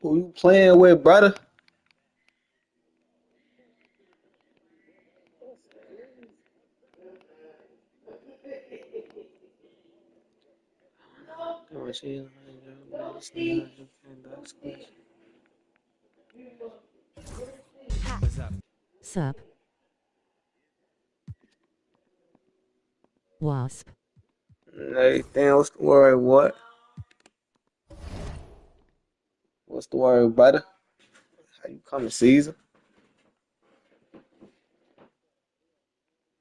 Who you playing with, brother? Sup, wasp. Everything, what's the word? What? What's the word, brother? How you coming, Caesar?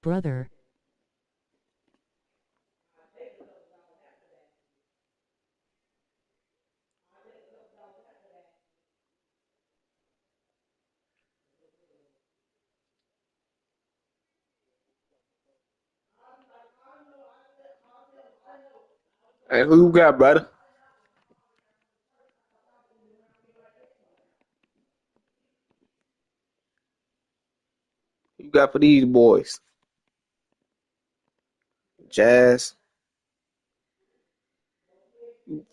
Brother, Hey, who you got, brother? Who you got for these boys? Jazz.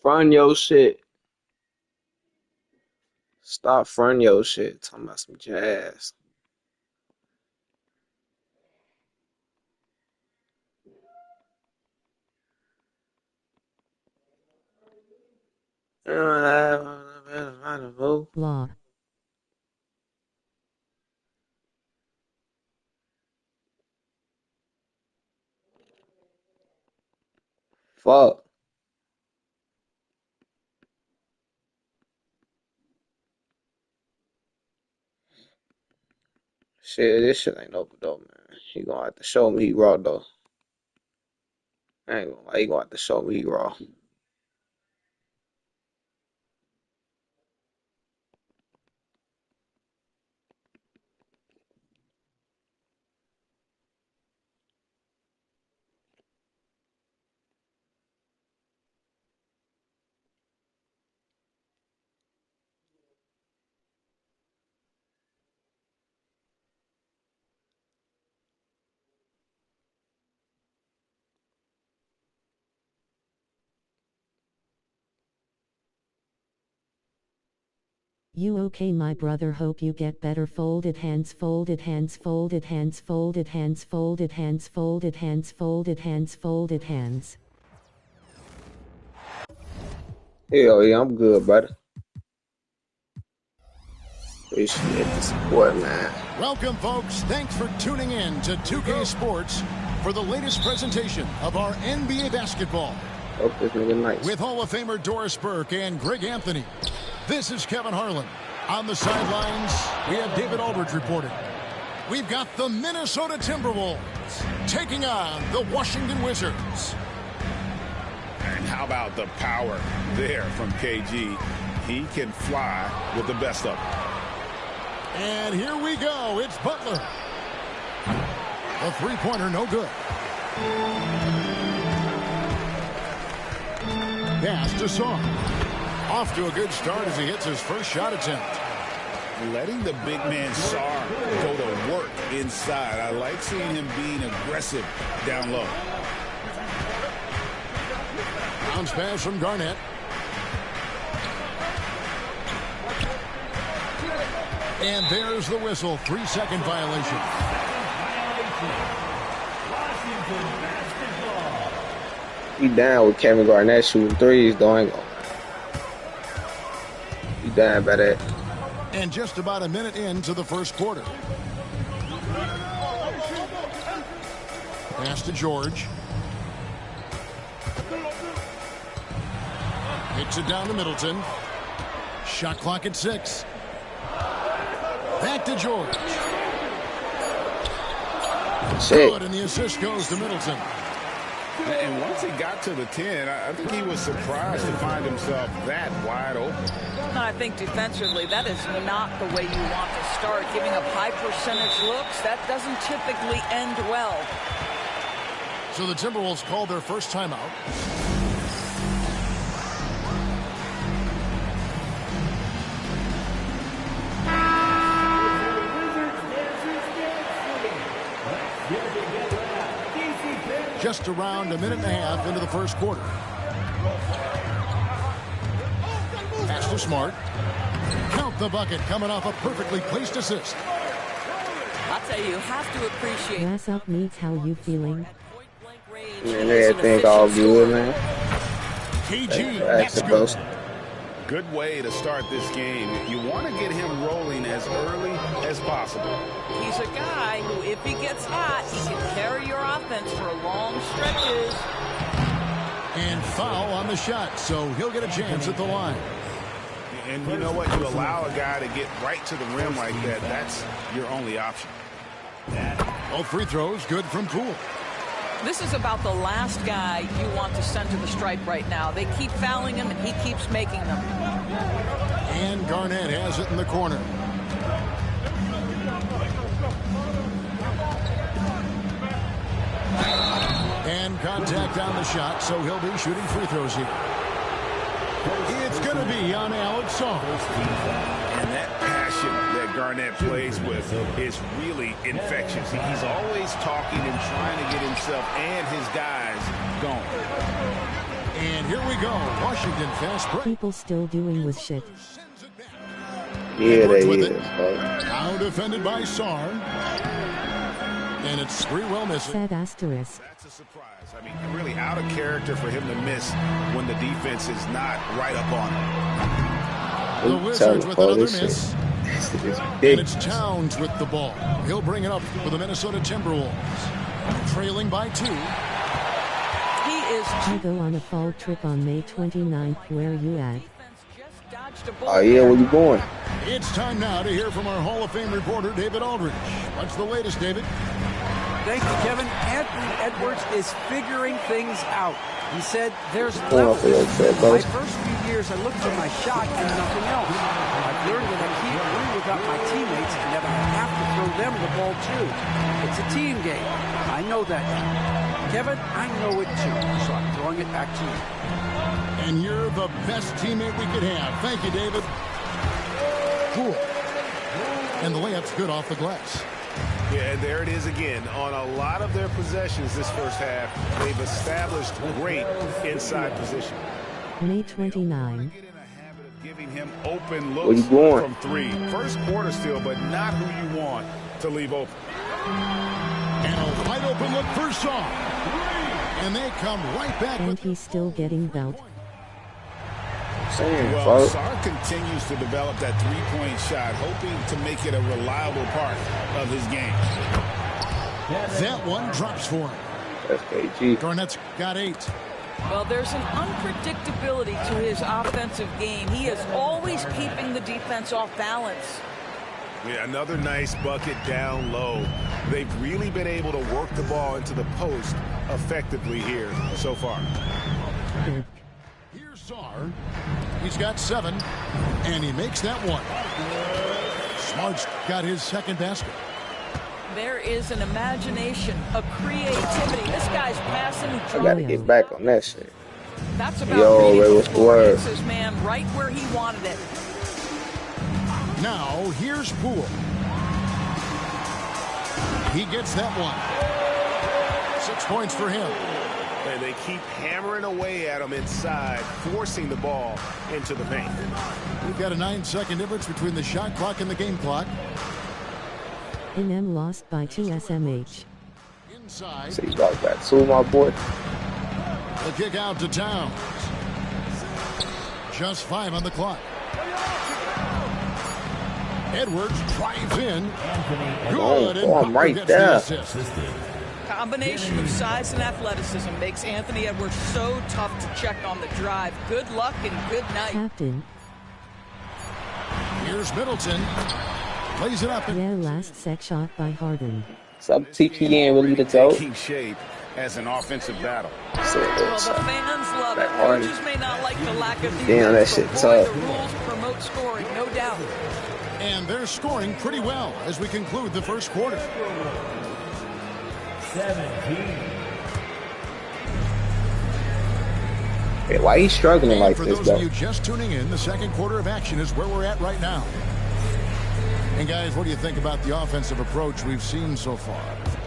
Front your shit. Stop front your shit. Talking about some jazz. law. Fuck. Shit, this shit ain't over though, man. He gonna have to show me he raw though. I ain't gonna lie, he gonna have to show me he raw. You okay, my brother? Hope you get better. Folded hands, folded hands, folded hands, folded hands, folded hands, folded hands, folded hands, folded hands. Hell yeah, I'm good, brother. Appreciate the support, man. Welcome, folks. Thanks for tuning in to 2K Sports for the latest presentation of our NBA basketball. Hope this nigga nice. With Hall of Famer Doris Burke and Greg Anthony, this is Kevin Harlan. On the sidelines, we have David Aldridge reporting. We've got the Minnesota Timberwolves taking on the Washington Wizards. And how about the power there from KG? He can fly with the best of them. And here we go. It's Butler. A three-pointer, no good. Pass to Song. Off to a good start as he hits his first shot attempt. Letting the big man Sarr go to work inside. I like seeing him being aggressive down low. Bounce pass from Garnett. And there's the whistle. 3-second violation. He down with Kevin Garnett shooting threes, though. I ain't gonna lie. He down by that. And just about a minute into the first quarter. Pass to George. Hits it down to Middleton. Shot clock at 6. Back to George. Shit. Good, and the assist goes to Middleton. And once he got to the 10, I think he was surprised to find himself that wide open. I think defensively, that is not the way you want to start. Giving up high percentage looks, that doesn't typically end well. So the Timberwolves called their first timeout. just around a minute and a half into the first quarter. Pass to Smart. Count the bucket coming off a perfectly placed assist. I'll tell you have to appreciate. Grass up needs how you feeling. Man, everything all good, man. KG, That's that's a good. boast. Good way to start this game. You want to get him rolling as early as possible. He's a guy who, if he gets hot, he can carry your offense for long stretches. And foul on the shot, so he'll get a chance at the line. And you know what? You allow a guy to get right to the rim like that. That's your only option. Both free throws good from Poole. This is about the last guy you want to send to the stripe right now. They keep fouling him, and he keeps making them. And Garnett has it in the corner. And contact on the shot, so he'll be shooting free throws here. It's going to be on Alex Song. And that passion that Garnett plays with is really infectious. He's always talking and trying to get himself and his guys going. And here we go. Washington fast break. People still doing with shit. Yeah, they with is. it. Now defended by Sarr. And it's three well missing. Sad asterisk. That's a surprise. I mean, really out of character for him to miss when the defense is not right up on him. The Wizards with another miss. It's And big. it's Towns with the ball. He'll bring it up for the Minnesota Timberwolves. Trailing by 2. He is I go on a fall trip on May 29th. Where you at? just dodged a ball. Oh, yeah, where you going? It's time now to hear from our Hall of Fame reporter, David Aldridge. What's the latest, David? Thank you, Kevin. Anthony Edwards is figuring things out. He said, there's Going levels. off a little bit, My brother. first few years, I looked for my shot and nothing else. I've learned that I can't win without my teammates and that I have to throw them the ball, too. It's a team game. I know that now. Kevin, I know it, too, so I'm throwing it back to you. And you're the best teammate we could have. Thank you, David. Cool. And the layup's good off the glass. Yeah, and there it is again. On a lot of their possessions this first half, they've established great inside position. May 29. Get in a habit of giving him open Where looks you going? from 3. First quarter still, but not who you want to leave open. And a wide open look for Shaw. And they come right back And with he's still getting belt. Saying, Well, folks. Sarr continues to develop that three-point shot, hoping to make it a reliable part of his game. that one drops for him. That's KG. Garnett's got 8. Well, there's an unpredictability to his offensive game. He is always keeping the defense off balance. Yeah, another nice bucket down low. They've really been able to work the ball into the post effectively here so far. Good. Here's Sarr. He's got 7, and he makes that one. Smart's got his second basket. There is an imagination, a creativity. This guy's passing I drive. gotta get back on that shit. That's about Yo, reading Ray, the what's the floor. word? Hits his man right where he wanted it. Now, here's Poole. He gets that one. 6 points for him. And they keep hammering away at him inside, forcing the ball into the paint. We've got a 9-second difference between the shot clock and the game clock. NM lost by 2 SMH. Inside, So you got that too, my boy. the kick out to Towns. Just 5 on the clock. Edwards drives in. Good. Oh, I'm right gets there. the assist. Combination of size and athleticism makes Anthony Edwards so tough to check on the drive. Good luck and good night. Captain. Here's Middleton. Plays it up. Yeah, last sec shot by Harden. Some TPN really the dope. Keep shape as an offensive battle. So, Well, it's, the fans love it. that hard. Coaches may not like the lack of defense, Damn, that shit but boy, tough. the rules promote scoring, no doubt. And they're scoring pretty well as we conclude the first quarter. 17. Hey, why he struggling And like for this, those though? of you just tuning in, the second quarter of action is where we're at right now. And guys, what do you think about the offensive approach we've seen so far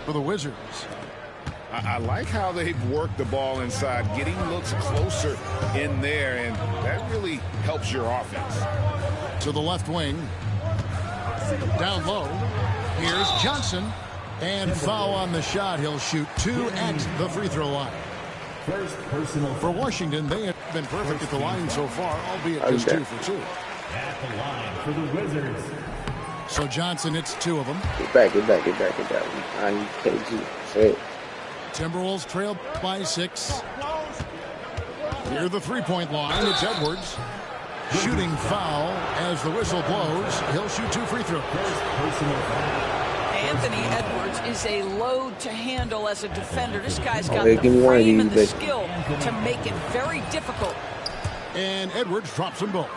for the Wizards? I like how they've worked the ball inside, getting looks closer in there, and that really helps your offense. To the left wing. Down low. Here's Johnson. And foul on the shot. He'll shoot 2 at the free throw line. First personal for Washington, they have been perfect at the line so far, albeit just 2 for 2. At the line for the Wizards. So Johnson hits 2 of them. Get back. 9 kg. Shit. Timberwolves trail by 6. Near the three-point line, it's Edwards. Shooting foul as the whistle blows. He'll shoot 2 free throws. Anthony Edwards is a load to handle as a defender. This guy's got Hey, the give me one of frame these, and the bitch. skill to make it very difficult. And Edwards drops them both.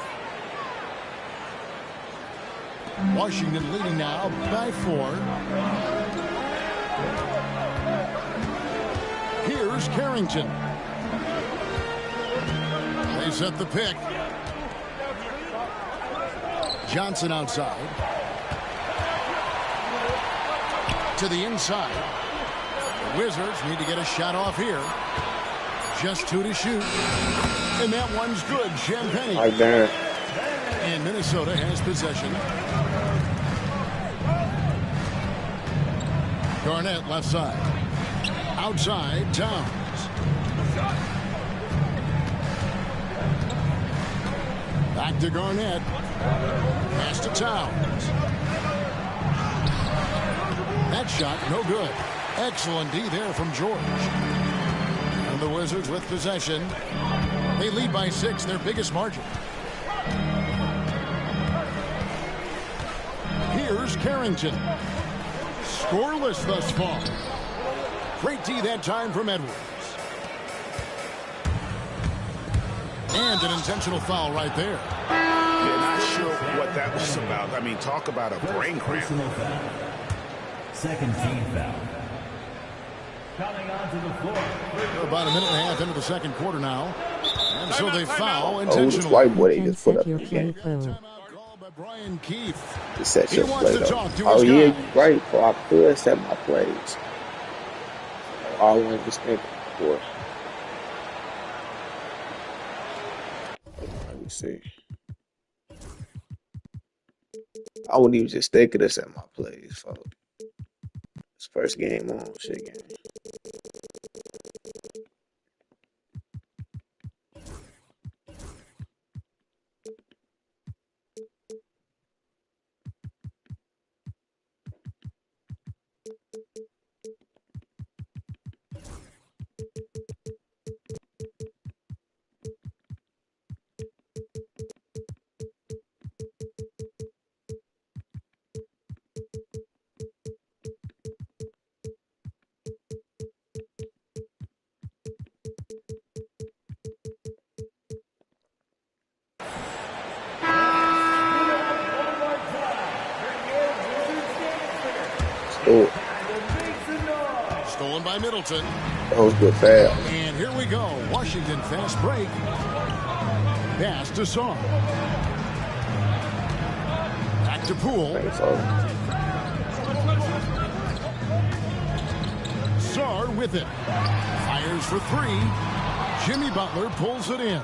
Washington leading now by 4. Here's Carrington. They set the pick. Johnson outside. To the inside. The Wizards need to get a shot off here. Just 2 to shoot. And that one's good. Champagne. Right there. And Minnesota has possession. Garnett left side. Outside, Towns. Back to Garnett. Pass to Towns. That shot, no good. Excellent D there from George. And the Wizards with possession. They lead by 6, their biggest margin. Here's Carrington. Scoreless thus far. Great D that time from Edwards. And an intentional foul right there. Yeah, not sure what that was about. I mean, talk about a brain cramp. Personal foul. Second team foul. Coming onto the floor. About a minute and a half into the second quarter now. And so they foul Oh, this intentionally. white boy they And just put set up your the play game. code. Timeout called by Brian Keefe. To set He your wants play to though. talk to Oh his yeah, guy. you right. So I could set my plays. All I wanted to think for. Let me see. I wouldn't even just think of this at my plays, folks. This first game on shit game. Oh, Stolen by Middleton. that was good foul. And here we go. Washington fast break. Pass to Saar. Back to Poole. Thanks, folks. Saar with it. Fires for 3. Jimmy Butler pulls it in.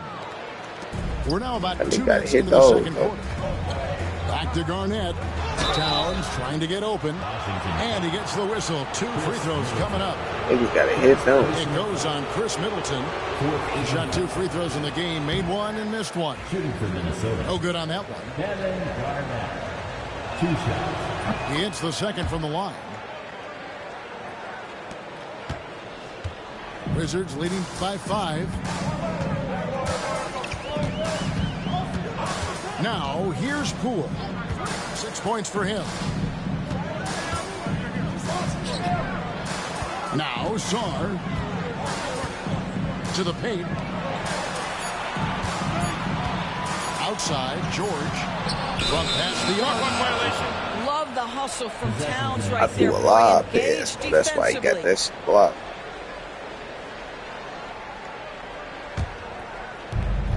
We're now about And 2 he got minutes hit into the those, second though. quarter. Back to Garnett. Towns trying to get open. And he gets the whistle. 2 free throws coming up. Niggas gotta hit those. It goes on Chris Middleton. He shot 2 free throws in the game. Made 1 and missed 1. Shooting for Minnesota. No good on that one. Kevin Garnett. 2 shots. He hits the second from the line. Wizards leading by 5. Now, here's Poole. 6 points for him. Now, Saar. To the paint. Outside, George. Run past the arc. Love the hustle from Towns I right there. threw a Boy, lot of engaged pass. That's why he got defensively. that shit blocked.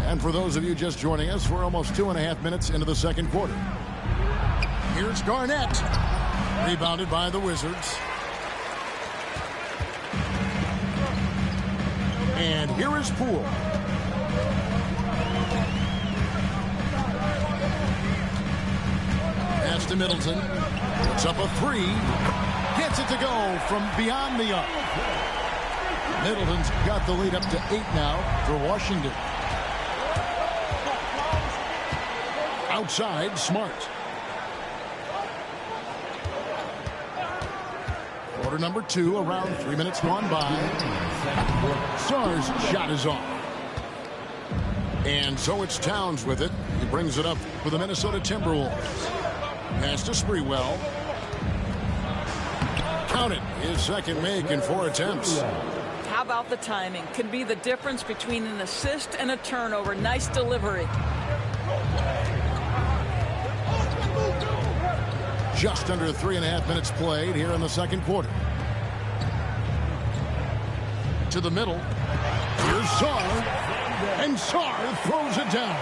And for those of you just joining us, we're almost 2.5 minutes into the second quarter. Here's Garnett. Rebounded by the Wizards. And here is Poole. Pass to Middleton. Puts up a three. Gets it to go from beyond the arc. Middleton's got the lead up to 8 now for Washington. Outside, Smart. Quarter number 2, around 3 minutes gone by. Sarr's shot is off. And so it's Towns with it. He brings it up for the Minnesota Timberwolves. Pass to Sprewell. Count it. His second make in 4 attempts. How about the timing? Can be the difference between an assist and a turnover. Nice delivery. Just under 3.5 minutes played here in the second quarter. To the middle. Here's Sarr. And Sarr throws it down.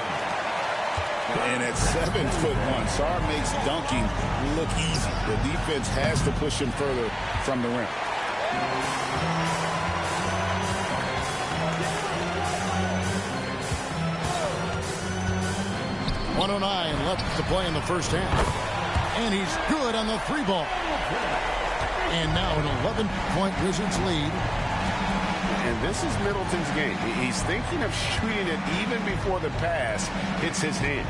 And at 7'1", Sarr makes dunking look easy. The defense has to push him further from the rim. .109 left to play in the first half. And he's good on the 3-ball. And now an 11-point Wizards lead. And this is Middleton's game. He's thinking of shooting it even before the pass hits his hands.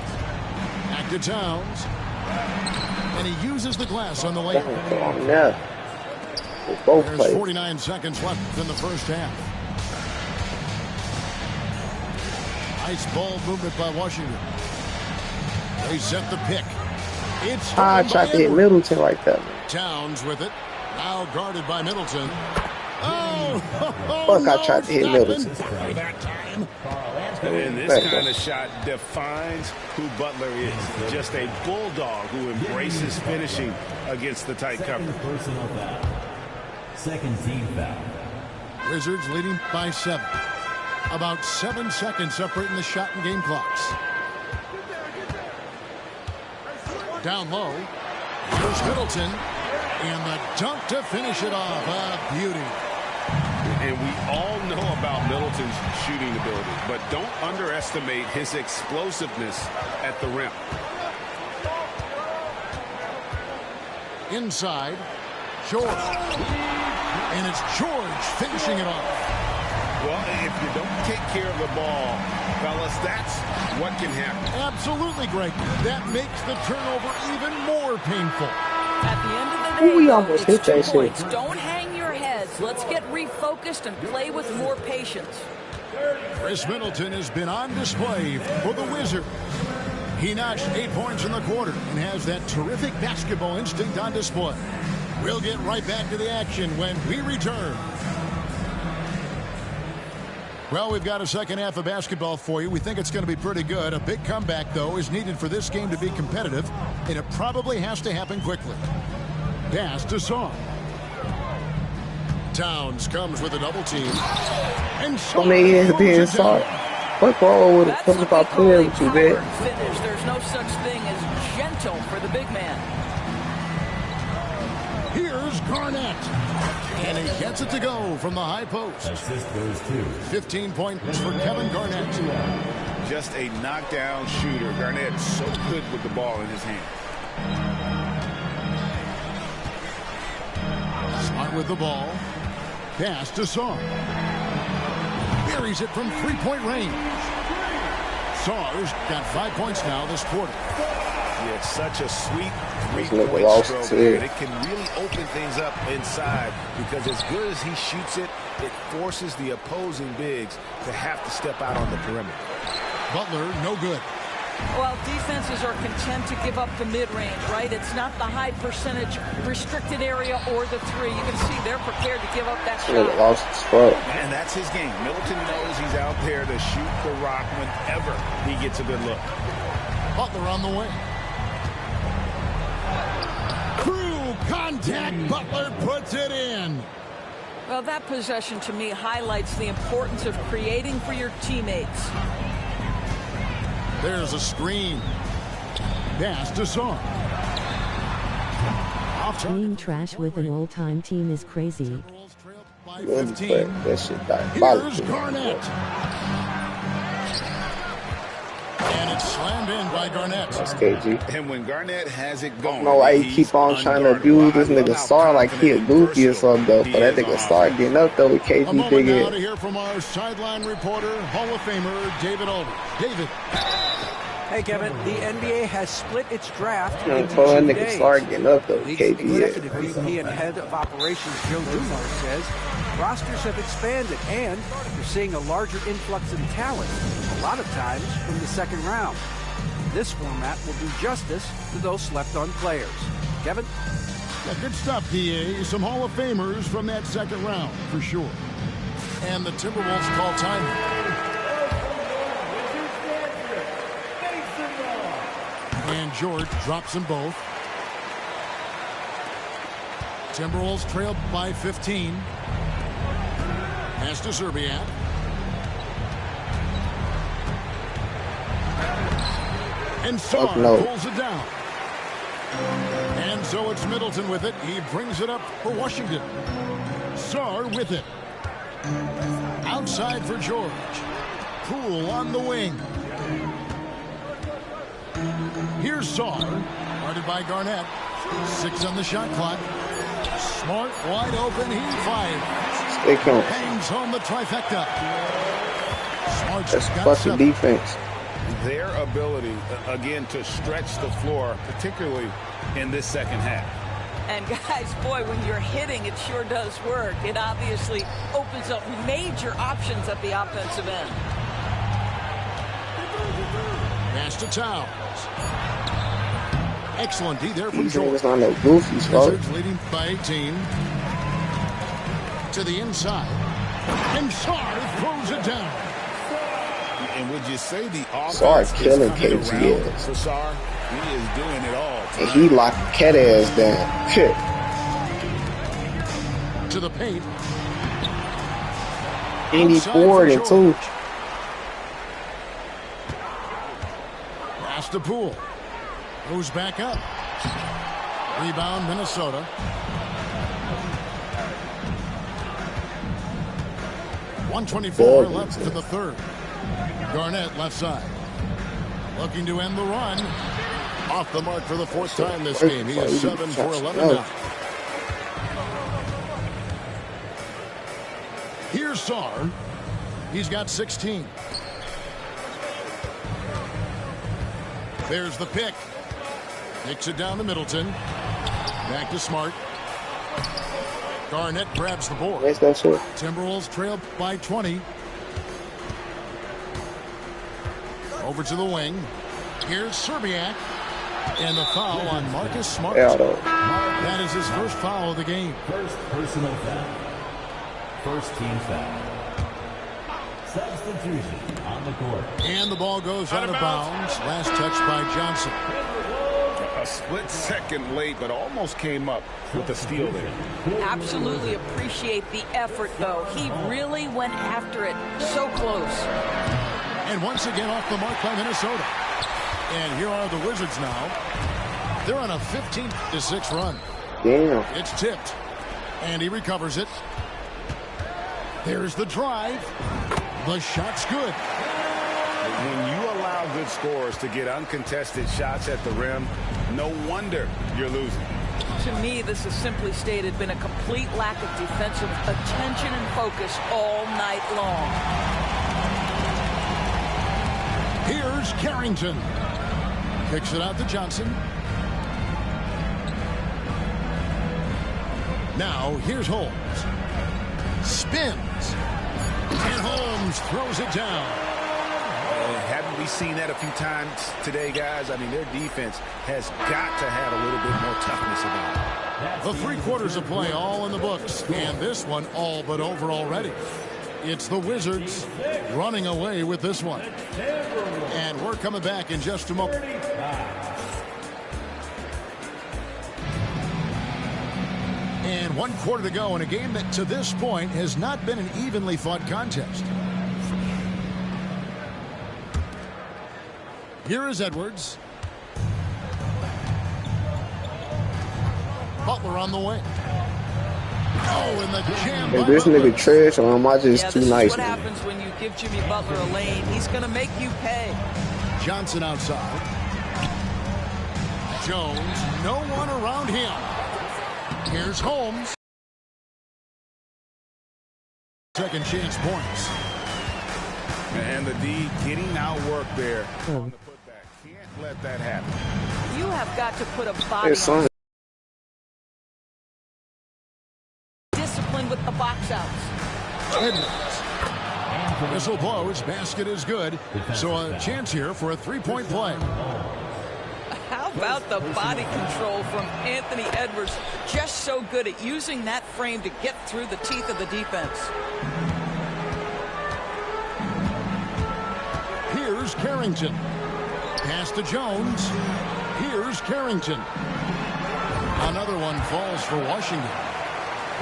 Back to Towns. And he uses the glass on the layup. Yeah. Both There's plays. 49 seconds left in the first half. Nice ball movement by Washington. They set the pick. It's I tried to hit Middleton like that. Towns with it. Now guarded by Middleton. Oh, Fuck, I tried to hit Middleton. That time. And this kind of shot defines who Butler is. Just a bulldog who embraces finishing against the tight cover. Personal foul. Second team foul. Wizards leading by 7. About 7 seconds separating the shot and game clocks. Down low. Here's Middleton. And the dunk to finish it off. A beauty. And we all know about Middleton's shooting ability, but don't underestimate his explosiveness at the rim. Inside. George. And it's George finishing it off. Well, if you don't take care of the ball, fellas, that's what can happen. Absolutely, Greg. That makes the turnover even more painful. At the end of the Ooh, day, we though, almost it's hit 2 that shit. points. Don't hang your heads. Let's get refocused and play with more patience. Chris Middleton has been on display for the Wizards. He notched 8 points in the quarter and has that terrific basketball instinct on display. We'll get right back to the action when we return. Well, we've got a second half of basketball for you. We think it's going to be pretty good. A big comeback, though, is needed for this game to be competitive, and it probably has to happen quickly. Pass to Sarr. Towns comes with a double team. And So many hands being Sarr. What's wrong with it? That's Something what about they call playing a with you, power man. finish. There's no such thing as gentle for the big man. Here's Garnett. And he gets it to go from the high post. Assist goes to 15 points for Kevin Garnett. Just a knockdown shooter. Garnett's so good with the ball in his hand. Smart with the ball. Pass to Sarr. Buries it from three-point range. Sarr's got 5 points now this quarter. Yeah, it's such a sweet Look three-point lost stroke, to it. and it can really open things up inside because as good as he shoots it, it forces the opposing bigs to have to step out on the perimeter. Butler, no good. Well, defenses are content to give up the mid-range, right? It's not the high percentage restricted area or the 3. You can see they're prepared to give up that Look shot. lost his spot. And that's his game. Middleton knows he's out there to shoot the rock whenever he gets a good look. Butler on the way. Through contact, Butler puts it in. Well, that possession to me highlights the importance of creating for your teammates. There's a screen. Pass to Sarr. Off Being trash with an old-time team is crazy. Timberwolves trail by Really 15. quick. That shit Here's diabolical. Garnett. And it's slammed in by Garnett. That's KG. And when Garnett has it I going, don't know why he he's keep on trying to unguardable. abuse this I love nigga how Star like he a confident and goofy or versatile something though. he But that is nigga on Star offense. getting up though with A KG moment big now head. to hear from our sideline reporter, Hall of Famer David Aldridge. David. Hey, Kevin, the NBA has split its draft You know, into for that 2 nigga days. Star getting up though with League's KG head. executive VP and head of operations Joe Dumars says rosters have expanded and they're seeing a larger influx in talent, a lot of times from the second round. This format will do justice to those slept-on players. Kevin? Yeah, good stuff, PA. Some Hall of Famers from that second round, for sure. And the Timberwolves call time. And George drops them both. Timberwolves trailed by 15. Pass to Serbiak. And Sarr no. pulls it down. And so it's Middleton with it. He brings it up for Washington. Sarr with it. Outside for George. Poole on the wing. Here's Sarr. Guarded by Garnett. 6 on the shot clock. Smart wide open. He fires. Stay calm. Hangs home the trifecta. Smart's That's got fucking 7. defense. Their ability, again, to stretch the floor, particularly in this second half. And guys, boy, when you're hitting, it sure does work. It obviously opens up major options at the offensive end. Pass to Towns. Excellent D there from These George. niggas not no goofies, bro. Wizards leading by 18. To the inside. And Sarr throws it down. And would you say the Sarr offense killing is coming KG around ass. for Sarr? He is doing it all And tonight. he locked cat ass down. Shit. To the paint. And he Outside forward for and two. George. Pass to Poole. Goes back up. Rebound Minnesota. .124 left to the third. Garnett left side. Looking to end the run. Off the mark for the 4th time this game. He is 7 for 11 now. Here's Sarr. He's got 16. There's the pick. Kicks it down to Middleton. Back to Smart. Garnett grabs the board. Where's that shit? Timberwolves trail by 20. Over to the wing. Here's Serbiak. And the foul on Marcus Smart. Yeah, though. That is his first foul of the game. First personal foul. First team foul. Substitution on the court. And the ball goes out of bounds. Last touch by Johnson. A split second late, but almost came up with the steal there. Absolutely appreciate the effort, though. He really went after it. So close. And once again off the mark by Minnesota. And here are the Wizards now. They're on a 15-6 run. Damn. It's tipped. And he recovers it. There's the drive. The shot's good. When you allow good scorers to get uncontested shots at the rim, no wonder you're losing. To me, this is simply stated been a complete lack of defensive attention and focus all night long. Here's Carrington. Kicks it out to Johnson. Now, here's Holmes. Spins. And Holmes throws it down. Haven't we seen that a few times today, guys? I mean, their defense has got to have a little bit more toughness about it. The 3 quarters of play all in the books, and this one all but over already. It's the Wizards running away with this one. And we're coming back in just a moment. And 1 quarter to go in a game that to this point has not been an evenly fought contest. Here is Edwards. Butler on the wing. Oh, and the jam If by this Butler. nigga trash or am I just too This nice? is what happens when you give Jimmy Butler a lane. He's going to make you pay. Johnson outside. Jones, no one around him. Here's Holmes. Second chance points. And the D getting outwork there on the putback. Can't let that happen. You have got to put a body It's on son. discipline with the box outs. Edwards. Whistle blows. Basket is good. So a chance here for a three-point play. How about the body control from Anthony Edwards? Just so good at using that frame to get through the teeth of the defense. Here's Carrington. Pass to Jones. Here's Carrington. Another one falls for Washington.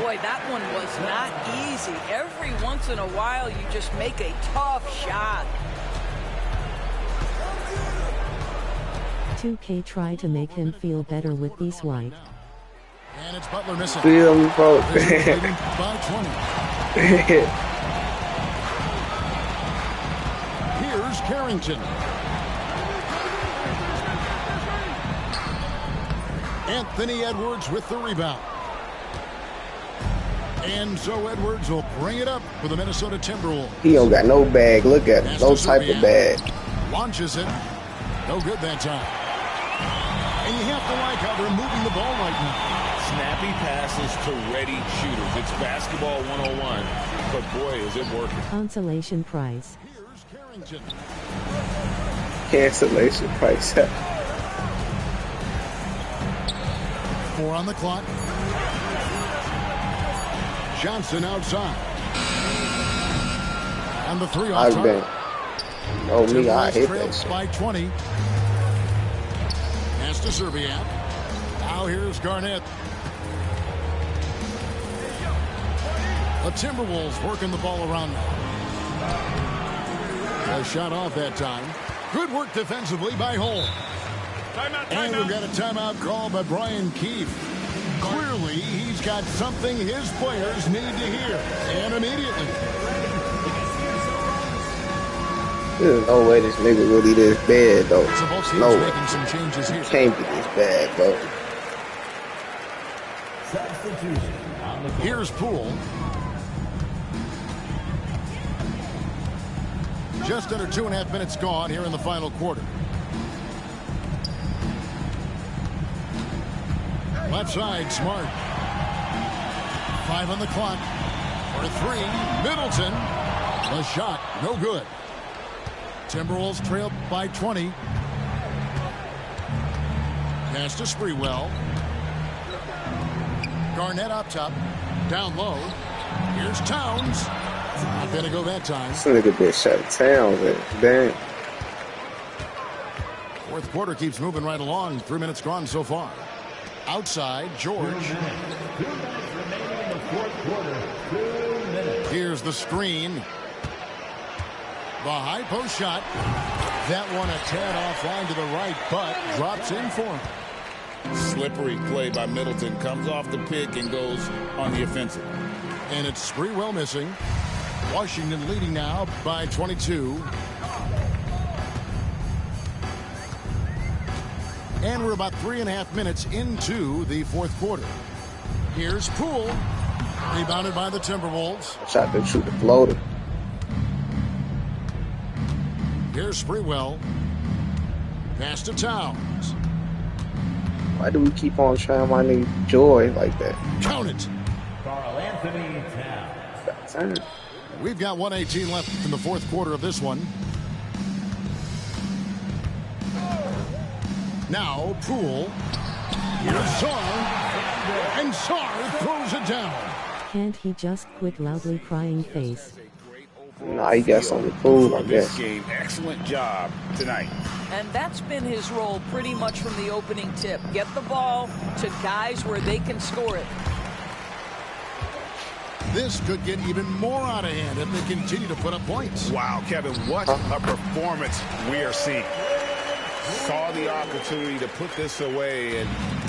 Boy, that one was not easy. Every once in a while, you just make a tough shot. 2K try to make him feel better with these white. And it's Butler missing. Feel me, bro. Leading by 20. Here's Carrington. Anthony Edwards with the rebound. And so Edwards will bring it up for the Minnesota Timberwolves. He don't got no bag. Look at him. No type of bag. Launches it. No good that time. And you have to like how they're moving the ball right now. Snappy passes to ready shooters. It's basketball 101, but boy, is it working. Consolation prize. Here's Carrington. Cancellation price. 4 on the clock. Johnson outside. And the 3 off I've been. target. Oh, me, I Timberwolves hate trail that shit. by 20. Pass to Serbiak. Now here's Garnett. The Timberwolves working the ball around now. A shot off that time. Good work defensively by Holmes. And we've got a timeout called by Brian Keefe. Clearly, he's got something his players need to hear, and immediately. There's no way this nigga really this bad, though. So both teams No way. making some changes here. Can't be this bad, bro. Substitution on the court. Here's Poole. Just under 2.5 minutes gone here in the final quarter. Left side, Smart. 5 on the clock. For 3, Middleton. The shot, no good. Timberwolves trail by 20. Pass to Sprewell. Garnett up top. Down low. Here's Towns. Not going to go that time. This nigga been shut down, man. Damn. Fourth quarter keeps moving right along. 3 minutes gone so far. Outside, George. 2 minutes remaining in the fourth quarter. 2 minutes. Here's the screen. The high post shot. That one a tad offline to the right, but drops in for him. Slippery play by Middleton. Comes off the pick and goes on the offensive. And it's Sprewell missing. Washington leading now by 22. And we're about 3.5 minutes into the fourth quarter. Here's Poole. Rebounded by the Timberwolves. Shot to shoot the floater. Here's Sprewell. Pass to Towns. Why do we keep on trying my nigga Joy like that? Count it. Karl Anthony Towns. Damn. We've got 1:18 left in the fourth quarter of this one. Now Poole. Here's Sarr. And Sarr throws it down. Can't he just quit loudly crying face? Nah, he got something to prove, I For this guess. game, excellent job tonight. And that's been his role pretty much from the opening tip. Get the ball to guys where they can score it. This could get even more out of hand if they continue to put up points. Wow, Kevin, what a performance we are seeing. Saw the opportunity to put this away and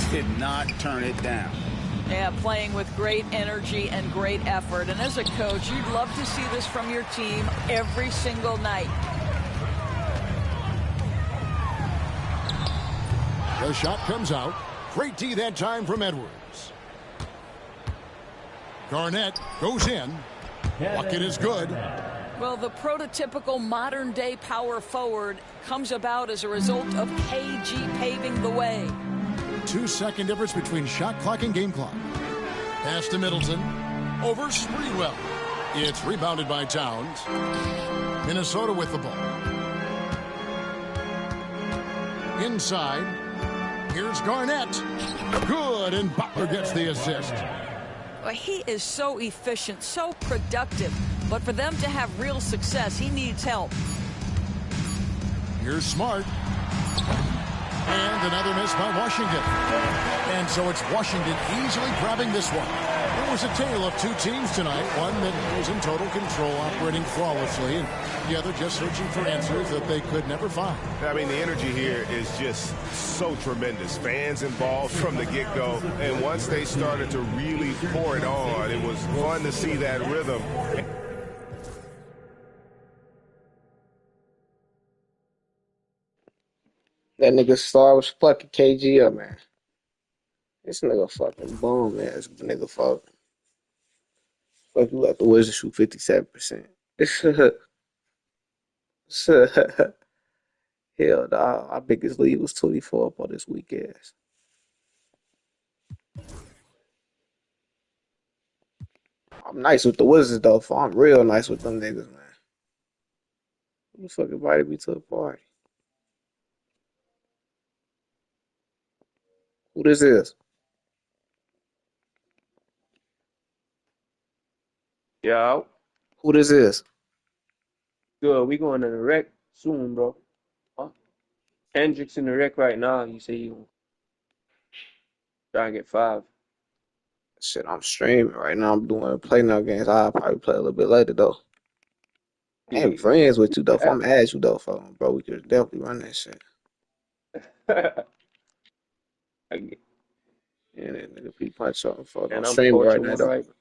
did not turn it down. Yeah, playing with great energy and great effort. And as a coach, you'd love to see this from your team every single night. The shot comes out. Great D that time from Edwards. Garnett goes in. Bucket is good. Well, the prototypical modern-day power forward comes about as a result of KG paving the way. 2-second difference between shot clock and game clock. Pass to Middleton. Over Sprewell. It's rebounded by Towns. Minnesota with the ball. Inside. Here's Garnett. Good, and Butler gets the assist. Well, he is so efficient, so productive. But for them to have real success, he needs help. Here's Smart. And another miss by Washington. And so it's Washington easily grabbing this one. It was a tale of two teams tonight. One that was in total control, operating flawlessly, and the other just searching for answers that they could never find. I mean, the energy here is just so tremendous. Fans involved from the get-go. And once they started to really pour it on, it was fun to see that rhythm. That nigga Star was fucking KG up, man. This nigga fucking boom, man. This nigga fuck. Fuck, you let the Wizards shoot 57%. Hell, dog. Our biggest lead was 24 up on this weak ass. I'm nice with the Wizards, though. I'm real nice with them niggas, man. Who the fuck invited me to a party? Who this is? Yeah, Who this is? good. We going to the rec soon, bro. Huh? Hendrick's in the rec right now. He say he try to get 5. Shit, I'm streaming right now. I'm doing play now games. I'll probably play a little bit later, though. I Yeah. ain't friends with you, though. If I'm at you, though, bro, we could definitely run that shit. I get- Yeah, that nigga P punch on fuck. I'm and I'm streaming right torching now, one though. right now.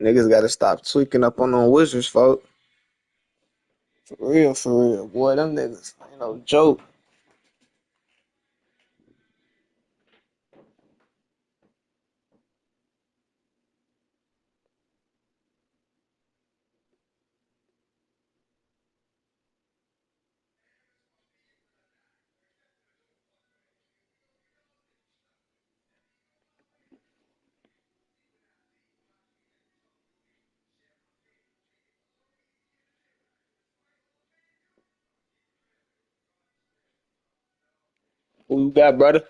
Niggas gotta stop tweaking up on them Wizards, folk. For real, boy. Them niggas ain't no joke. Who you got, brother?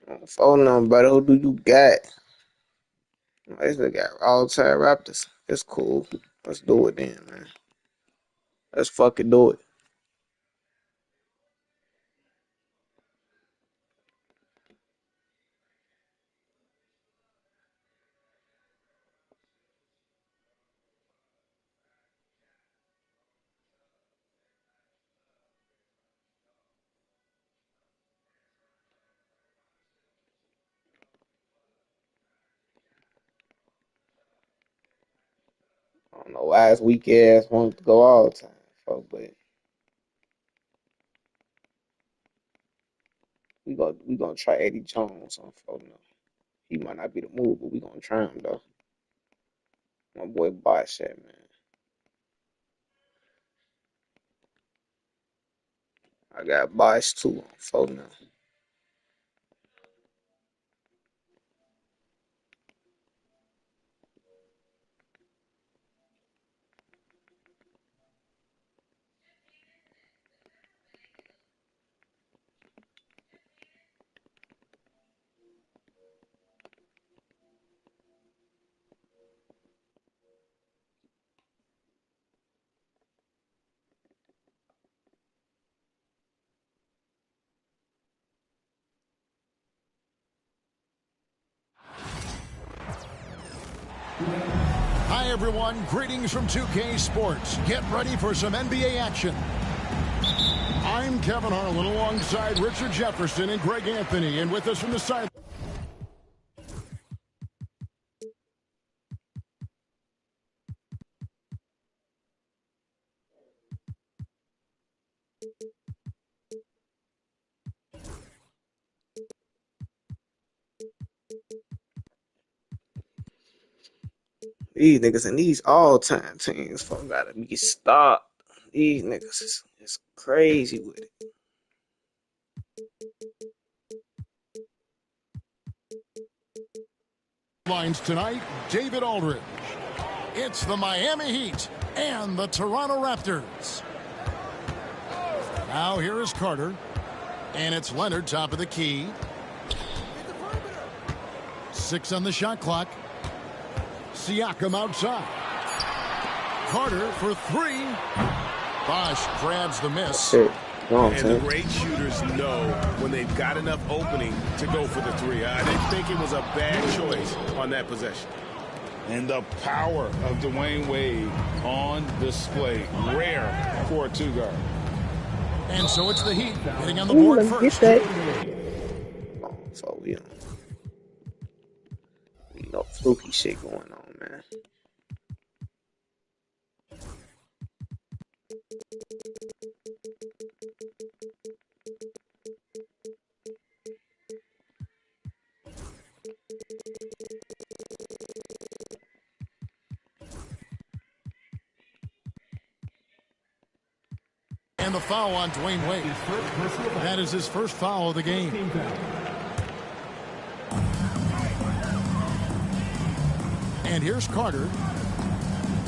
On the phone number, brother. Who do you got? This nigga got all time Raptors. It's cool. Let's do it then, man. Let's fucking do it. I don't know why his weak ass wanted to go all the time, folk, but we gonna try Eddie Jones on folk now. He might not be the move, but we gonna try him though. My boy Bosh said, man. I got Bosh too on folk now. Hi, everyone. Greetings from 2K Sports. Get ready for some NBA action. I'm Kevin Harlan alongside Richard Jefferson and Greg Anthony. And with us from the side. These niggas and these all-time teams fuck gotta be stopped. These niggas is crazy with it. Lines tonight, David Aldridge. It's the Miami Heat and the Toronto Raptors. Now here is Carter. And it's Leonard, top of the key. 6 on the shot clock. Siakam outside. Carter for 3. Bosh grabs the miss. Shit. And the great shooters know when they've got enough opening to go for the 3. I didn't think it was a bad choice on that possession. And the power of Dwayne Wade on display. Rare for a 2-guard. And so it's the Heat getting on the board first. So we know fluky shit going on, man. And the foul on Dwayne Wade. That is his first foul of the game. And here's Carter.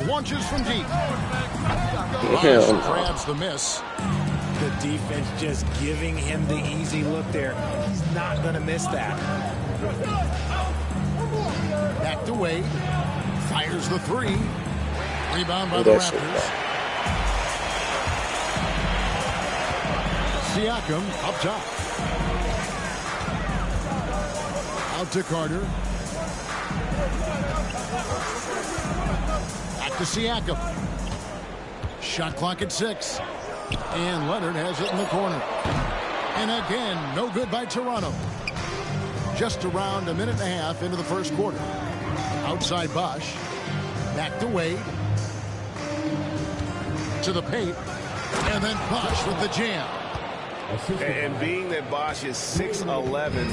Launches from deep. Bosh grabs the miss. The defense just giving him the easy look there. He's not going to miss that. Back to Wade. Fires the 3. Rebound by the Raptors. Siakam up top. Out to Carter. Back to Siakam. Shot clock at 6. And Leonard has it in the corner. And again, no good by Toronto. Just around a minute and a half into the first quarter. Outside Bosh. Back to Wade. To the paint. And then Bosh with the jam. And being that Bosh is 6'11",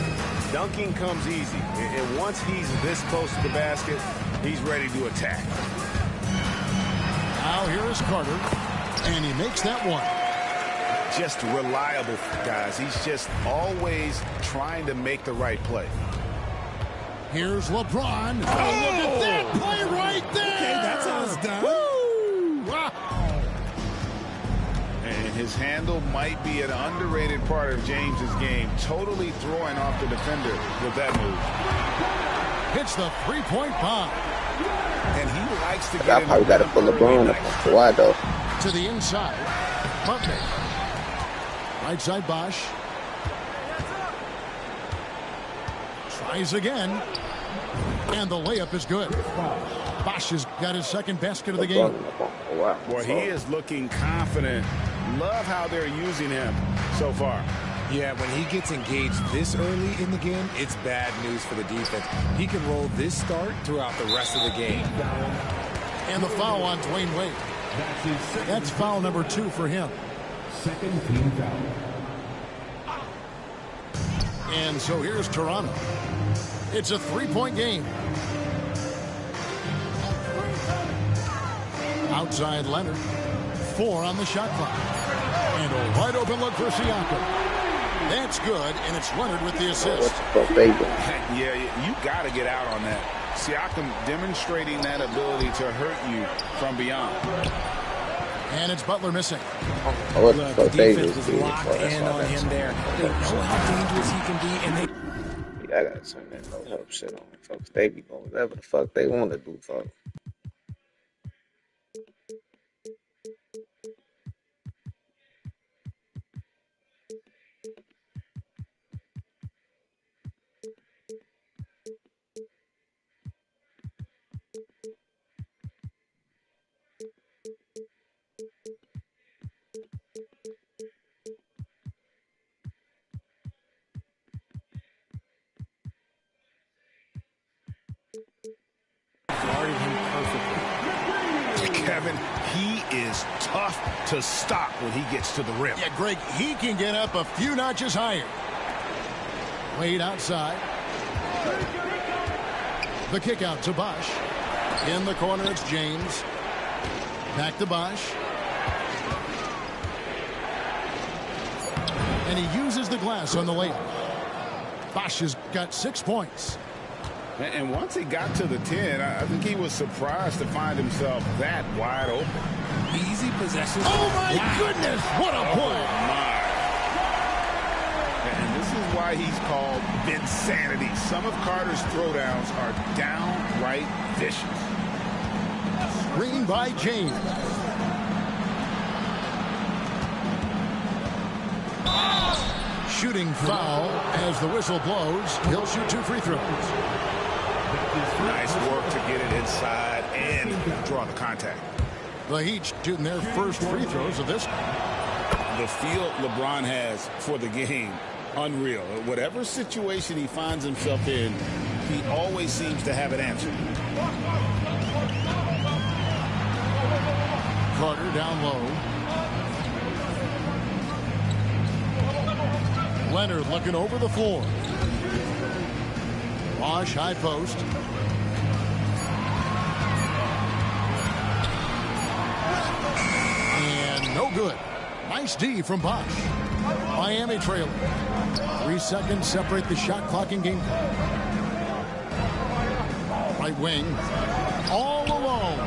dunking comes easy. And once he's this close to the basket, he's ready to attack. Now here is Carter. And he makes that one. Just reliable, guys. He's just always trying to make the right play. Here's LeBron. Oh, look at that play right there. Okay, that's how it's done. Woo! Wow. And his handle might be an underrated part of James's game. Totally throwing off the defender with that move. Hits the three-point bomb. And he likes to get I probably got to put LeBron up. Why though? To the inside. Butler. Right side Bosh. Tries again. And the layup is good. Bosh has got his second basket of the game. Boy, he is looking confident. Love how they're using him so far. Yeah, when he gets engaged this early in the game, it's bad news for the defense. He can roll this start throughout the rest of the game. And the foul on Dwayne Wade. That's foul number 2 for him. Second team foul. And so here's Toronto. It's a 3-point game. Outside Leonard. 4 on the shot clock. And a wide open look for Siakam. That's good, and it's Leonard with the assist. Yeah, you got to get out on that. Siakam demonstrating that ability to hurt you from beyond. And it's Butler missing. Look, the defense was locked in on him there. They know how dangerous he can be, and they... Yeah, I got to turn that no help shit on, folks. They be doing whatever the fuck they want to do, folks. Kevin, he is tough to stop when he gets to the rim. Yeah, Greg, he can get up a few notches higher. Wade outside. The kick out to Bosch. In the corner, it's James. Back to Bosch. And he uses the glass on the layup. Bosch has got 6 points. And once he got to the 10, I think he was surprised to find himself that wide open. Easy possession. Oh, my goodness. What a play. My. And this is why he's called Vinsanity. Some of Carter's throwdowns are downright vicious. Screen by James. Shooting foul as the whistle blows. He'll shoot 2 free throws. Nice work to get it inside and draw the contact. The Heat shooting their first free throws of this. The feel LeBron has for the game, unreal. Whatever situation he finds himself in, he always seems to have an answer. Carter down low. Leonard looking over the floor. Bosch high post. And no good. Nice D from Bosch. Miami trailing. 3 seconds separate the shot clock and game clock. Right wing. All alone.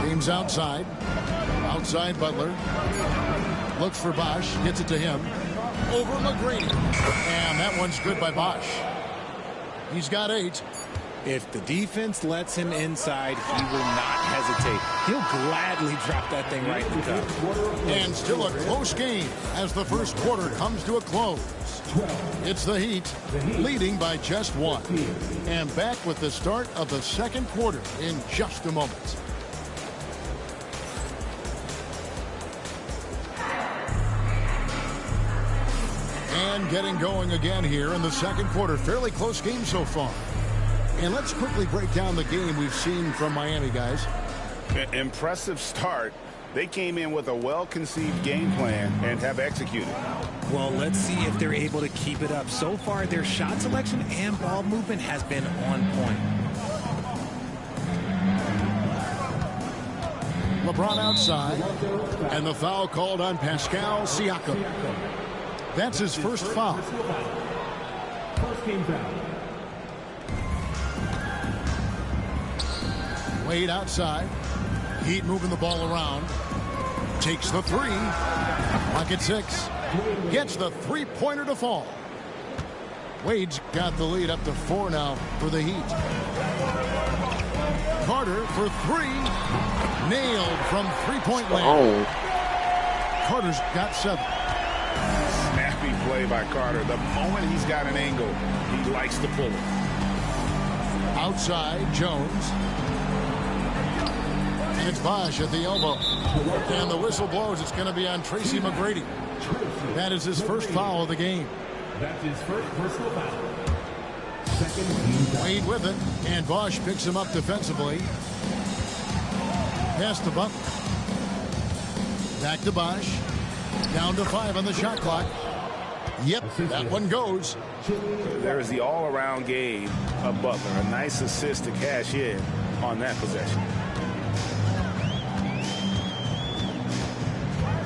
James outside. Outside Butler. Looks for Bosch. Gets it to him. Over McGrady. And that one's good by Bosch. He's got 8. If the defense lets him inside, he will not hesitate. He'll gladly drop that thing right in the cup. And still a close game as the first quarter comes to a close. It's the Heat leading by just 1. And back with the start of the second quarter in just a moment. And getting going again here in the second quarter. Fairly close game so far. And let's quickly break down the game we've seen from Miami, guys. Impressive start. They came in with a well-conceived game plan and have executed. Well, let's see if they're able to keep it up. So far, their shot selection and ball movement has been on point. LeBron outside. And the foul called on Pascal Siakam. That's his first foul. First game foul. Wade outside. Heat moving the ball around. Takes the 3. Clock at 6. Gets the 3-pointer to fall. Wade's got the lead up to 4 now for the Heat. Carter for 3. Nailed from 3-point land. Carter's got 7. Snappy play by Carter. The moment he's got an angle, he likes to pull it. Outside, Jones. And it's Bosch at the elbow. And the whistle blows. It's going to be on Tracy McGrady. That is his first foul of the game. That's his first personal foul. Second. Wade with it. And Bosch picks him up defensively. Pass to Butler. Back to Bosch. Down to 5 on the shot clock. Yep, that one goes. There's the all-around game of Butler. A nice assist to cash in on that possession.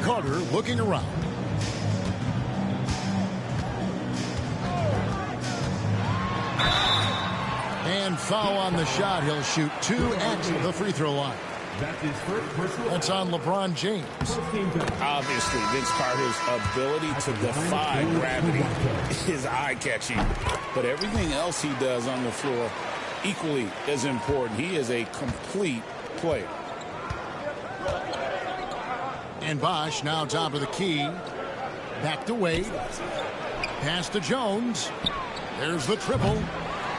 Carter looking around. And foul on the shot. He'll shoot 2 at the free throw line. That's his first personal. That's on LeBron James. Obviously, Vince Carter's ability to defy gravity is eye-catching. But everything else he does on the floor equally as important. He is a complete player. And Bosch now top of the key. Back to Wade. Pass to Jones. There's the triple.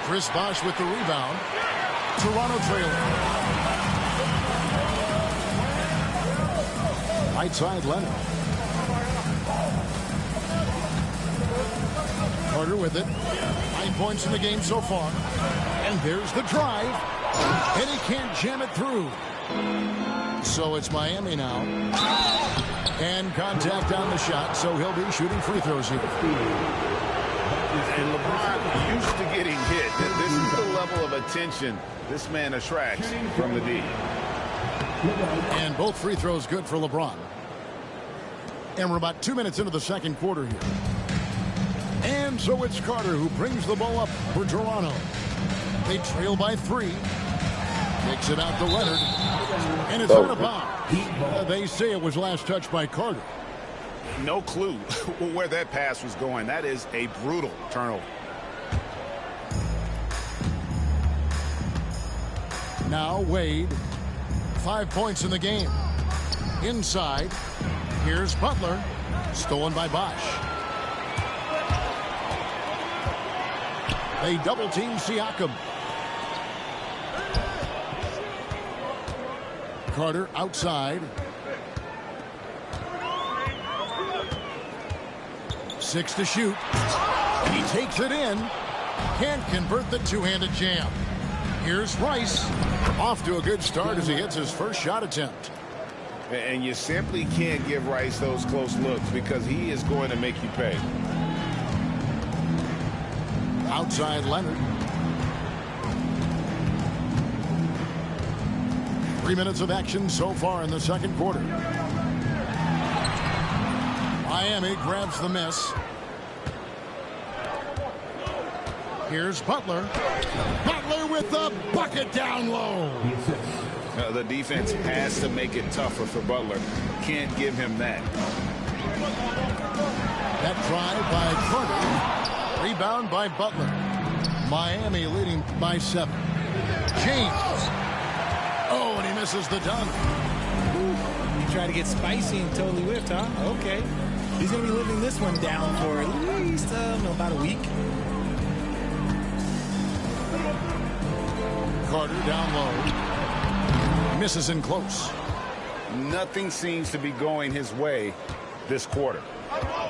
Chris Bosch with the rebound. Toronto trailing. Right side, Leonard. Carter with it. 9 points in the game so far. And there's the drive. And he can't jam it through. So it's Miami now. And contact on the shot, so he'll be shooting free throws here. And LeBron used to getting hit. This is the level of attention this man attracts from the D. And both free throws good for LeBron. And we're about 2 minutes into the second quarter here. And so it's Carter who brings the ball up for Toronto. They trail by 3. Takes it out to Leonard. And it's out of bounds. They say it was last touched by Carter. No clue where that pass was going. That is a brutal turnover. Now Wade. 5 points in the game. Inside. Here's Butler. Stolen by Bosch. They double team Siakam. Carter outside. 6 to shoot. He takes it in. Can't convert the two-handed jam. Here's Rice. Off to a good start as he hits his first shot attempt. And you simply can't give Rice those close looks because he is going to make you pay. Outside Leonard. 3 minutes of action so far in the second quarter. Miami grabs the miss. Here's Butler. Butler with the bucket down low. The defense has to make it tougher for Butler. Can't give him that. That drive by Carter. Rebound by Butler. Miami leading by 7. James. Oh, and he misses the dunk. He tried to get spicy and totally whiffed, huh? Okay. He's going to be living this one down for at least about a week. Carter down low. Misses in close. Nothing seems to be going his way this quarter.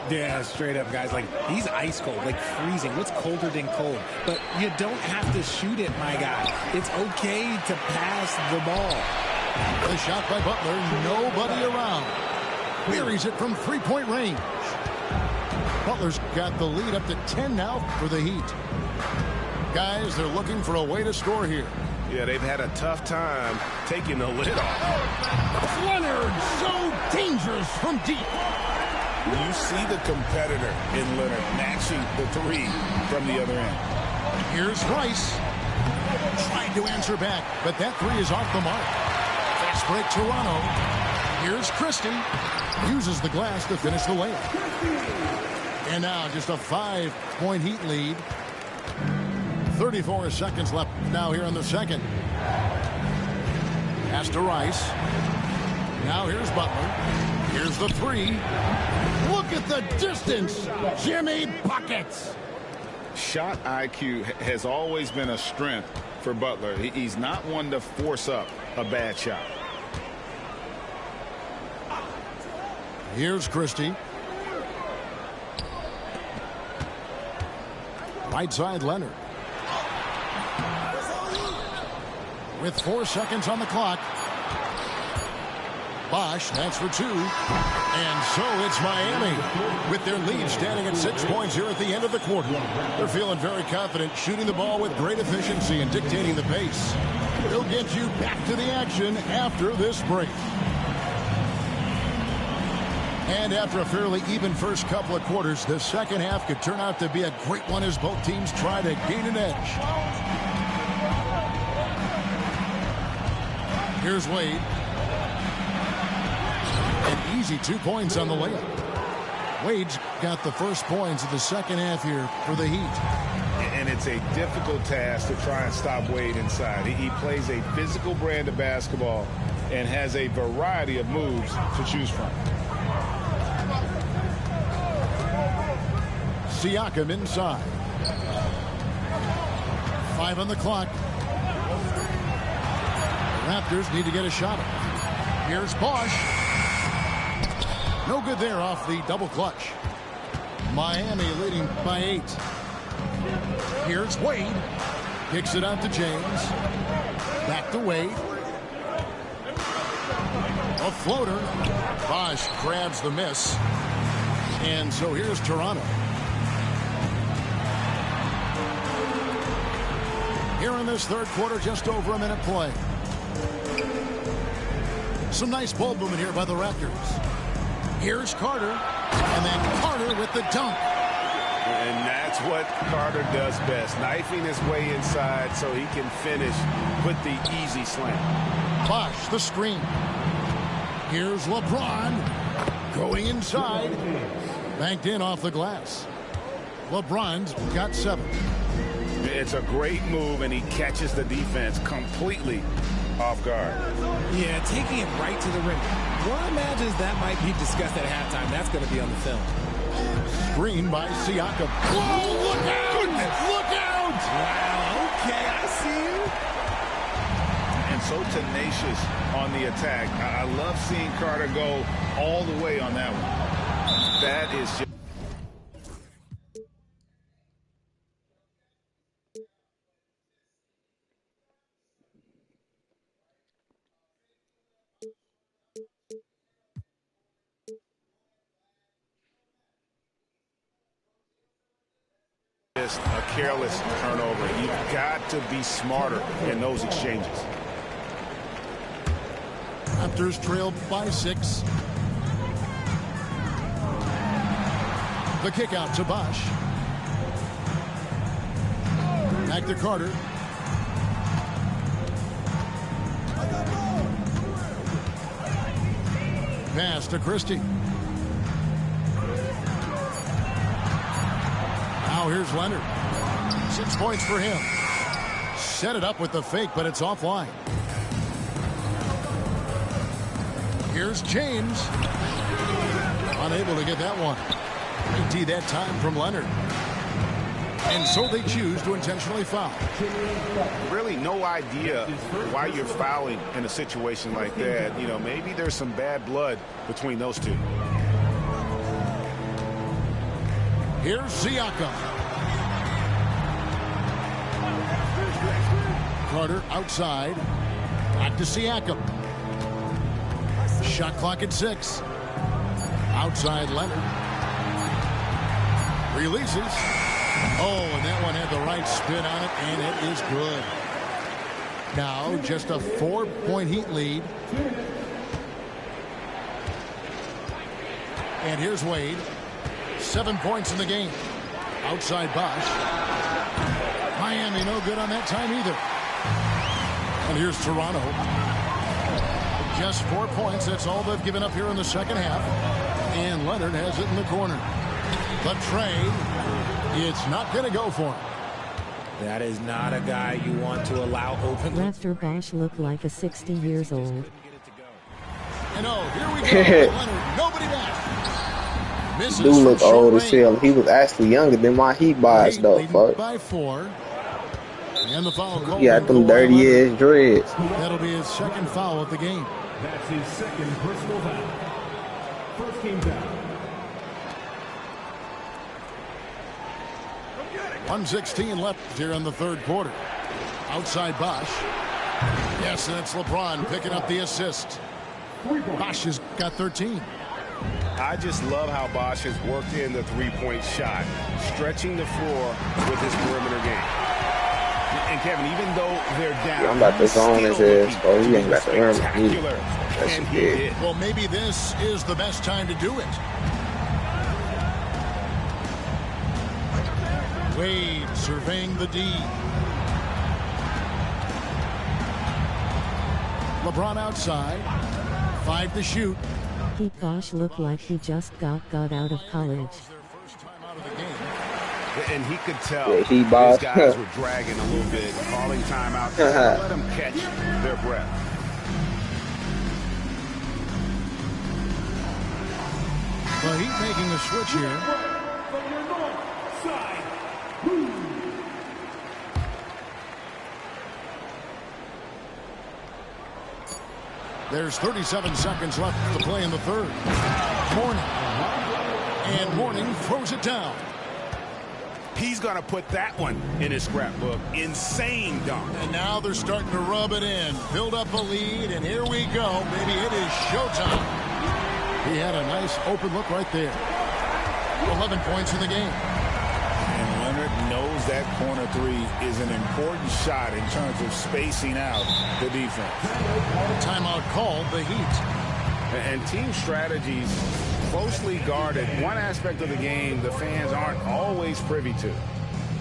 Yeah, straight up, guys. Like, he's ice cold, like freezing. What's colder than cold? But you don't have to shoot it, my guy. It's okay to pass the ball. The shot by Butler. Nobody around. Buries it from three-point range. Butler's got the lead up to 10 now for the Heat. Guys, they're looking for a way to score here. Yeah, they've had a tough time taking the lid off. Leonard, so dangerous from deep. You see the competitor in Leonard matching the 3 from the other end. Here's Rice. Trying to answer back, but that 3 is off the mark. Fast break Toronto. Here's Christie. Uses the glass to finish the layup. And now just a 5-point Heat lead. 34 seconds left now here in the second. Pass to Rice. Now here's Butler. Here's the 3. Look at the distance. Jimmy buckets. Shot IQ has always been a strength for Butler. He's not one to force up a bad shot. Here's Christie. Right side Leonard. With 4 seconds on the clock. Bosch, that's for 2. And so it's Miami with their lead standing at 6 points here at the end of the quarter. They're feeling very confident, shooting the ball with great efficiency and dictating the pace. They'll get you back to the action after this break. And after a fairly even first couple of quarters, the second half could turn out to be a great one as both teams try to gain an edge. Here's Wade. An easy 2 points on the layup. Wade's got the first points of the second half here for the Heat. And it's a difficult task to try and stop Wade inside. He plays a physical brand of basketball and has a variety of moves to choose from. Siakam inside. 5 on the clock. The Raptors need to get a shot. Here's Bosch. No good there off the double clutch. Miami leading by 8. Here's Wade. Kicks it out to James. Back to Wade. A floater. Bosch grabs the miss. And so here's Toronto. Here in this third quarter, just over a minute play. Some nice ball movement here by the Raptors. Here's Carter. And then Carter with the dunk. And that's what Carter does best, knifing his way inside so he can finish with the easy slam. Bosch, the screen. Here's LeBron going inside. Banked in off the glass. LeBron's got 7. It's a great move, and he catches the defense completely off guard. Yeah, taking it right to the rim. One imagines that might be discussed at halftime. That's going to be on the film. Screen by Siakam. Whoa, look out! Goodness. Look out! Wow, okay, I see you. And so tenacious on the attack. I love seeing Carter go all the way on that one. That is just... a careless turnover. You've got to be smarter in those exchanges. Raptors trailed by 6. The kick out to Bosch. Back to Carter. Pass to Christie. Now here's Leonard. 6 points for him. Set it up with the fake, but it's offline. Here's James. Unable to get that one. Great that time from Leonard. And so they choose to intentionally foul. Really no idea why you're fouling in a situation like that. You know, maybe there's some bad blood between those two. Here's Siakam. Carter outside. Back to Siakam. Shot clock at 6. Outside Leonard. Releases. Oh, and that one had the right spin on it, and it is good. Now just a 4-point Heat lead. And here's Wade. 7 points in the game. Outside Bosch. Miami no good on that time either. And here's Toronto. Just 4 points. That's all they've given up here in the second half. And Leonard has it in the corner. The trade, it's not going to go for him. That is not a guy you want to allow open. Raptor Bosch looked like a 60 years old. And oh, here we go. Leonard, nobody back. Misses Dude look old range. as hell. He was actually younger than my Heat boys, though, fuck. By 4. And the foul call. He got them dirty ass dreads. That'll be his second foul of the game. That's his second personal foul. First team foul. 1:16 left here in the third quarter. Outside Bosch. Yes, that's LeBron picking up the assist. Bosch has got 13. I just love how Bosch has worked in the three-point shot, stretching the floor with his perimeter game. And Kevin, even though they're down, I'm about to zone his ass, bro. He ain't got to earn me. That's and a he kid. did. Well, maybe this is the best time to do it. Wade surveying the D. LeBron outside. 5 to shoot. Pete Bosch looked like he just got out of college. And he could tell Yeah, he these boss. guys were dragging a little bit, calling timeout. Let them catch their breath. The Heat making a switch here. There's 37 seconds left to play in the third. Mourning. And Mourning throws it down. He's going to put that one in his scrapbook. Insane dunk. And now they're starting to rub it in, build up a lead, and here we go, baby. It is showtime. He had a nice open look right there. 11 points in the game. And Leonard knows that corner three is an important shot in terms of spacing out the defense. Timeout called, the Heat. And team strategies closely guarded. One aspect of the game the fans aren't always privy to.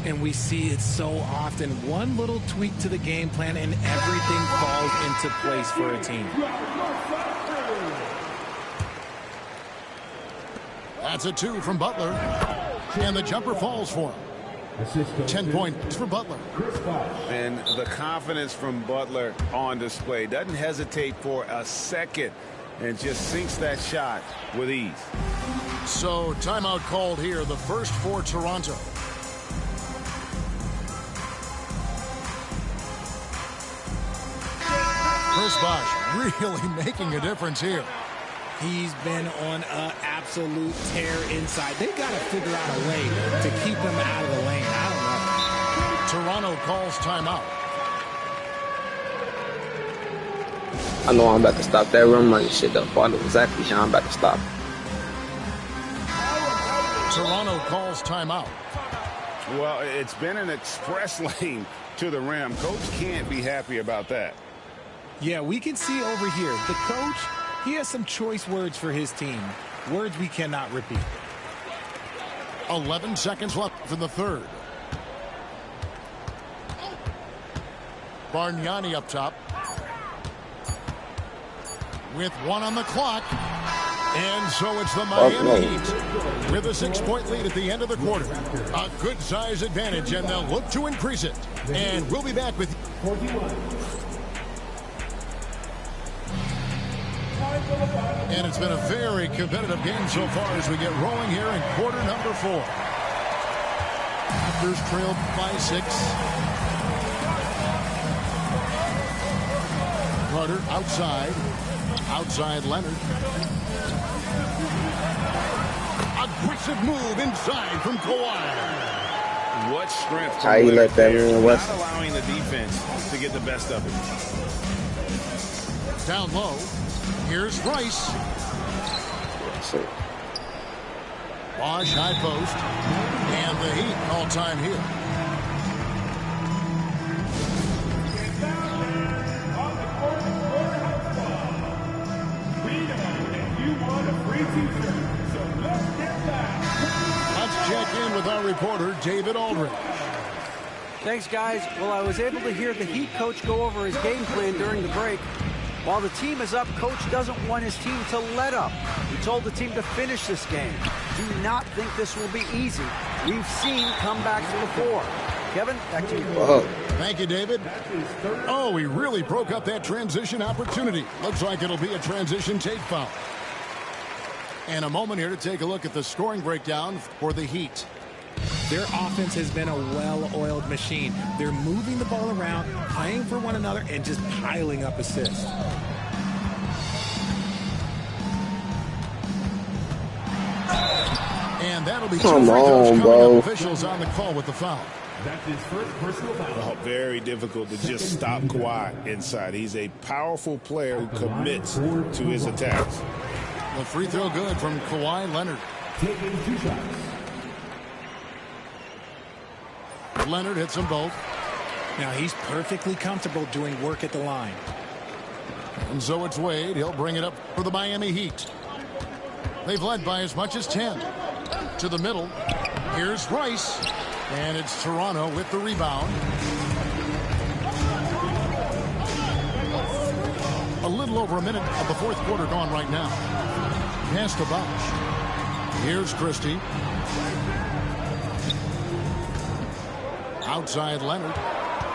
And we see it so often. One little tweak to the game plan and everything falls into place for a team. That's a 2 from Butler. And the jumper falls for him. 10 points for Butler. And the confidence from Butler on display. Doesn't hesitate for a second and just sinks that shot with ease. So timeout called here, the first for Toronto. Chris Bosh really making a difference here. He's been on an absolute tear inside. They've got to figure out a way to keep him out of the lane. I don't know. Toronto calls timeout. I know I'm about to stop that run money shit though. I know exactly how I'm about to stop. Toronto calls timeout. Well, it's been an express lane to the rim. Coach can't be happy about that. Yeah, we can see over here. The coach, he has some choice words for his team. Words we cannot repeat. 11 seconds left for the third. Bargnani up top. With 1 on the clock. And so it's the Miami Heat with a 6-point lead at the end of the quarter. A good size advantage, and they'll look to increase it. And we'll be back with 41. And it's been a very competitive game so far as we get rolling here in quarter number 4. Raptors trailed by 6. Carter outside. Outside Leonard. Aggressive move inside from Kawhi. What strength how you let that man West? Not allowing the defense to get the best of it. Down low. Here's Rice. Bosh high post. And the Heat all-time here. Let's check in with our reporter, David Aldridge. Thanks, guys. Well, I was able to hear the Heat coach go over his game plan during the break. While the team is up, coach doesn't want his team to let up. He told the team to finish this game. Do not think this will be easy. We've seen comebacks before. Kevin, back to you. Whoa. Thank you, David. Oh, he really broke up that transition opportunity. Looks like it'll be a transition take foul. And a moment here to take a look at the scoring breakdown for the Heat. Their offense has been a well-oiled machine. They're moving the ball around, playing for one another, and just piling up assists. And that'll be 2 free throws coming up. Officials on the call with the foul. That's his first personal foul. Oh, very difficult to just stop Kawhi inside. He's a powerful player who commits to his attacks. The free throw good from Kawhi Leonard. Taking 2 shots. Leonard hits them both. Now he's perfectly comfortable doing work at the line. And so it's Wade. He'll bring it up for the Miami Heat. They've led by as much as 10. To the middle. Here's Rice. And it's Toronto with the rebound. A little over a minute of the fourth quarter gone right now. Pass to Bosh. Here's Christie. Outside Leonard.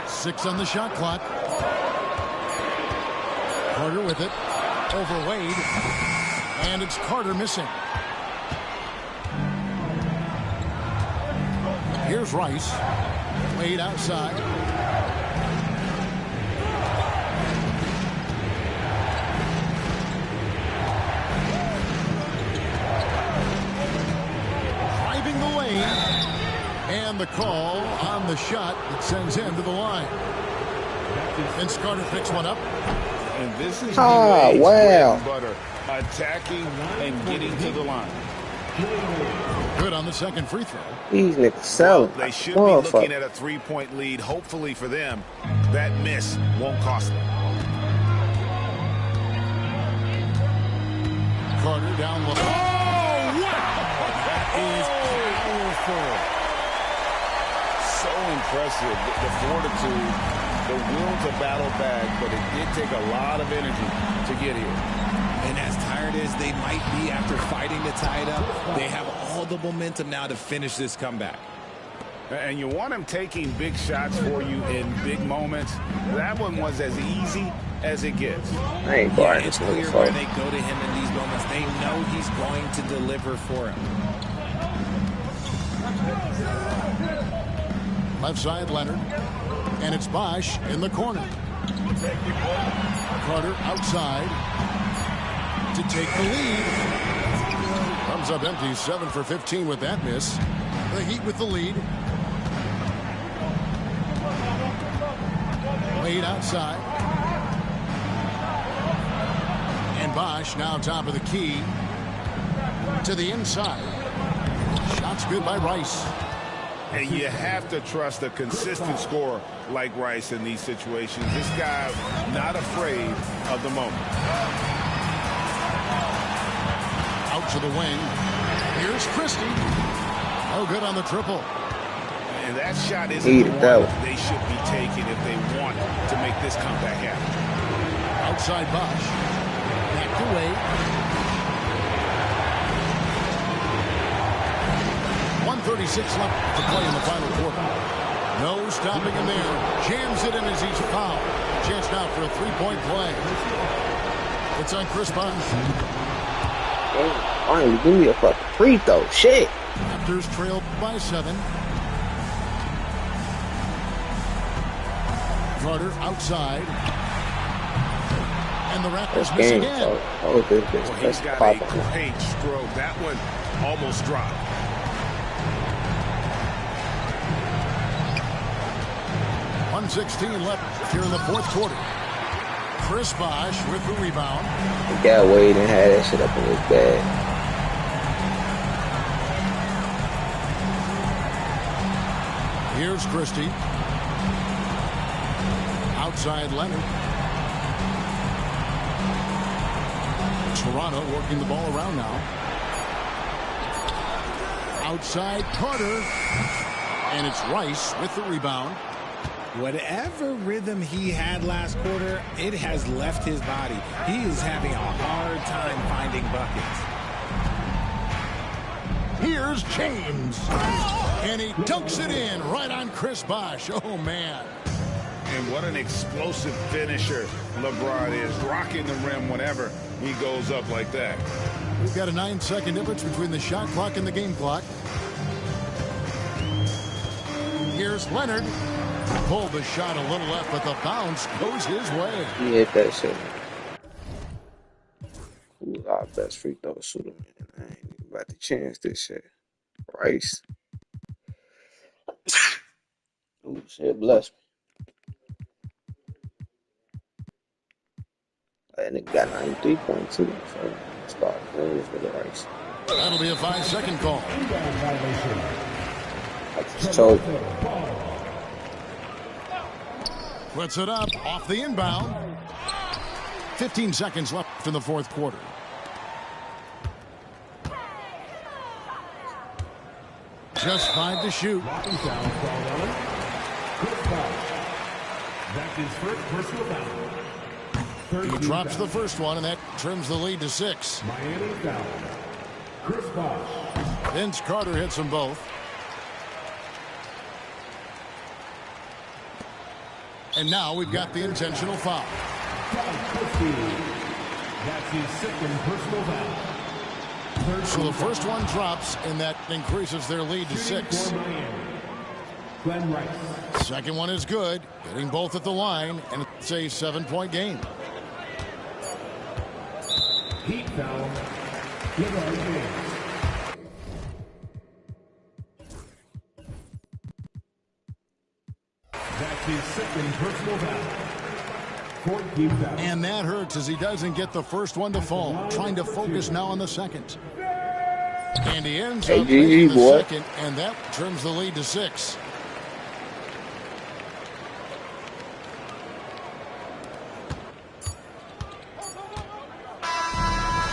6 on the shot clock. Carter with it. Over Wade. And it's Carter missing. Here's Rice. Wade outside. Driving the lane. And And the call on the shot that sends him to the line. Vince Carter picks one up. And this is wow. bread and butter, attacking and getting to the line. Good on the second free throw. These niggas selling. They should be looking at a three-point lead. Hopefully for them, that miss won't cost them. Carter down low. Oh, wow! That is powerful. So impressive. The fortitude, the will to battle back, but it did take a lot of energy to get here. And as tired as they might be after fighting to tie it up, they have all the momentum now to finish this comeback. And you want him taking big shots for you in big moments. That one was as easy as it gets. I ain't guarding It's this clear nigga when fight. they go to him in these moments. They know he's going to deliver for him. Left side, Leonard. And it's Bosch in the corner. Carter outside to take the lead. Comes up empty, 7 for 15 with that miss. The Heat with the lead. Wade outside. And Bosch now top of the key to the inside. Shots good by Rice. And you have to trust a consistent scorer like Rice in these situations. This guy not afraid of the moment. Out to the wing. Here's Christie. Oh, good on the triple. And that shot isn't the one they should be taking if they want to make this comeback happen. Outside Bosch. Back to Wade. 1:36 left to play in the final quarter. No stopping him there. Jams it in as he's fouled. Chance now for a three-point play. It's on Chris Bosch. Finally, give me a fucking free throw. Shit. Raptors trail by 7. Carter outside. And the Raptors miss again. He's got a great stroke. That one almost dropped. .116 left here in the fourth quarter. Chris Bosch with the rebound. The guy Wade and had that shit up in his bag. Here's Christie. Outside Leonard. Toronto working the ball around now. Outside Carter. And it's Rice with the rebound. Whatever rhythm he had last quarter, it has left his body. He is having a hard time finding buckets. Here's James. And he dunks it in right on Chris Bosch. Oh, man. And what an explosive finisher LeBron is. Rocking the rim whenever he goes up like that. We've got a 9-second difference between the shot clock and the game clock. Here's Leonard. Pulled the shot a little left, but the bounce goes his way. He hit that shit. Who's our best free throw shooter, man? I ain't even about to chance this shit. Rice. Ooh, shit, bless me. That nigga got 93.2, so start playing this with the Rice. That'll be a 5-second call. I just told you. Puts it up off the inbound. 15 seconds left in the fourth quarter. Just 5 to shoot. That's his first personal foul. He drops the first one, and that trims the lead to 6. Miami foul. Chris Bosh. Vince Carter hits them both. And now we've got the intentional foul. That's his second personal foul. So the first one drops, and that increases their lead to 6. Glenn Rice. Second one is good, getting both at the line, and it's a 7-point game. Heat foul. LeBron James. his second personal foul. 14 foul. And that hurts as he doesn't get the first one to fall. Trying to focus now on the second. And he ends up making the second, and that trims the lead to 6.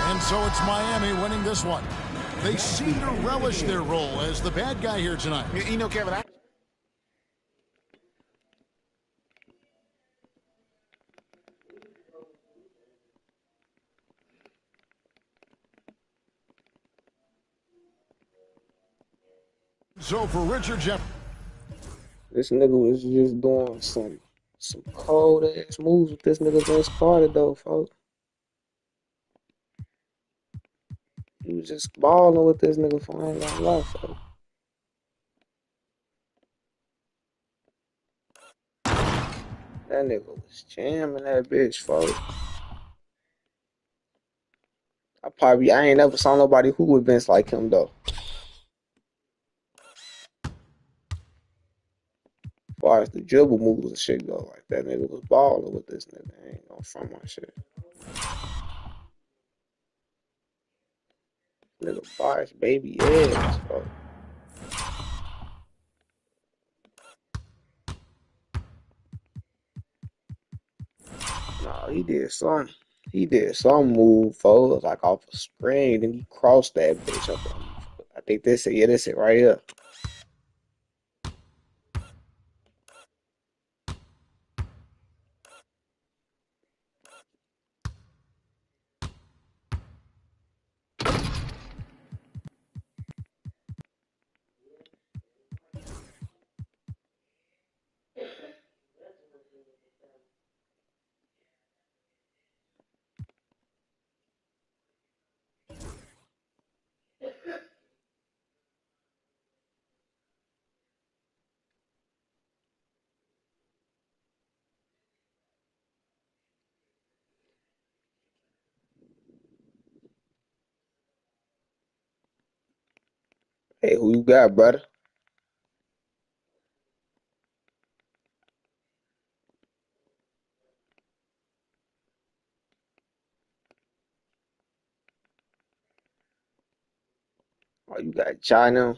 And so it's Miami winning this one. They seem to relish their role as the bad guy here tonight. You know, Kevin, So for Richard Jefferson. This nigga was just doing some cold ass moves with this nigga Vince Carter though, folks. He was just balling with this nigga for I ain't gonna lie, folks. That nigga was jamming that bitch, folks. I ain't never saw nobody who would Vince like him though. As far as the dribble moves and shit go, like that nigga was balling with this nigga. I ain't gonna front my shit. Nigga Bosh baby ass, bro. Nah, he did some move, folks, like off a screen, and he crossed that bitch up on me. I think this it right here. Hey, who you got, brother? Oh, you got Ja now?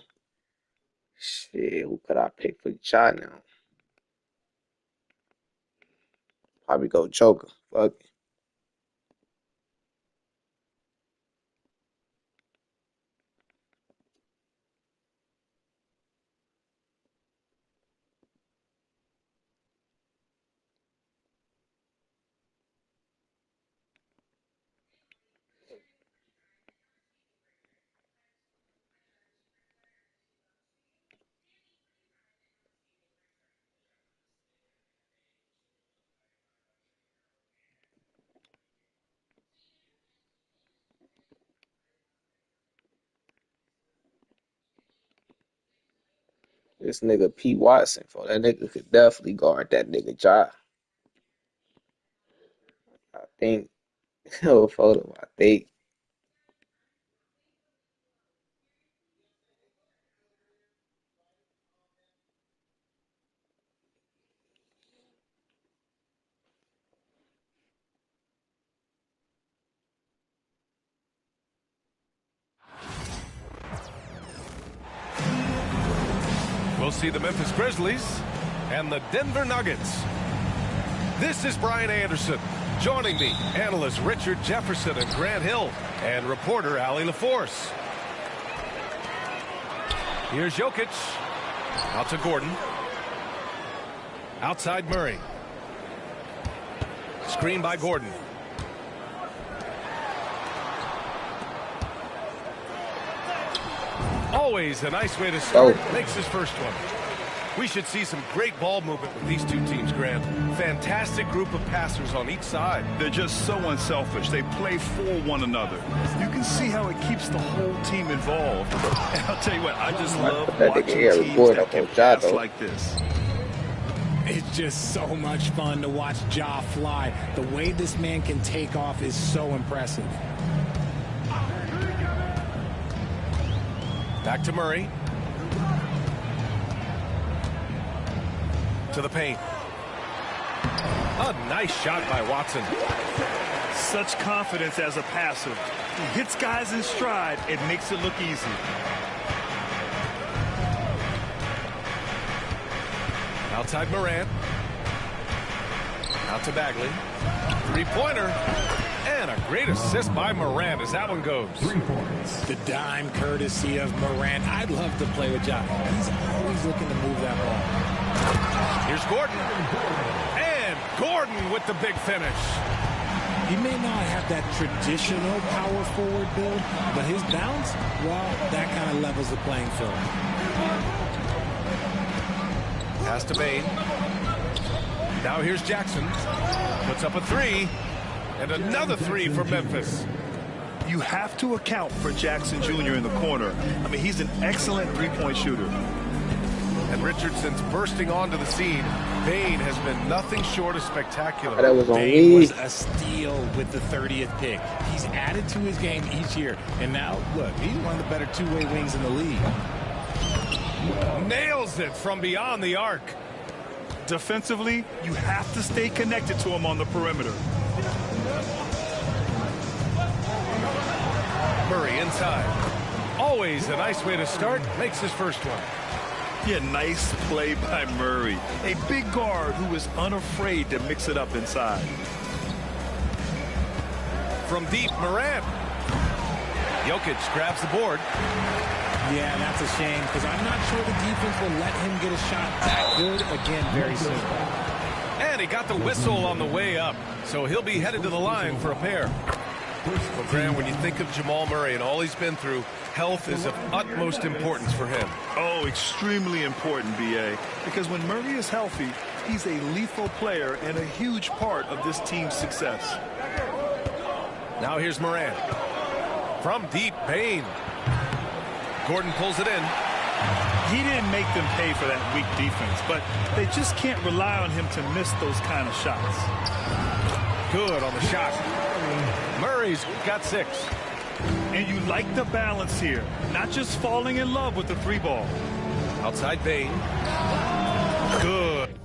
Shit, who could I pick for Ja now? Probably go Joker. Fuck it. This nigga P. Watson, for that nigga could definitely guard that nigga Ja. I think. No photo, I think. We'll see the Memphis Grizzlies and the Denver Nuggets. This is Brian Anderson. Joining me, analysts Richard Jefferson and Grant Hill, and reporter Allie LaForce. Here's Jokic. Out to Gordon. Outside Murray. Screen by Gordon. Always a nice way to start. Makes his first one. We should see some great ball movement with these two teams, Grant. Fantastic group of passers on each side. They're just so unselfish. They play for one another. You can see how it keeps the whole team involved. And I'll tell you what, I just love watching teams that can pass like this. It's just so much fun to watch Ja fly. The way this man can take off is so impressive. Back to Murray. To the paint. A nice shot by Watson. Such confidence as a passer. He hits guys in stride. It makes it look easy. Outside Morant. Out to Bagley. Three-pointer. And a great assist by Morant as that one goes. 3 points. The dime courtesy of Morant. I'd love to play with John. He's always looking to move that ball. Here's Gordon. And Gordon with the big finish. He may not have that traditional power forward build, but his bounce, well, that kind of levels the playing field. Pass to Bane. Now here's Jackson. Puts up a three. And another three for Memphis. You have to account for Jackson Jr. in the corner. I mean, he's an excellent three-point shooter. And Richardson's bursting onto the scene. Bane has been nothing short of spectacular. That was on Bane me. was a steal with the 30th pick. He's added to his game each year. And now, look, he's one of the better two-way wings in the league. Nails it from beyond the arc. Defensively, you have to stay connected to him on the perimeter. Murray inside. Always a nice way to start. Makes his first one. Yeah, nice play by Murray. A big guard who is unafraid to mix it up inside. From deep, Morant. Jokic grabs the board. Yeah, that's a shame because I'm not sure the defense will let him get a shot that good again very soon. And he got the whistle on the way up, so he'll be headed to the line for a pair. Well, Graham, when you think of Jamal Murray and all he's been through, health is of utmost importance for him. Oh, extremely important, B.A., because when Murray is healthy, he's a lethal player and a huge part of this team's success. Now here's Morant. From deep, Bane. Gordon pulls it in. He didn't make them pay for that weak defense, but they just can't rely on him to miss those kind of shots. Good on the shot. Murray's got 6. And you like the balance here, not just falling in love with the three ball. Outside Bane. Good.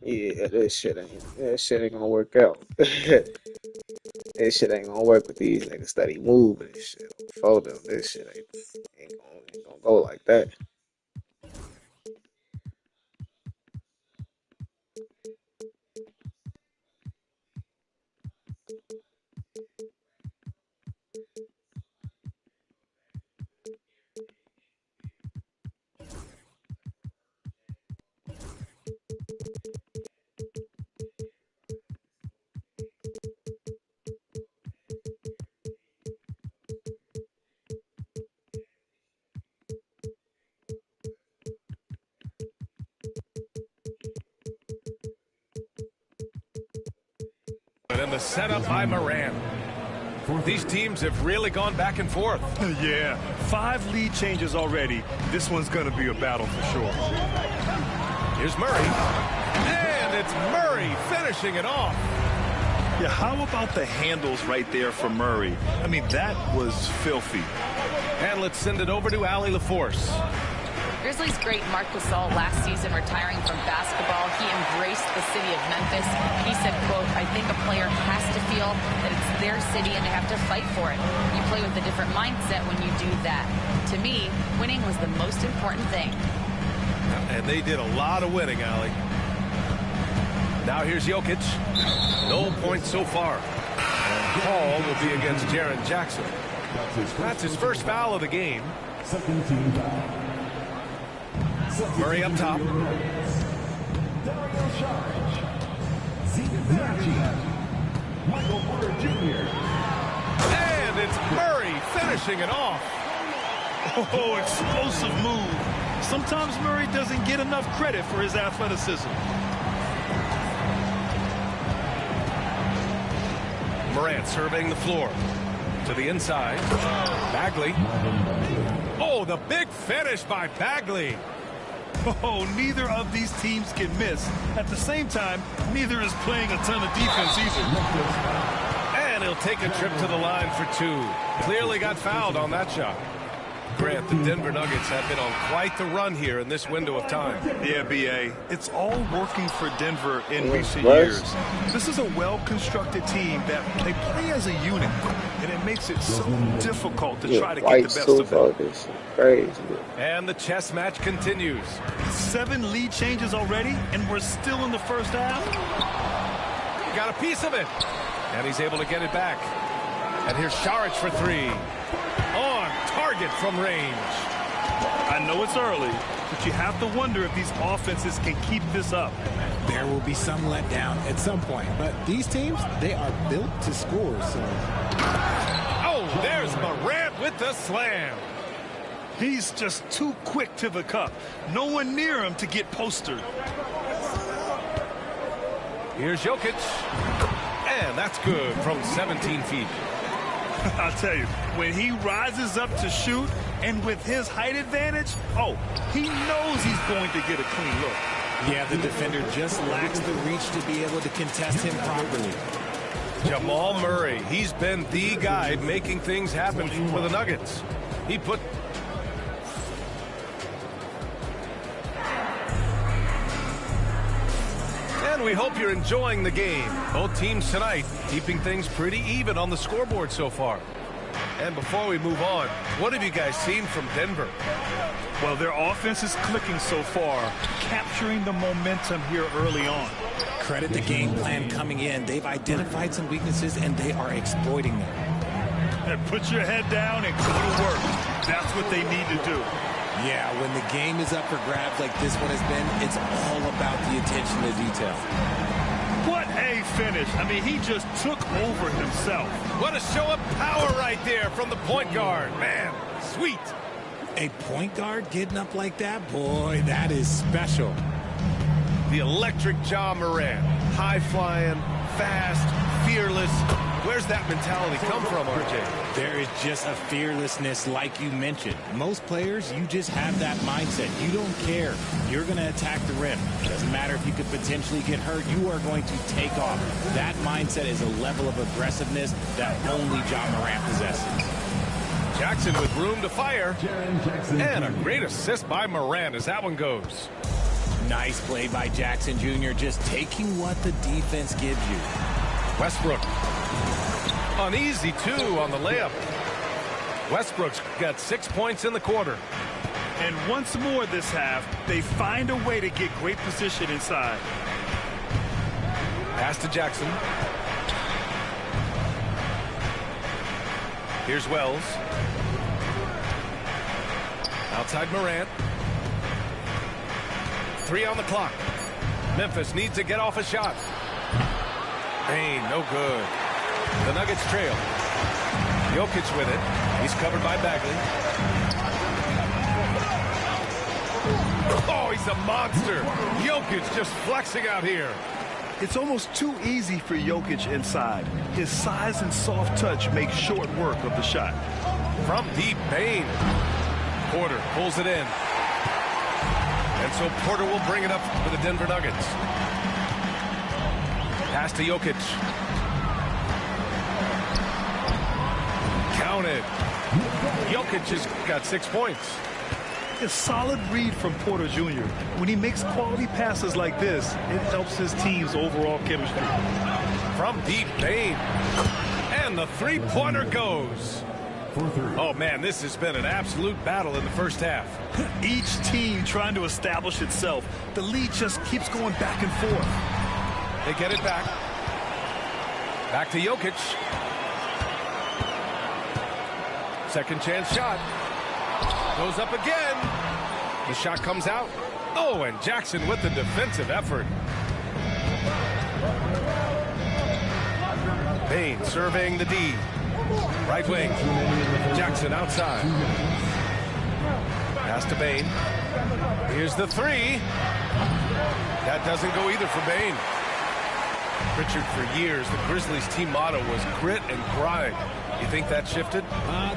Yeah, this shit ain't gonna work out. This shit ain't gonna work with these niggas steady moving and shit. For them, this shit ain't gonna go like that. And the setup by Morant. These teams have really gone back and forth. Yeah, 5 lead changes already. This one's going to be a battle for sure. Here's Murray. And it's Murray finishing it off. Yeah, how about the handles right there for Murray? I mean, that was filthy. And let's send it over to Allie LaForce. Grizzlies great Marc Gasol last season retiring from basketball. He embraced the city of Memphis. He said, quote, I think a player has to feel that it's their city and they have to fight for it. You play with a different mindset when you do that. To me, winning was the most important thing. And they did a lot of winning, Allie. Now here's Jokic. No points so far. And Paul will be against Jaren Jackson. That's his first foul of the game. Second team foul. Murray up top. Michael Porter Jr. And it's Murray finishing it off. Oh, explosive move. Sometimes Murray doesn't get enough credit for his athleticism. Morant surveying the floor. To the inside. Bagley. Oh, the big finish by Bagley. Oh, neither of these teams can miss. At the same time, neither is playing a ton of defense either. And he'll take a trip to the line for 2. Clearly got fouled on that shot. Grant, the Denver Nuggets have been on quite the run here in this window of time. Yeah, B.A. It's all working for Denver in recent years. This is a well-constructed team that they play as a unit, and it makes it so difficult to try to get the best of them. This crazy. And the chess match continues. 7 lead changes already, and we're still in the first half. Got a piece of it, and he's able to get it back. And here's Saric for 3. On target from range. I know it's early, but you have to wonder if these offenses can keep this up. There will be some letdown at some point, but these teams, they are built to score, so. Oh, there's Morant with the slam. He's just too quick to the cup. No one near him to get postered. Here's Jokic. And that's good from 17 feet. I'll tell you, when he rises up to shoot, and with his height advantage, he knows he's going to get a clean look. Yeah, the defender just lacks the reach to be able to contest him properly. Jamal Murray, he's been the guy making things happen for the Nuggets. He put... And we hope you're enjoying the game. Both teams tonight keeping things pretty even on the scoreboard so far. And before we move on, what have you guys seen from Denver? Well, their offense is clicking so far, capturing the momentum here early on. Credit the game plan coming in. They've identified some weaknesses, and they are exploiting them. And put your head down and go to work. That's what they need to do. Yeah, when the game is up for grabs like this one has been, it's all about the attention to detail. What a finish. I mean, he just took over himself. What a show of power right there from the point guard. Man, sweet. A point guard getting up like that? Boy, that is special. The electric Ja Morant. High-flying, fast, fearless. Where's that mentality come from, RJ? There is just a fearlessness like you mentioned. Most players, you just have that mindset. You don't care. You're going to attack the rim. Doesn't matter if you could potentially get hurt. You are going to take off. That mindset is a level of aggressiveness that only Ja Morant possesses. Jackson with room to fire. And a great assist by Morant as that one goes. Nice play by Jackson Jr. Just taking what the defense gives you. Westbrook. An easy 2 on the layup. Westbrook's got 6 points in the quarter. And once more this half, they find a way to get great position inside. Pass to Jackson. Here's Wells. Outside Morant. 3 on the clock. Memphis needs to get off a shot. Bane, no good. The Nuggets trail. Jokic with it. He's covered by Bagley. Oh, he's a monster. Jokic just flexing out here. It's almost too easy for Jokic inside. His size and soft touch make short work of the shot. From deep, Bane. Porter pulls it in. And so Porter will bring it up for the Denver Nuggets. Pass to Jokic. Counted. Jokic has got 6 points. A solid read from Porter Jr. When he makes quality passes like this, it helps his team's overall chemistry. From deep, Bane. And the three-pointer goes. Oh, man, this has been an absolute battle in the first half. Each team trying to establish itself. The lead just keeps going back and forth. They get it back. Back to Jokic. Second chance shot. Goes up again. The shot comes out. Oh, and Jackson with the defensive effort. Bane surveying the D. Right wing. Jackson outside. Pass to Bane. Here's the 3. That doesn't go either for Bane. Richard, for years, the Grizzlies team motto was grit and grind. You think that shifted?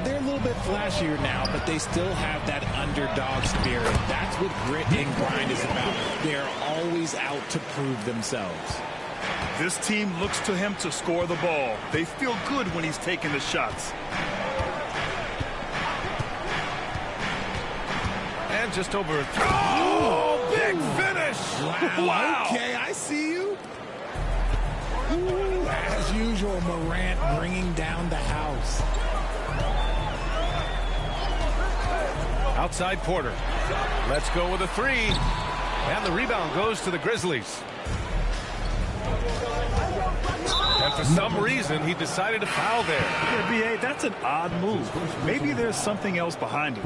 They're a little bit flashier now, but they still have that underdog spirit. That's what grit and grind is about. They're always out to prove themselves. This team looks to him to score the ball. They feel good when he's taking the shots. Morant just over a three. Oh, big finish. Wow. Okay, I see you. Ooh, as usual, Morant bringing down the house. Outside Porter. Let's go with a three. And the rebound goes to the Grizzlies. And for some reason, he decided to foul there. Yeah, B.A., that's an odd move. Maybe there's something else behind it.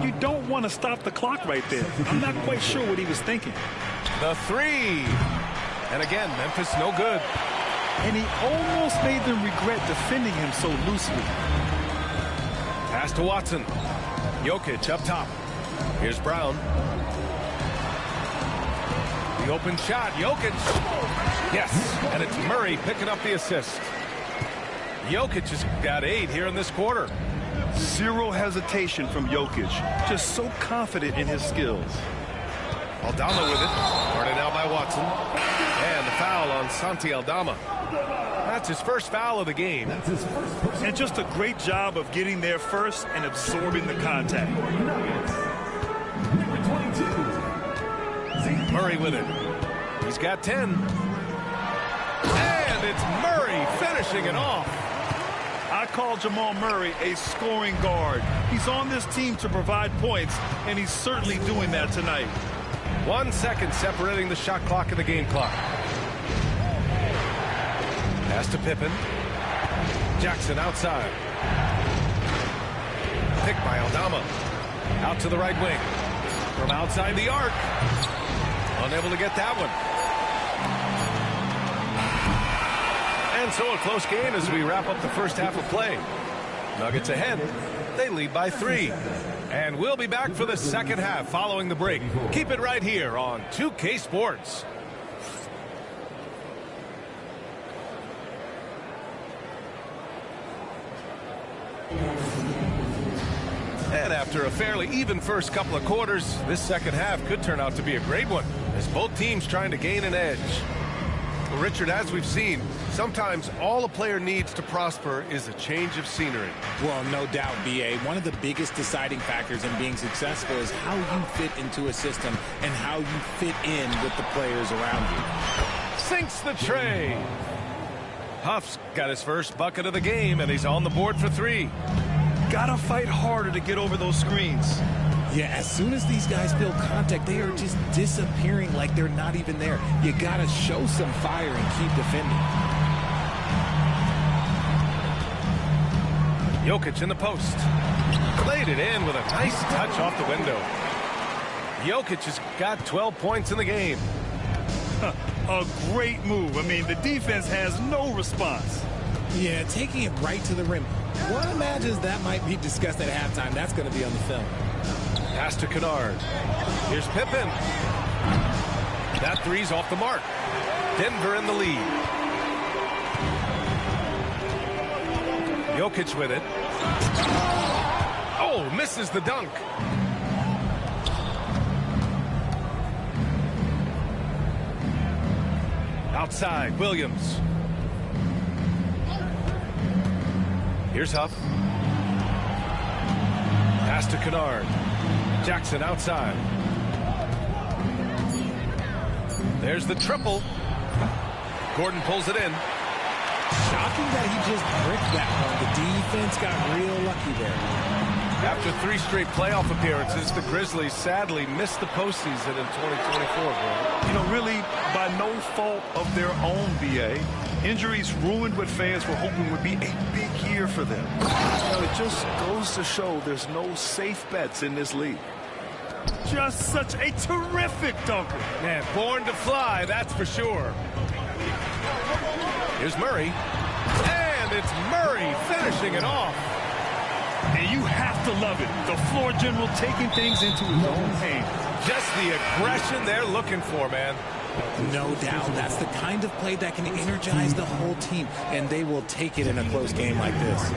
You don't want to stop the clock right there. I'm not quite sure what he was thinking. The three. And again, Memphis no good. And he almost made them regret defending him so loosely. Pass to Watson. Jokic up top. Here's Brown. The open shot. Jokic. Yes, and it's Murray picking up the assist. Jokic has got 8 here in this quarter. Zero hesitation from Jokic. Just so confident in his skills. Aldama with it. Guarded out by Watson. And the foul on Santi Aldama. That's his first foul of the game. And just a great job of getting there first and absorbing the contact. Murray with it. He's got 10. And it's Murray finishing it off. I call Jamal Murray a scoring guard. He's on this team to provide points, and he's certainly doing that tonight. 1 second separating the shot clock and the game clock. Pass to Pippen. Jackson outside. Picked by Aldama. Out to the right wing. From outside the arc. Unable to get that one. And so a close game as we wrap up the first half of play. Nuggets ahead. They lead by 3. And we'll be back for the second half following the break. Keep it right here on 2K Sports. And after a fairly even first couple of quarters, this second half could turn out to be a great one as both teams trying to gain an edge. Well, Richard, as we've seen, sometimes all a player needs to prosper is a change of scenery. Well, no doubt, B.A. One of the biggest deciding factors in being successful is how you fit into a system and how you fit in with the players around you. Sinks the tray. Huff's got his first bucket of the game, and he's on the board for 3. Gotta fight harder to get over those screens. Yeah, as soon as these guys feel contact, they are just disappearing like they're not even there. You gotta show some fire and keep defending. Jokic in the post. Laid it in with a nice touch off the window. Jokic has got 12 points in the game. A great move. I mean, the defense has no response. Yeah, taking it right to the rim. One imagines that might be discussed at halftime. That's going to be on the film. Pass to Kennard. Here's Pippen. That three's off the mark. Denver in the lead. Jokic with it. Oh, misses the dunk. Outside, Williams. Here's Huff. Pass to Kennard. Jackson outside. There's the triple. Gordon pulls it in. Shocking that he just bricked that one. The defense got real lucky there. After 3 straight playoff appearances, the Grizzlies sadly missed the postseason in 2024, bro. You know, really, by no fault of their own, B.A. Injuries ruined what fans were hoping would be a big year for them. You know, it just goes to show there's no safe bets in this league. Just such a terrific dunker. Man, born to fly, that's for sure. Here's Murray. And it's Murray finishing it off. And you have to love it. The floor general taking things into his own hands. Just the aggression they're looking for, man. No doubt. That's the kind of play that can energize the whole team, and they will take it in a close game like this.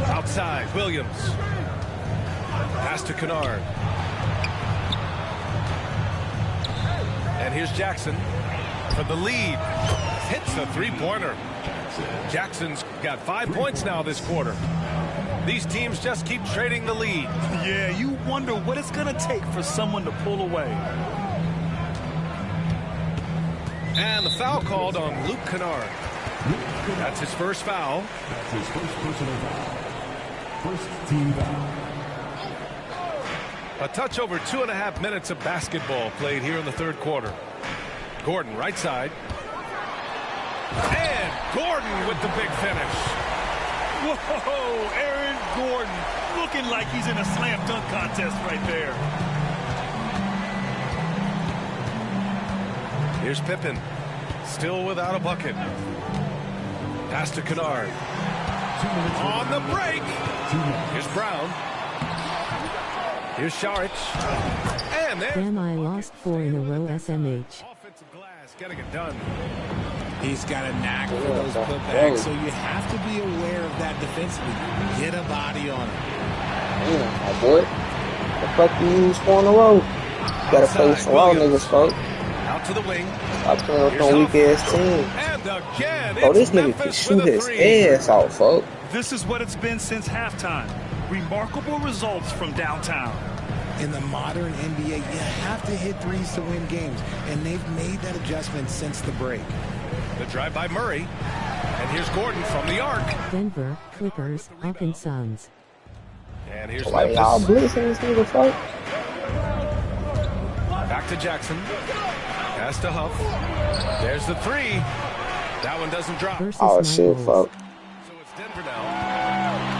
Outside, Williams. Pass to Kennard. And here's Jackson for the lead. Hits a three-pointer. Jackson's got 5 points now this quarter. These teams just keep trading the lead. Yeah, you wonder what it's going to take for someone to pull away. And the foul called on Luke Kennard. That's his first foul. That's his first personal foul. First team foul. A touch over 2.5 minutes of basketball played here in the third quarter. Gordon, right side. And Gordon with the big finish. Whoa, Aaron Gordon looking like he's in a slam dunk contest right there. Here's Pippen, still without a bucket. Pass to Kennard. On the break. Here's Brown. Here's Saric. And there. Damn, I lost 4 in a row, SMH. Offensive glass, getting it done. He's got a knack for those putbacks, so you have to be aware of that defensively. Get a body on him. Damn, my boy. The fuck you lose 4 in a row? You gotta play with some raw niggas, folks. Out to the wing. Stop playing with no weak ass team. And again, Oh, this nigga can shoot his ass out, folks. This is what it's been since halftime. Remarkable results from downtown. In the modern NBA, you have to hit threes to win games, and they've made that adjustment since the break. The drive by Murray. And here's Gordon from the arc. Denver, Clippers, Hawkins Suns. And here's Why y'all blitzing this nigga, folks? Back to Jackson. Pass to Huff. There's the three. That one doesn't drop. Oh, shit, folks. So it's Denver now.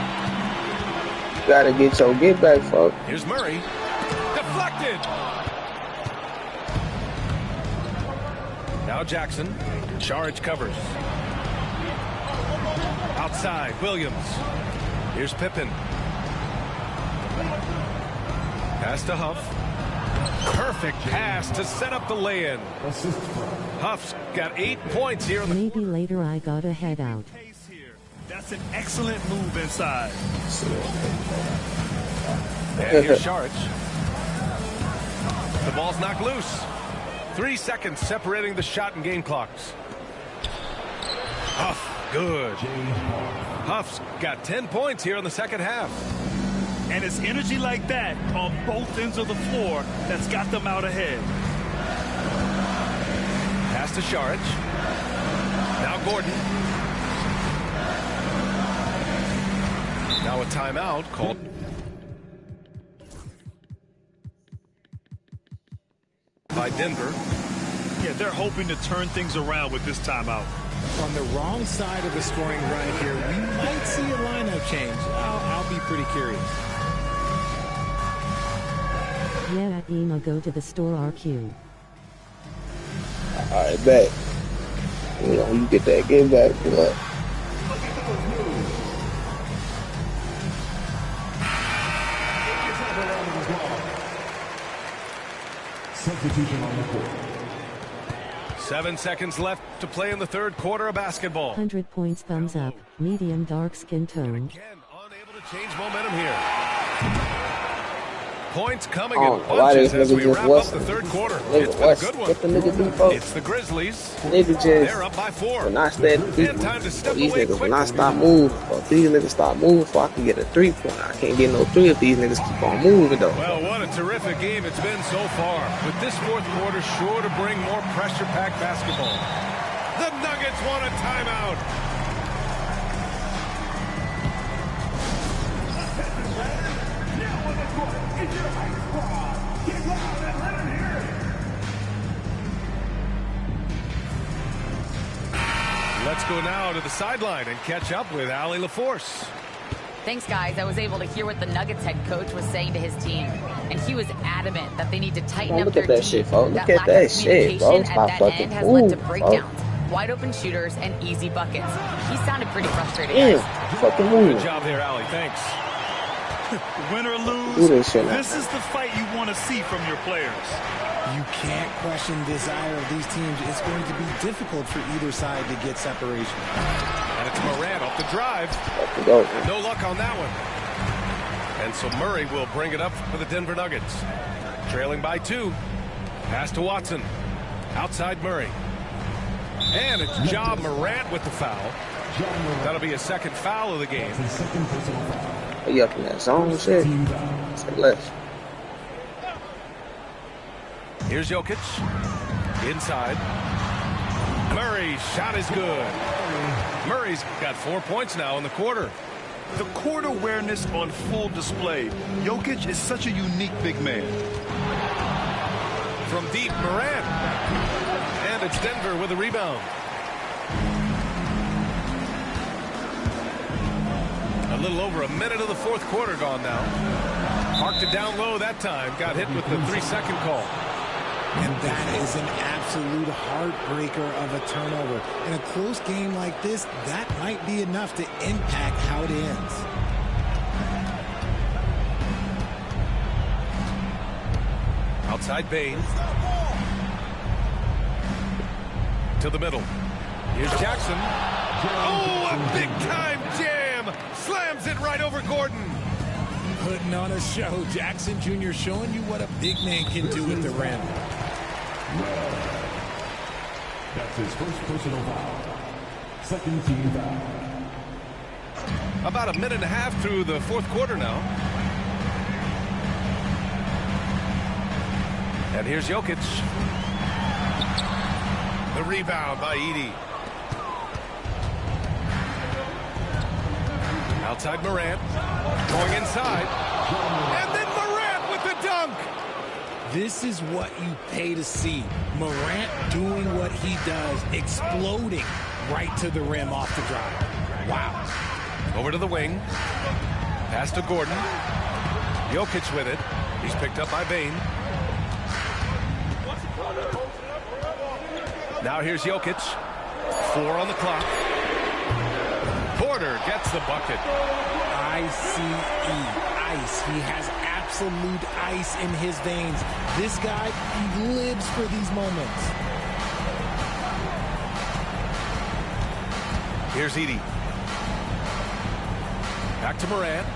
You gotta get your get back, folks. Here's Murray. Deflected. Now Jackson. Saric covers. Outside, Williams. Here's Pippen. Pass to Huff. Perfect pass to set up the lay-in. Huff's got 8 points here. Maybe later I gotta head out. That's an excellent move inside. And here's Saric. The ball's knocked loose. 3 seconds separating the shot and game clocks. Huff, good. Huff's got 10 points here in the second half. And it's energy like that on both ends of the floor that's got them out ahead. Pass to Saric. Now Gordon. Now a timeout called. By Denver. Yeah, they're hoping to turn things around with this timeout. On the wrong side of the scoring run here, we might see a lineup change. I'll be pretty curious. Yeah, Ema, go to the store RQ. Alright, bet. You know, you get that get back, but. Substitution on the court. 7 seconds left to play in the third quarter of basketball. 100 points, thumbs up, medium dark skin tone. Unable to change momentum here. Points coming Oh, in why bunches this as nigga we just wrap up West? the third quarter. Nigga It's been a West, good one. what the nigga do, folks? It's the Grizzlies. Nigga just They're up by 4. will not stay at the three And time to step These away niggas will quickly. not stop moving. If these niggas stop moving, so I can get a 3-pointer. I can't get no 3 if these niggas keep on moving, though. Well, what a terrific game it's been so far. With this fourth quarter sure to bring more pressure-packed basketball. The Nuggets want a timeout. Let's go now to the sideline and catch up with Allie LaForce. Thanks, guys. I was able to hear what the Nuggets head coach was saying to his team, and he was adamant that they need to tighten up Look their at that team. shit, folks. Look at lack that of shit, bro. communication Stop at that fucking end has led to moving, breakdowns, wide open shooters, and easy buckets. He sounded pretty frustrated. Damn, guys. fucking moving. Good job there, Allie. Thanks. Win or Do lose, this shit now. this is the fight you want to see from your players. You can't question desire of these teams. It's going to be difficult for either side to get separation. And it's Morant off the drive. Go. No luck on that one. And so Murray will bring it up for the Denver Nuggets. Trailing by 2. Pass to Watson. Outside Murray. And it's Ja Morant with the foul. That'll be a second foul of the game. Are you up in that zone shit? Say less. Here's Jokic. Inside. Murray's shot is good. Murray's got 4 points now in the quarter. The court awareness on full display. Jokic is such a unique big man. From deep, Morant. And it's Denver with a rebound. A little over a minute of the fourth quarter gone now. Marked it down low that time. Got hit with the 3-second call. And that is an absolute heartbreaker of a turnover. In a close game like this, that might be enough to impact how it ends. Outside Bane. To the middle. Here's Jackson. Oh, a big-time jam! Slams it right over Gordon. Putting on a show. Jackson Jr. showing you what a big man can do at the rim. That's his first personal foul. Second team foul. About a minute and a half through the fourth quarter now. And here's Jokic. The rebound by Edey. Outside Morant. Going inside. And then Morant with the dunk. This is what you pay to see. Morant doing what he does, exploding right to the rim off the drive. Wow. Over to the wing. Pass to Gordon. Jokic with it. He's picked up by Bane. Now here's Jokic. 4 on the clock. Porter gets the bucket. ICE. Ice. He has absolute ice in his veins. This guy, he lives for these moments. Here's Edey. Back to Morant.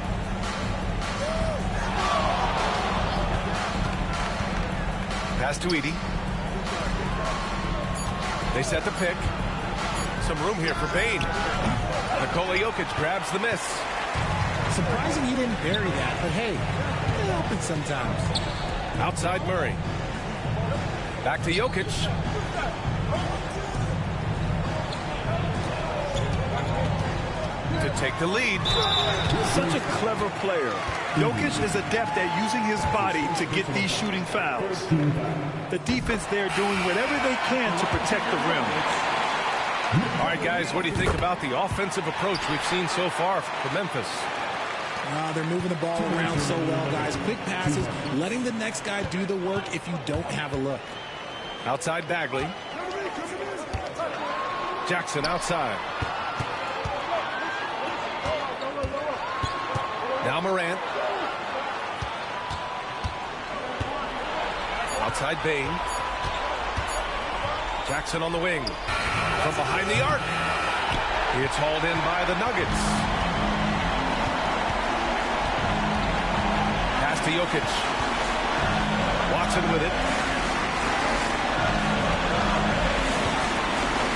Pass to Edey. They set the pick. Some room here for Bane. Nikola Jokic grabs the miss. Surprising he didn't bury that, but hey, it happens sometimes. Outside Murray. Back to Jokic. To take the lead. Such a clever player. Jokic is adept at using his body to get these shooting fouls. The defense there doing whatever they can to protect the rim. All right, guys, what do you think about the offensive approach we've seen so far from Memphis? They're moving the ball around so well, guys. Quick passes, letting the next guy do the work if you don't have a look. Outside Bagley. Jackson outside. Now Morant. Outside Bane. Jackson on the wing. From behind the arc. It's hauled in by the Nuggets. Pass to Jokic. Watson with it.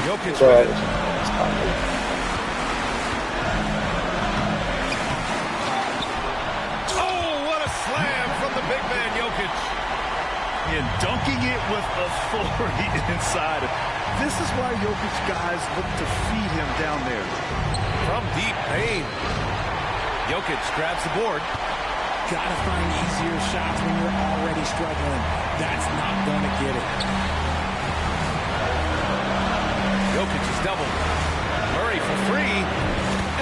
Jokic with it. Big man Jokic. And dunking it with authority inside. This is why Jokic guys look to feed him down there. From deep, Bane. Jokic grabs the board. Gotta find easier shots when you're already struggling. That's not gonna get it. Jokic is doubled. Murray for 3.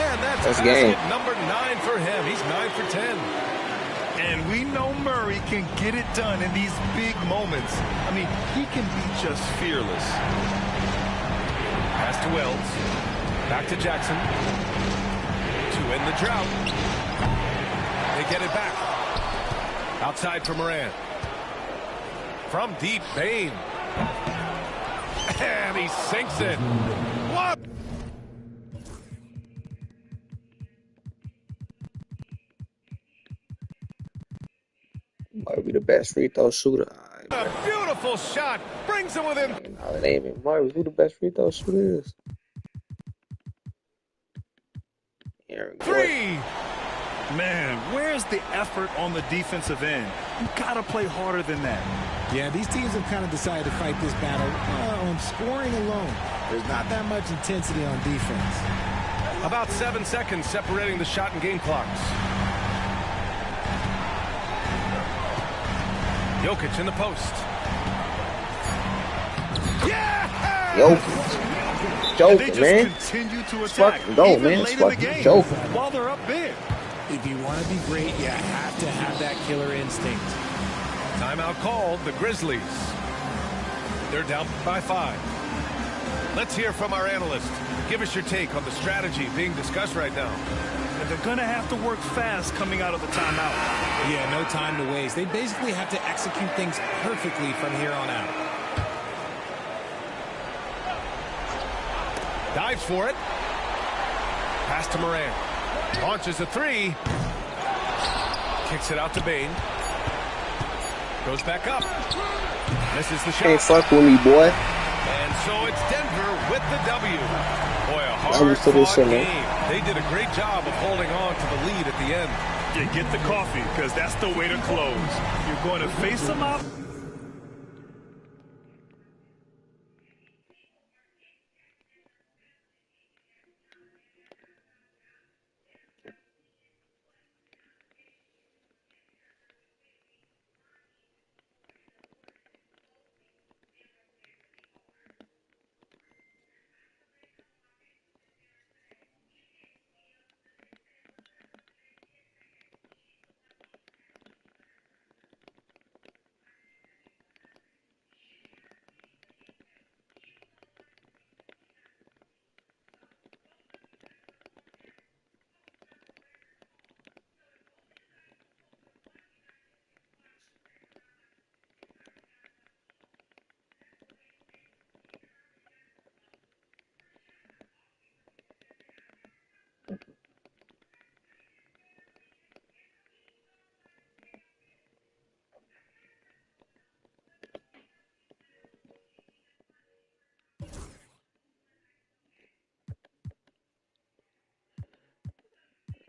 And that's basket game. number 9 for him. He's 9 for 10. And we know Murray can get it done in these big moments. I mean, he can be just fearless. Pass to Wells. Back to Jackson. To end the drought. They get it back. Outside for Morant. From deep, Bane. And he sinks it. What? Might be the best free throw shooter. A beautiful shot. Brings him within. Now the name is Murray. Who the best free throw shooter is? Aaron 3. Man, where's the effort on the defensive end? You got to play harder than that. Yeah, these teams have kind of decided to fight this battle on scoring alone. There's not that much intensity on defense. About 7 seconds separating the shot and game clocks. Jokic in the post. Yeah! Jokic. Joker, man. Continue to attack. Fucking go, man. It's fucking Joker. While they're up big. If you want to be great, you have to have that killer instinct. Timeout called, the Grizzlies. They're down by 5. Let's hear from our analyst. Give us your take on the strategy being discussed right now. And they're going to have to work fast coming out of the timeout. Yeah, no time to waste. They basically have to execute things perfectly from here on out. Dives for it. Pass to Morant. Launches a 3. Kicks it out to Bane. Goes back up. Misses the shot. Can't fuck with me, boy. And so it's Denver with the W. Boy, a hard-fought game. They did a great job of holding on to the lead at the end. Yeah, get the coffee, because that's the way to close. You're going to face them up.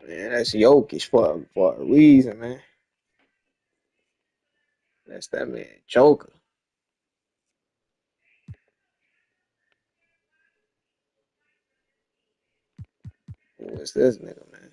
Man, that's Jokic for a reason, man. That's that man, Joker. What's this nigga, man?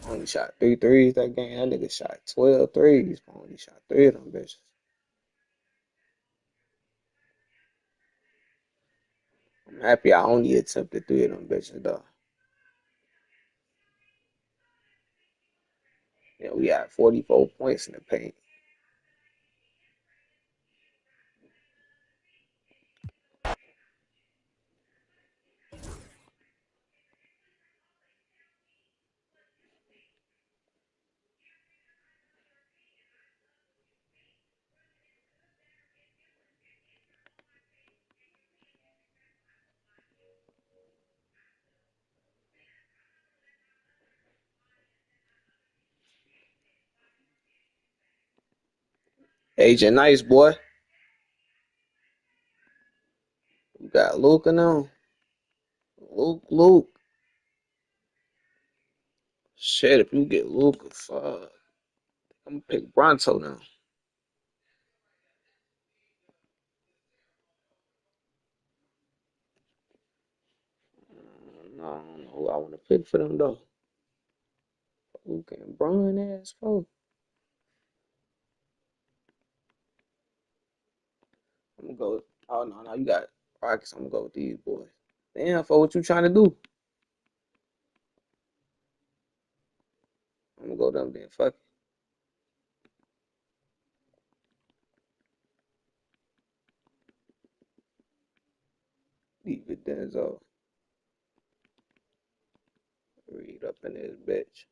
Only shot 3 threes that game. That nigga shot 12 threes. Only shot 3 of them bitches. I'm happy I only attempted 3 of them bitches, though. Yeah, we had 44 points in the paint. Agent Nice, boy. You got Luka now. Luke. Shit, if you get Luka, fuck. I'm gonna pick Bronto now. No, I don't know who I want to pick for them, though. Luka and Bron ass folk. I'm gonna go. Oh, no, you got Rockets. I'm gonna go with these boys. Damn, for what you trying to do? I'm gonna go down there. Fuck it. Leave it Denzel. Read up in this bitch.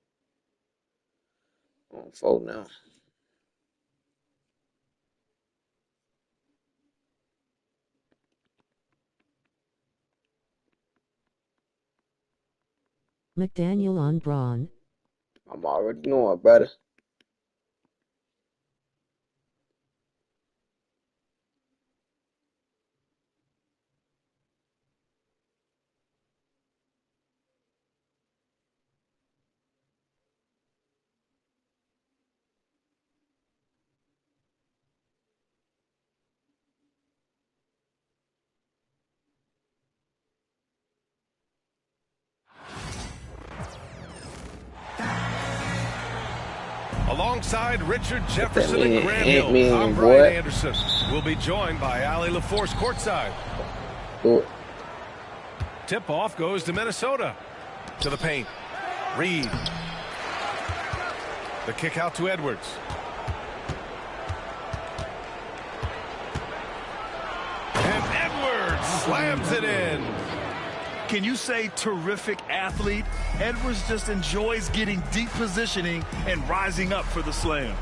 On 4 now. McDaniel on Braun. I'm already knowing, brother. Alongside Richard Jefferson and Grant Hill, I'm Brian Anderson. We'll be joined by Allie LaForce courtside. Cool. Tip-off goes to Minnesota. To the paint. Reed. The kick out to Edwards. And Edwards slams it in. Can you say terrific athlete? Edwards just enjoys getting deep positioning and rising up for the slam.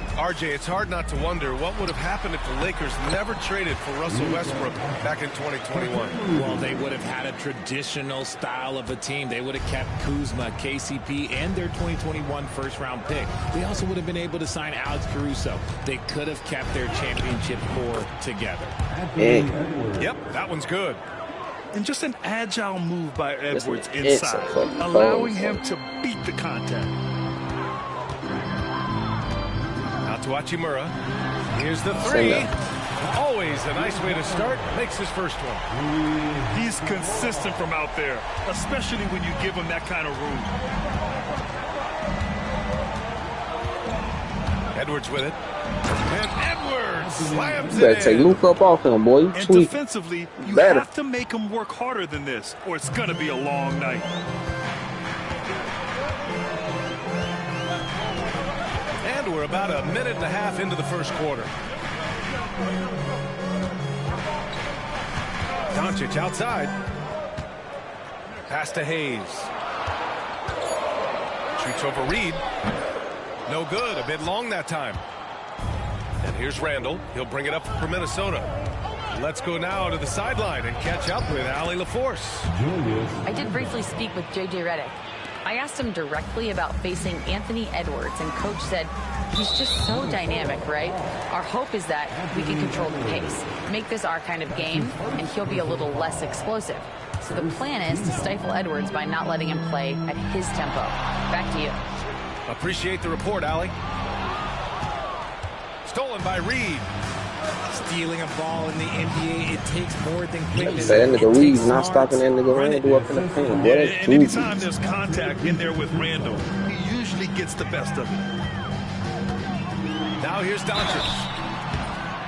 RJ, it's hard not to wonder what would have happened if the Lakers never traded for Russell Westbrook back in 2021. Well, they would have had a traditional style of a team. They would have kept Kuzma, KCP, and their 2021 first-round pick. They also would have been able to sign Alex Caruso. They could have kept their championship core together. Yep, that one's good. And just an agile move by Edwards inside, allowing him to beat the contact. Out to Hachimura. Here's the three. Always a nice way to start. Makes his first one. He's consistent from out there, especially when you give him that kind of room. Edwards with it. And Edwards slams You better it take in. Luke up off him, boy. And defensively, you have to make him work harder than this, or it's going to be a long night. And we're about a minute and a half into the first quarter. Doncic outside. Pass to Hayes. Shoots over Reed. No good. A bit long that time. And here's Randall. He'll bring it up for Minnesota. Let's go now to the sideline and catch up with Allie LaForce. I did briefly speak with J.J. Redick. I asked him directly about facing Anthony Edwards, and Coach said he's just so dynamic, right? Our hope is that we can control the pace, make this our kind of game, and he'll be a little less explosive. So the plan is to stifle Edwards by not letting him play at his tempo. Back to you. Appreciate the report, Allie. Stolen by Reed. Stealing a ball in the NBA, it takes more than quickness. That nigga Reed's not stopping that nigga Randall up in the paint. And anytime there's contact in there with Randall, he usually gets the best of it. Now here's Doncic.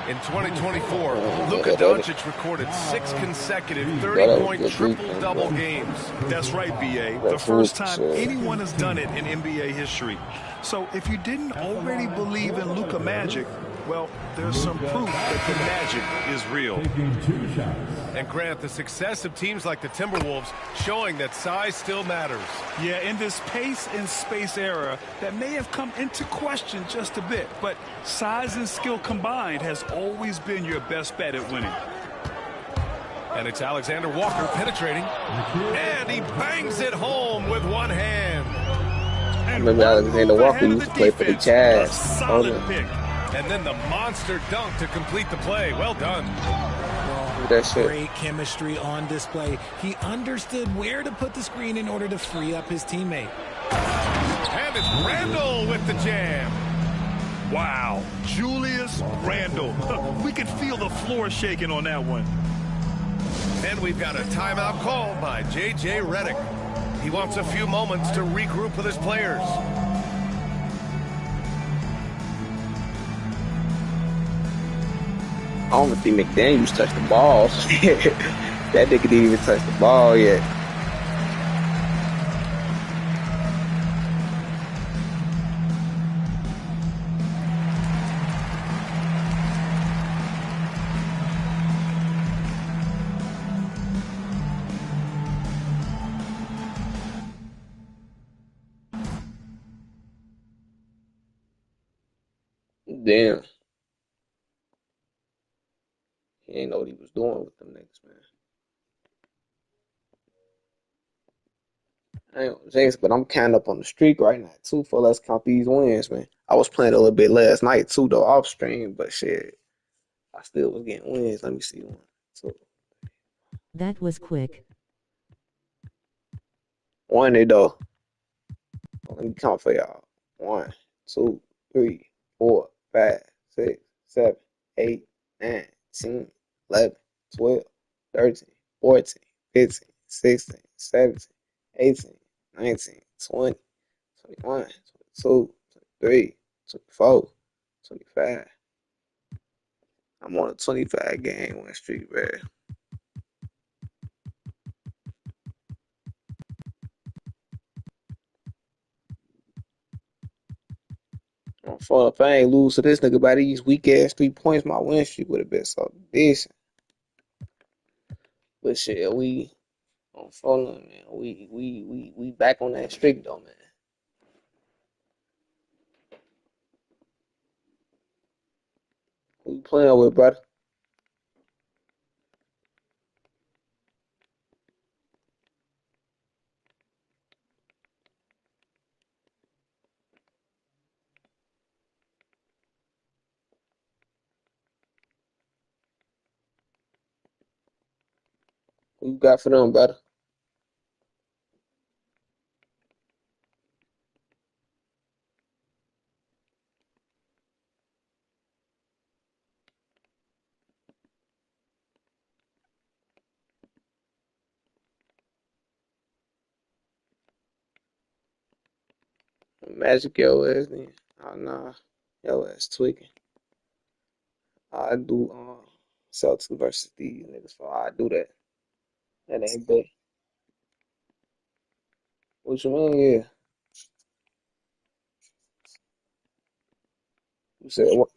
In 2024, Luka Doncic recorded 6 consecutive 30-point triple-double games. That's right, B.A. The first time anyone has done it in NBA history. So if you didn't already believe in Luka Magic, well, there's some proof that the magic is real. And Grant, the success of teams like the Timberwolves showing that size still matters. Yeah, in this pace and space era, that may have come into question just a bit, but size and skill combined has always been your best bet at winning. And it's Alexander Walker penetrating, and he bangs it home with one hand. I remember Alexander Walker used to play for the Jazz. Solid pick. And then the monster dunk to complete the play. Well done. That shit. Great chemistry on display. He understood where to put the screen in order to free up his teammate. And it's Randall with the jam. Wow, Julius Randall. We could feel the floor shaking on that one. And we've got a timeout called by J.J. Redick. He wants a few moments to regroup with his players. I don't think McDaniels touched the ball. That nigga didn't even touch the ball yet. Damn. He ain't know what he was doing with them niggas, man. I ain't gonna jinx, but I'm counting up on the streak right now too. For let's count these wins, man. I was playing a little bit last night too, though, off stream, but shit, I still was getting wins. Let me see one. Two. That was quick. One it though. Let me count for y'all. 1, 2, 3, 4, 5, 6, 7, 8, 9, 10, 11, 12, 13, 14, 15, 16, 17, 18, 19, 20, 21, 22, 23, 24, 25. I'm on a 25 game win streak, man. If I ain't lose to this nigga by these weak ass 3 points, my win streak would have been so decent. But shit, we on phone, man. We back on that streak though, man. Who you playing with, brother? Who you got for them, brother? Magic your ass then. Oh nah. Your ass tweaking. I do Celtics versus these niggas, so I do that. That ain't bad. What you mean, yeah? You said what?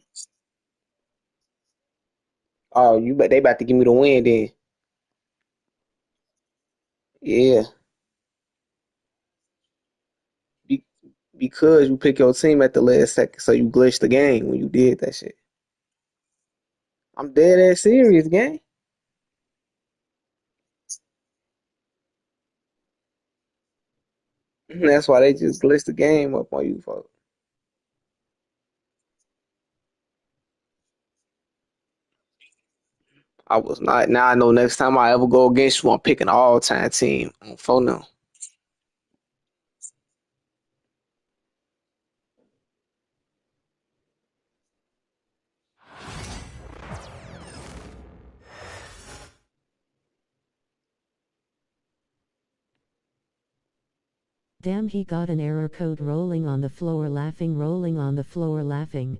Oh, you bet they about to give me the win then. Yeah. Be because you pick your team at the last second, so you glitched the game when you did that shit. I'm dead ass serious, gang. That's why they just glitched the game up on you, folks. I was not. Now I know next time I ever go against you, I'm picking an all-time team on phone now. Damn, he got an error code rolling on the floor laughing, rolling on the floor laughing.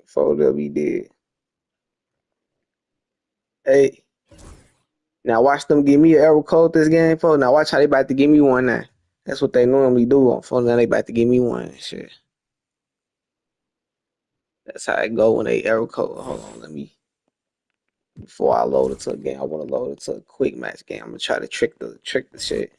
Fold up, he did. Hey, now watch them give me an error code this game, folks. Now watch how they about to give me one now. That's what they normally do on phone. Now they about to give me one and shit. That's how it go when they error code. Hold on, let me. Before I load it to a game, I want to load it to a quick match game. I'm gonna try to trick the shit.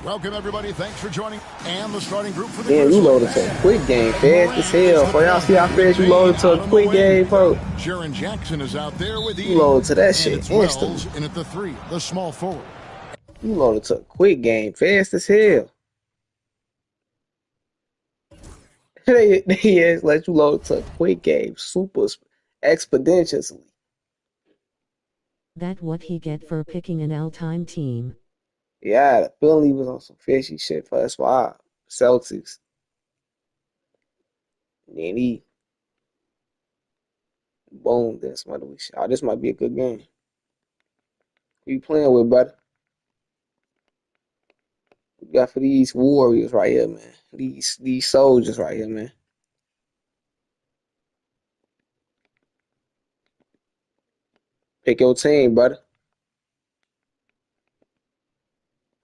Welcome, everybody. Thanks for joining. And the starting group for the Damn, you Grizzlies. loaded to a quick game fast as hell. For y'all see how fast you loaded to a quick game, folks. Jaren Jackson is out there with You loaded to that and shit it's instantly. Wells in at the 3, the small forward. You loaded to a quick game fast as hell. They let you load to a quick game super exponentially. That what he get for picking an L-time team. Yeah, the feeling was on some fishy shit for us. Why Celtics? And then he boom. This might be oh, this might be a good game. Who you playing with, brother? We got for these warriors right here, man. These soldiers right here, man. Pick your team, brother.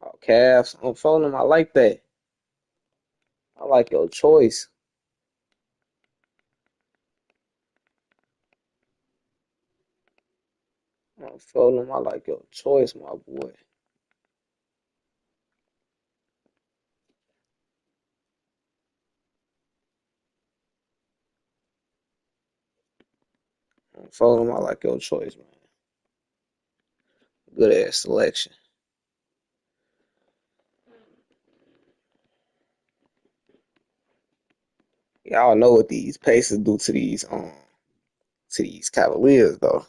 Oh, Cavs. I'm following them. I like that. I like your choice. I'm following them. I like your choice, my boy. Fold them. I like your choice, man. Good ass selection. Y'all know what these Pacers do to these Cavaliers, though.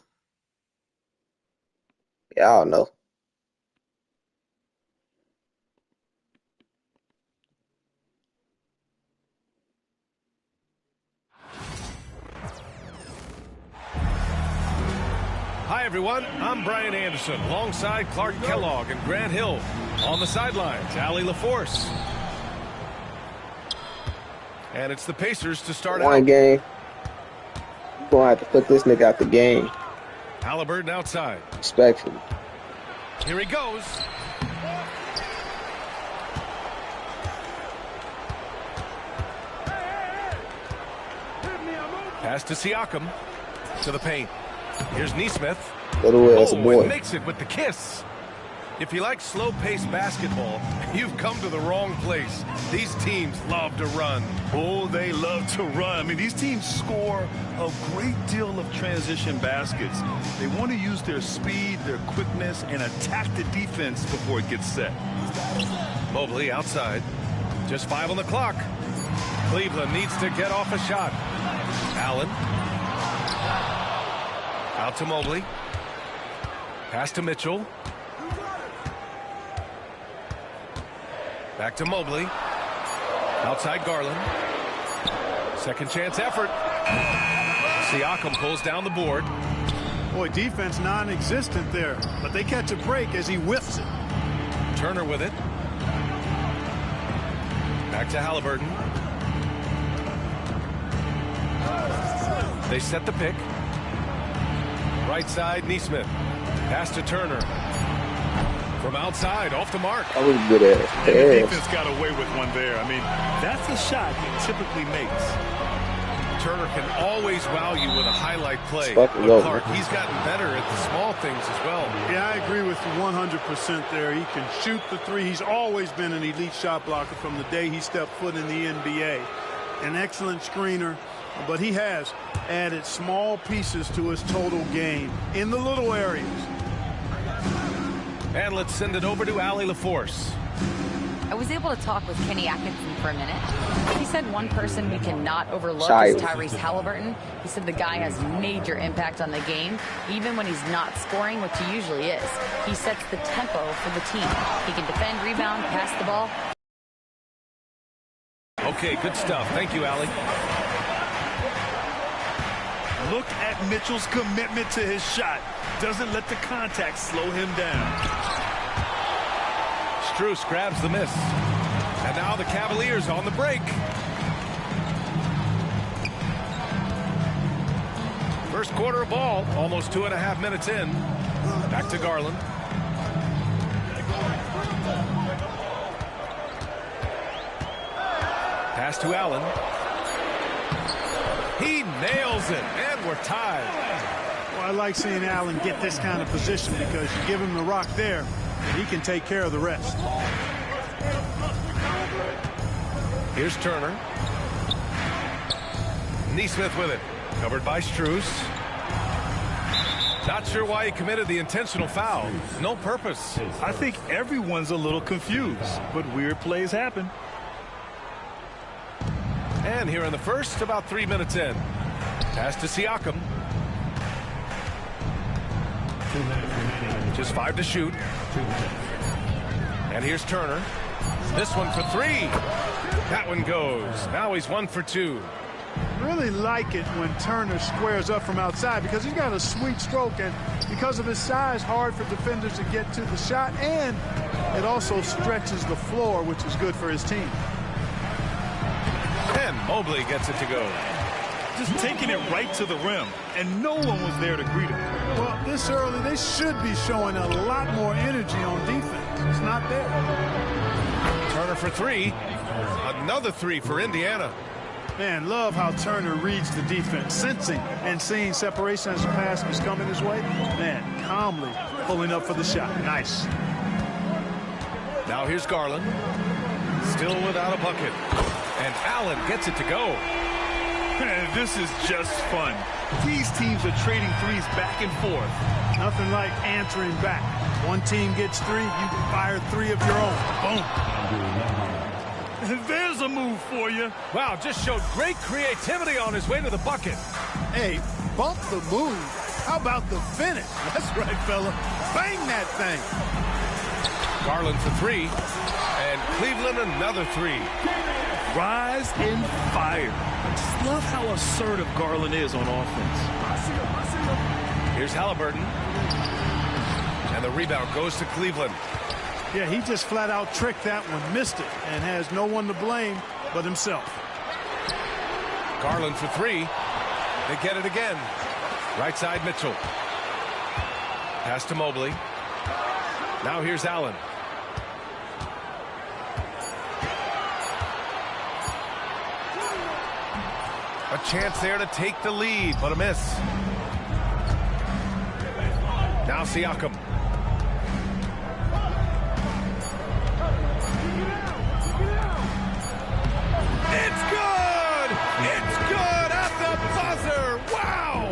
Y'all know. Hi, everyone. I'm Brian Anderson, alongside Clark Kellogg and Grant Hill. On the sidelines, Allie LaForce. And it's the Pacers to start One out. game. You're going to have to put this nigga out the game. Halliburton outside. Respectfully. Here he goes. Pass to Siakam. To the paint. Here's Nesmith. Little ass boy. And makes it with the kiss. If you like slow-paced basketball, you've come to the wrong place. These teams love to run. Oh, they love to run. I mean, these teams score a great deal of transition baskets. They want to use their speed, their quickness, and attack the defense before it gets set. Mobley outside. Just 5 on the clock. Cleveland needs to get off a shot. Allen. Out to Mobley. Pass to Mitchell. Back to Mobley. Outside Garland. Second chance effort. Siakam pulls down the board. Boy, defense non-existent there, but they catch a break as he whips it. Turner with it. Back to Halliburton. They set the pick. Right side, Nesmith. Pass to Turner. From outside, off the mark. That was good ass. And the defense got away with one there. I mean, that's a shot he typically makes. Turner can always wow you with a highlight play. But Clark, he's gotten better at the small things as well. Yeah, I agree with you 100% there. He can shoot the three. He's always been an elite shot blocker from the day he stepped foot in the NBA. An excellent screener, but he has added small pieces to his total game in the little areas. And let's send it over to Allie LaForce. I was able to talk with Kenny Atkinson for a minute. He said one person we cannot overlook Child. is Tyrese Halliburton. He said the guy has major impact on the game, even when he's not scoring, which he usually is. He sets the tempo for the team. He can defend, rebound, pass the ball. Okay, good stuff. Thank you, Allie. Look at Mitchell's commitment to his shot. Doesn't let the contact slow him down. Strus grabs the miss. And now the Cavaliers on the break. First quarter of ball, almost 2.5 minutes in. Back to Garland. Pass to Allen. He nails it, and we're tied. Well, I like seeing Allen get this kind of position because you give him the rock there, and he can take care of the rest. Here's Turner. Nesmith with it. Covered by Strus. Not sure why he committed the intentional foul. No purpose. I think everyone's a little confused, but weird plays happen. And here in the first, about 3 minutes in. Pass to Siakam. Just 5 to shoot. And here's Turner. This one for 3. That one goes. Now he's 1 for 2. Really like it when Turner squares up from outside because he's got a sweet stroke, and because of his size, hard for defenders to get to the shot, and it also stretches the floor, which is good for his team. And Mobley gets it to go. Just taking it right to the rim, and no one was there to greet him. Well, this early, they should be showing a lot more energy on defense. It's not there. Turner for 3. Another 3 for Indiana. Man, love how Turner reads the defense, sensing and seeing separation as the pass was coming his way. Man, calmly pulling up for the shot. Nice. Now here's Garland. Still without a bucket. And Allen gets it to go. This is just fun. These teams are trading threes back and forth. Nothing like answering back. One team gets 3, you fire 3 of your own. Boom. There's a move for you. Wow, just showed great creativity on his way to the bucket. Hey, bump the move. How about the finish? That's right, fella. Bang that thing. Garland for 3. And Cleveland another 3. Rise and fire. Just love how assertive Garland is on offense. Here's Halliburton. And the rebound goes to Cleveland. Yeah, he just flat out tricked that one, missed it, and has no one to blame but himself. Garland for 3. They get it again. Right side Mitchell. Pass to Mobley. Now here's Allen. A chance there to take the lead, but a miss. Now Siakam. It's good! It's good at the buzzer! Wow!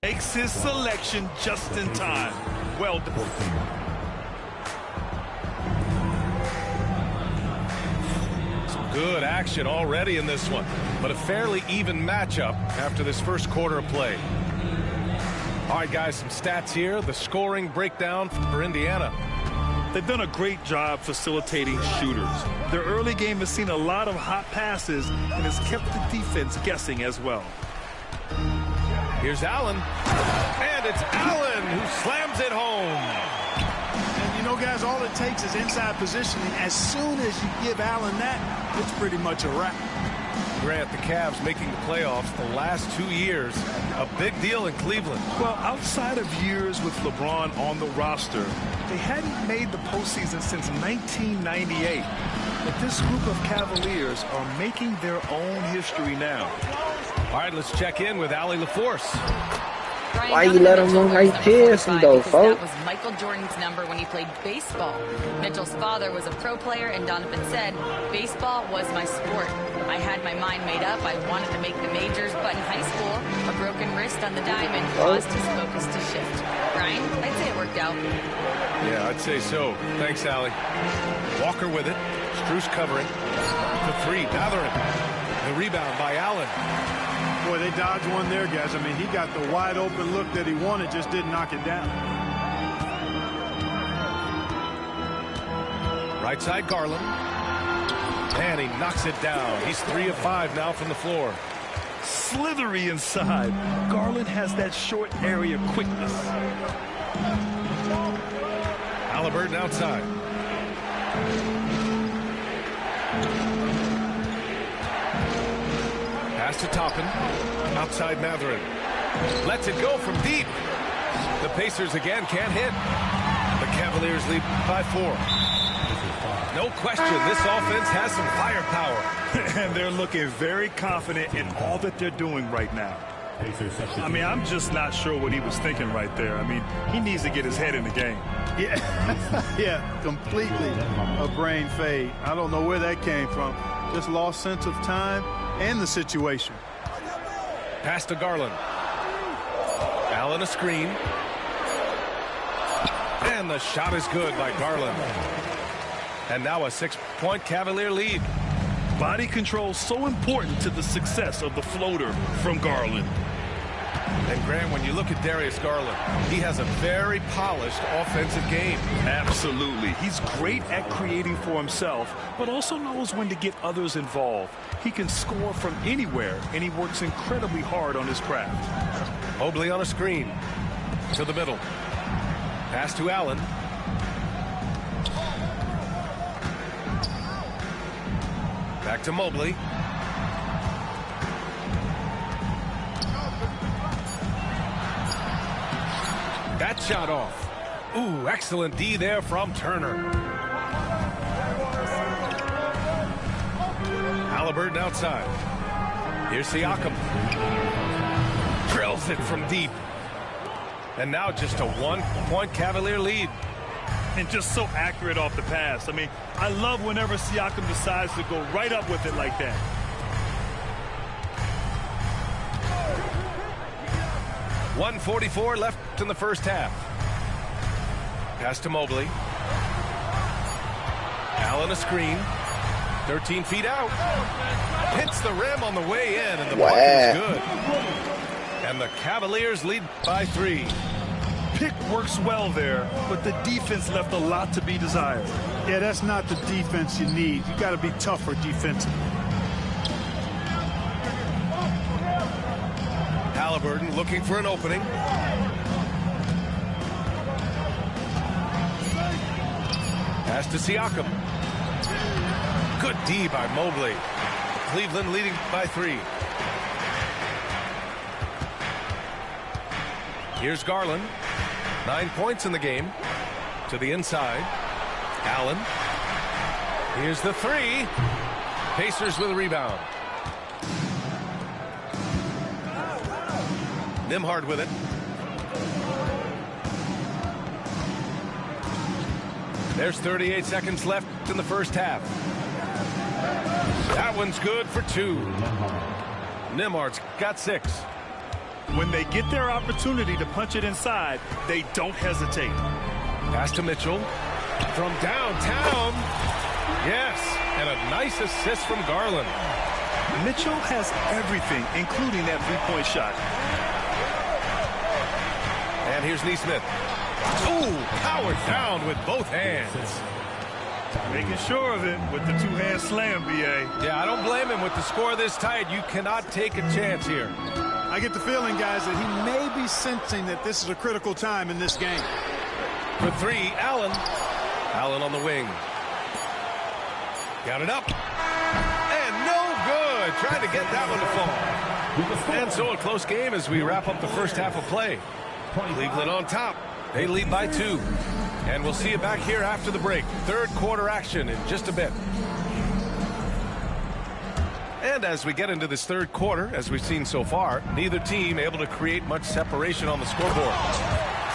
Makes his selection just in time. Well done. Some good action already in this one, but a fairly even matchup after this first quarter of play. All right, guys, some stats here. The scoring breakdown for Indiana. They've done a great job facilitating shooters. Their early game has seen a lot of hot passes and has kept the defense guessing as well. Here's Allen, and it's Allen who slams it home. And, you know, guys, all it takes is inside positioning. As soon as you give Allen that, it's pretty much a wrap. Grant, the Cavs making the playoffs the last 2 years. A big deal in Cleveland. Well, outside of years with LeBron on the roster, they hadn't made the postseason since 1998. But this group of Cavaliers are making their own history now. All right, let's check in with Allie LaForce. Why you let him run right past him, though, folks? That was Michael Jordan's number when he played baseball. Mitchell's father was a pro player, and Donovan said, baseball was my sport. I had my mind made up. I wanted to make the majors, but in high school, a broken wrist on the diamond caused his focus to shift. Brian, I'd say it worked out. Yeah, I'd say so. Thanks, Allie. Walker with it. Strus covering. The 3, Mathurin. The rebound by Allen. Boy, they dodged one there, guys. I mean, he got the wide open look that he wanted, just didn't knock it down. Right side Garland. And he knocks it down. He's 3 of 5 now from the floor. Slithery inside. Garland has that short area quickness. Halliburton outside. Pass to Toppin. Outside Mathurin. Lets it go from deep. The Pacers again can't hit. The Cavaliers lead by 4. No question, this offense has some firepower. And they're looking very confident in all that they're doing right now. I mean, I'm just not sure what he was thinking right there. I mean, he needs to get his head in the game. Yeah, yeah, completely a brain fade. I don't know where that came from. Just lost sense of time and the situation. Pass to Garland. Allen a screen. And the shot is good by Garland. And now a 6-point Cavalier lead. Body control so important to the success of the floater from Garland. And Graham, when you look at Darius Garland, he has a very polished offensive game. Absolutely. He's great at creating for himself, but also knows when to get others involved. He can score from anywhere, and he works incredibly hard on his craft. Mobley on a screen. To the middle. Pass to Allen. Back to Mobley. that shot off. Ooh, excellent D there from Turner. Halliburton outside. Here's Siakam. Drills it from deep. And now just a 1-point Cavalier lead. And just so accurate off the pass. I mean, I love whenever Siakam decides to go right up with it like that. .144 left in the first half. Pass to Mobley. Allen a screen. 13 feet out. Hits the rim on the way in, and the block is good. And the Cavaliers lead by 3. Pick works well there, but the defense left a lot to be desired. Yeah, that's not the defense you need. You got to be tougher defensively. Halliburton looking for an opening. Pass to Siakam. Good D by Mobley. Cleveland leading by 3. Here's Garland. 9 points in the game. To the inside. Allen. Here's the 3. Pacers with a rebound. Nembhard with it. There's 38 seconds left in the first half. That one's good for 2. Nembhard's got 6. When they get their opportunity to punch it inside, they don't hesitate. Pass to Mitchell. From downtown. Yes, and a nice assist from Garland. Mitchell has everything, including that three-point shot. And here's Nesmith. Ooh, powered down with both hands. Making sure of it with the two-hand slam, B.A. Yeah, I don't blame him with the score this tight. You cannot take a chance here. I get the feeling, guys, that he may be sensing that this is a critical time in this game. For 3, Allen. Allen on the wing. Got it up. And no good. Trying to get that one to fall. And so a close game as we wrap up the first half of play. Cleveland on top. They lead by 2. And we'll see you back here after the break. Third quarter action in just a bit. And as we get into this third quarter, as we've seen so far, neither team able to create much separation on the scoreboard.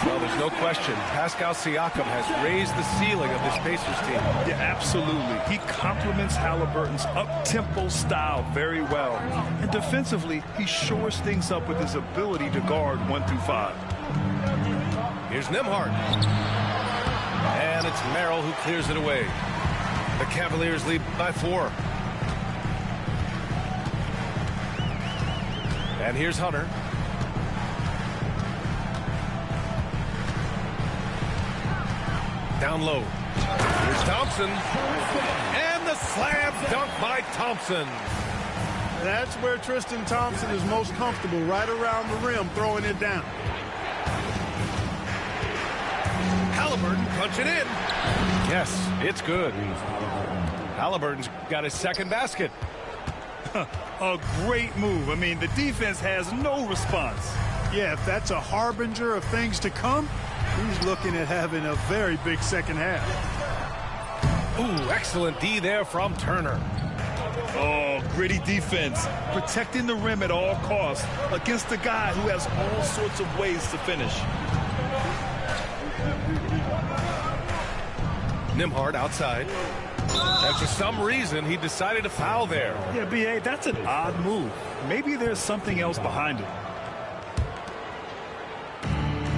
Well, there's no question. Pascal Siakam has raised the ceiling of this Pacers team. Yeah, absolutely. He complements Halliburton's up-tempo style very well. And defensively, he shores things up with his ability to guard 1 through 5. Here's Nembhard. And it's Merrill who clears it away. The Cavaliers lead by 4. And here's Hunter. Down low. Here's Thompson. And the slam dunk by Thompson. That's where Tristan Thompson is most comfortable, right around the rim, throwing it down. Halliburton punching in. Yes, it's good. Halliburton's got his second basket. A great move. I mean, the defense has no response. Yeah, if that's a harbinger of things to come, he's looking at having a very big second half. Ooh, excellent D there from Turner. Oh, gritty defense. Protecting the rim at all costs against a guy who has all sorts of ways to finish. Nembhard outside. And for some reason, he decided to foul there. Yeah, B.A., that's an odd move. Maybe there's something else behind it.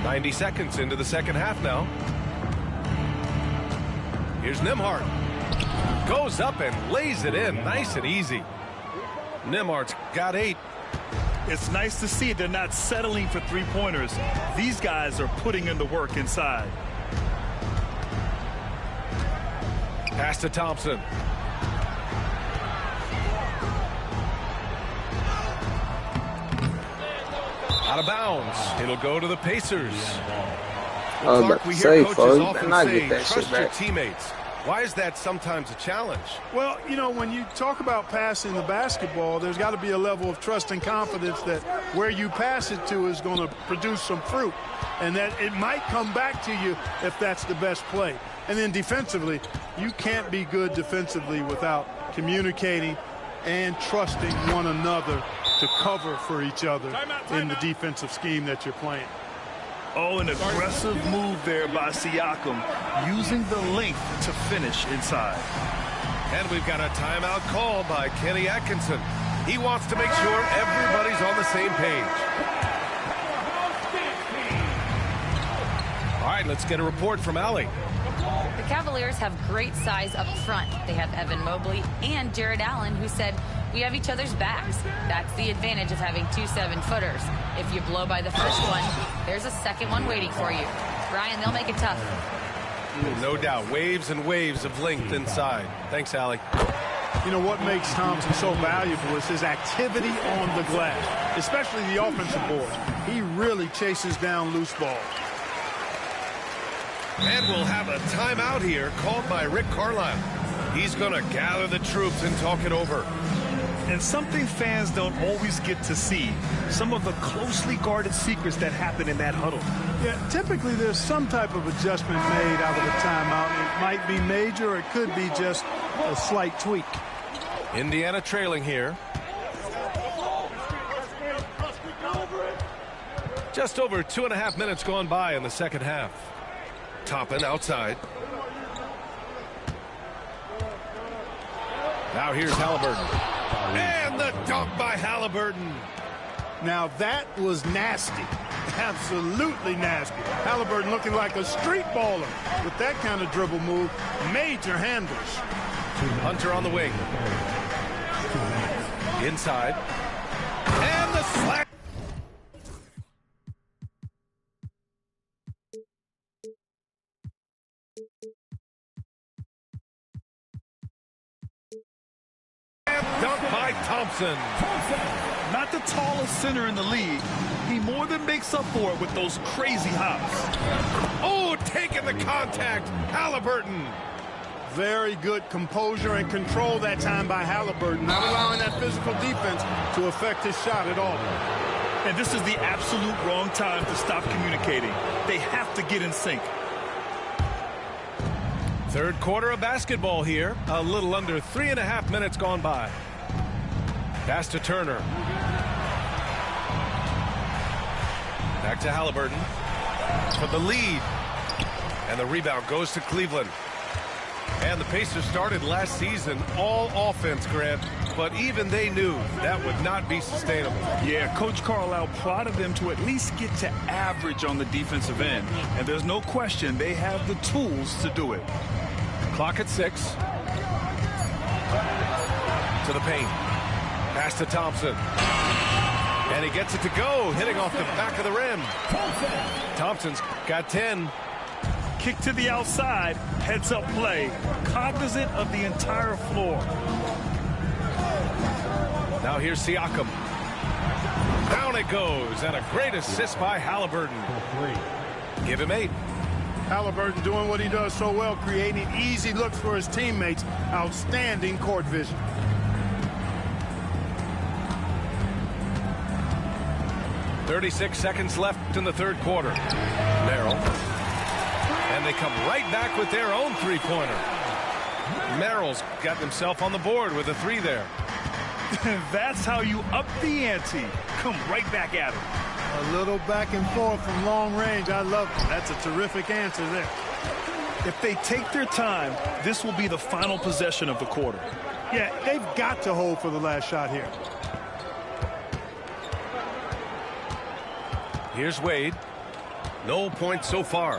90 seconds into the second half now. Here's Nembhard. Goes up and lays it in. Nice and easy. Nembhard's got 8. It's nice to see they're not settling for three-pointers. These guys are putting in the work inside. Pass to Thompson. Out of bounds. It'll go to the Pacers. I was about to say, folks, you better not get that trust shit your back. teammates. Why is that sometimes a challenge? Well, you know, when you talk about passing the basketball, there's got to be a level of trust and confidence that where you pass it to is going to produce some fruit, and that it might come back to you if that's the best play. And then defensively, you can't be good defensively without communicating and trusting one another to cover for each other in the defensive scheme that you're playing. Oh, an aggressive move there by Siakam, using the length to finish inside. And we've got a timeout called by Kenny Atkinson. He wants to make sure everybody's on the same page. All right, let's get a report from Allie. The Cavaliers have great size up front. They have Evan Mobley and Jared Allen, who said, "We have each other's backs." That's the advantage of having 2 7-footers. If you blow by the first one, there's a second one waiting for you. Brian, they'll make it tough. No doubt. Waves and waves of length inside. Thanks, Allie. You know, what makes Thompson so valuable is his activity on the glass, especially the offensive board. He really chases down loose balls. And we'll have a timeout here called by Rick Carlisle. He's going to gather the troops and talk it over. And something fans don't always get to see, some of the closely guarded secrets that happen in that huddle. Yeah, typically there's some type of adjustment made out of a timeout. It might be major, or it could be just a slight tweak. Indiana trailing here. Just over 2.5 minutes gone by in the second half. Toppin outside. Now here's Halliburton. And the dunk by Halliburton. Now that was nasty. Absolutely nasty. Halliburton looking like a street baller with that kind of dribble move. Major handles. Hunter on the wing. Inside. And the slap. Dunk by Thompson. Not the tallest center in the league. He more than makes up for it with those crazy hops. Oh, taking the contact. Halliburton. Very good composure and control that time by Halliburton, not allowing that physical defense to affect his shot at all. And this is the absolute wrong time to stop communicating. They have to get in sync. Third quarter of basketball here. A little under 3.5 minutes gone by. Pass to Turner. Back to Halliburton for the lead. And the rebound goes to Cleveland. And the Pacers started last season all offense, Grant, but even they knew that would not be sustainable. Yeah, Coach Carlisle prodded them to at least get to average on the defensive end. And there's no question they have the tools to do it. Clock at 6. To the paint. Pass to Thompson. And he gets it to go, hitting off the back of the rim. Thompson's got 10. Kick to the outside, heads-up play, cognizant of the entire floor. Now here's Siakam. Down it goes, and a great assist by Halliburton. Give him 8. Halliburton doing what he does so well, creating easy looks for his teammates. Outstanding court vision. .36 seconds left in the third quarter. Merrill. And they come right back with their own three-pointer. Merrill's got himself on the board with a 3 there. That's how you up the ante. Come right back at it. A little back and forth from long range. I love it. That's a terrific answer there. If they take their time, this will be the final possession of the quarter. Yeah, they've got to hold for the last shot here. Here's Wade. No points so far.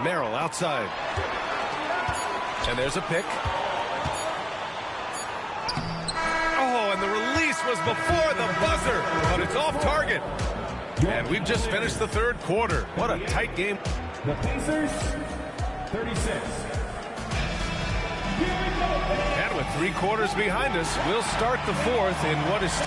Merrill outside. And there's a pick. Oh, and the release was before the buzzer, but it's off target. And we've just finished the third quarter. What a tight game. The Pacers, 36. And with 3 quarters behind us, we'll start the fourth in what is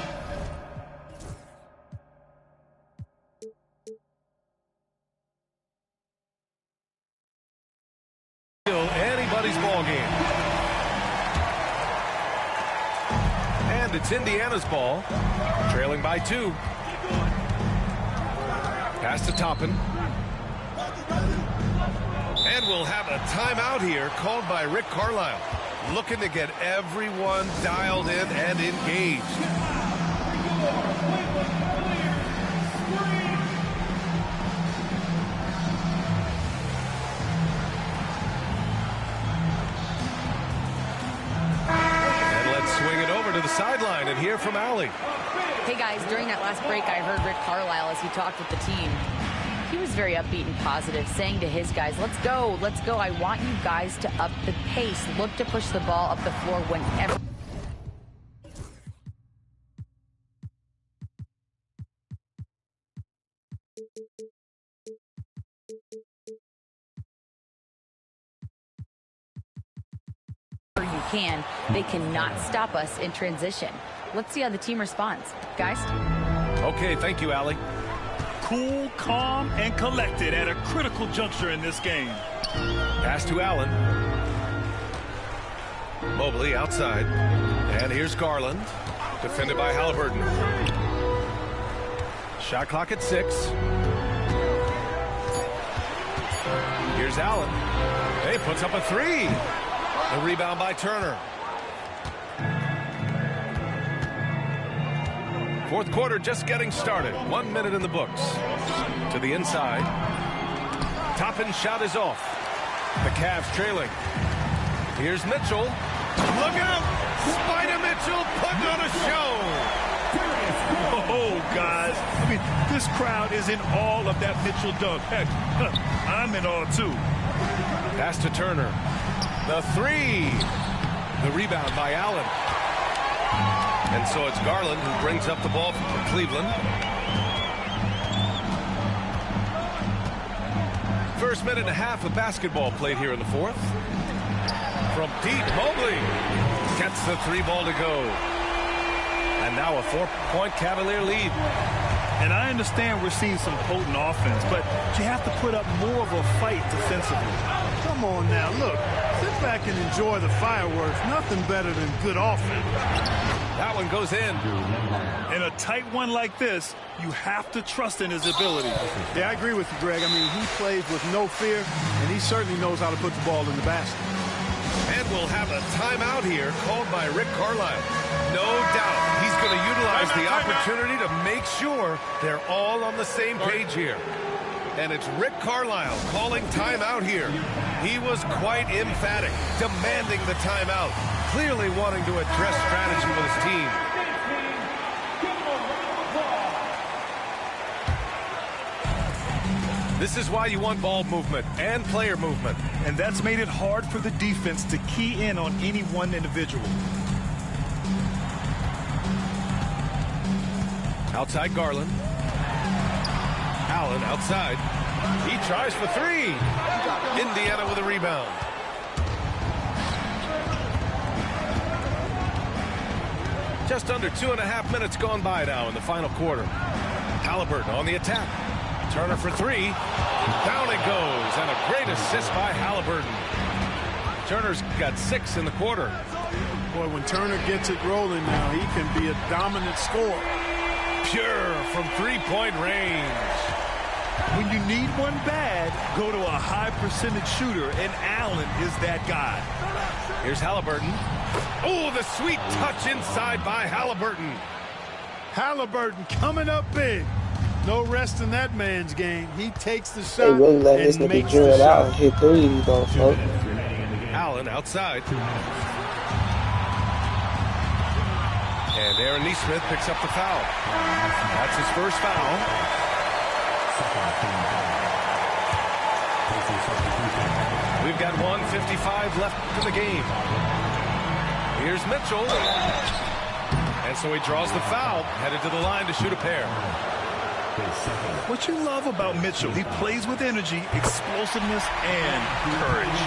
it's Indiana's ball. Trailing by 2. Pass to Toppin. And we'll have a timeout here called by Rick Carlisle. Looking to get everyone dialed in and engaged. And let's swing it over to the sideline and hear from Allie. Hey guys, during that last break, I heard Rick Carlisle as he talked with the team. He was very upbeat and positive, saying to his guys, let's go, let's go. I want you guys to up the pace. Look to push the ball up the floor whenever. You can. They cannot stop us in transition. Let's see how the team responds. Guys? Okay, thank you, Allie. Cool, calm, and collected at a critical juncture in this game. Pass to Allen. Mobley outside. And here's Garland. Defended by Halliburton. Shot clock at 6. Here's Allen. He puts up a 3. The rebound by Turner. Fourth quarter just getting started. 1 minute in the books. To the inside. Toppin's shot is off. The Cavs trailing. Here's Mitchell. Look out! Spider Mitchell putting on a show. Oh, guys. I mean, this crowd is in awe of that Mitchell dunk. Heck, I'm in awe, too. Pass to Turner. The 3. The rebound by Allen. And so it's Garland who brings up the ball for Cleveland. First minute and a half of basketball played here in the fourth. From deep, Mobley gets the 3 ball to go. And now a 4-point Cavalier lead. And I understand we're seeing some potent offense, but you have to put up more of a fight defensively. Come on now, look. Sit back and enjoy the fireworks. Nothing better than good offense. That one goes in. In a tight one like this, you have to trust in his ability. Yeah, I agree with you, Greg. I mean, he plays with no fear, and he certainly knows how to put the ball in the basket. And we'll have a timeout here called by Rick Carlisle. No doubt he's going to utilize the opportunity to make sure they're all on the same page here. And it's Rick Carlisle calling timeout here. He was quite emphatic, demanding the timeout, clearly wanting to address strategy with his team. This is why you want ball movement and player movement. And that's made it hard for the defense to key in on any one individual. Outside Garland. Allen outside. He tries for 3. Indiana with a rebound. Just under 2.5 minutes gone by now in the final quarter. Halliburton on the attack. Turner for 3. Down it goes. And a great assist by Halliburton. Turner's got 6 in the quarter. Boy, when Turner gets it rolling now, he can be a dominant scorer. Pure from 3-point range. When you need one bad, go to a high percentage shooter, and Allen is that guy. Here's Halliburton. Oh, the sweet touch inside by Halliburton. Halliburton coming up big. No rest in that man's game. He takes the shot. They really let this nigga drill out and hit 3s though, folks. Allen outside. And Aaron Nesmith picks up the foul. That's his first foul. We've got 1:55 left in the game. Here's Mitchell. And so he draws the foul, headed to the line to shoot a pair. What you love about Mitchell, he plays with energy, explosiveness, and courage.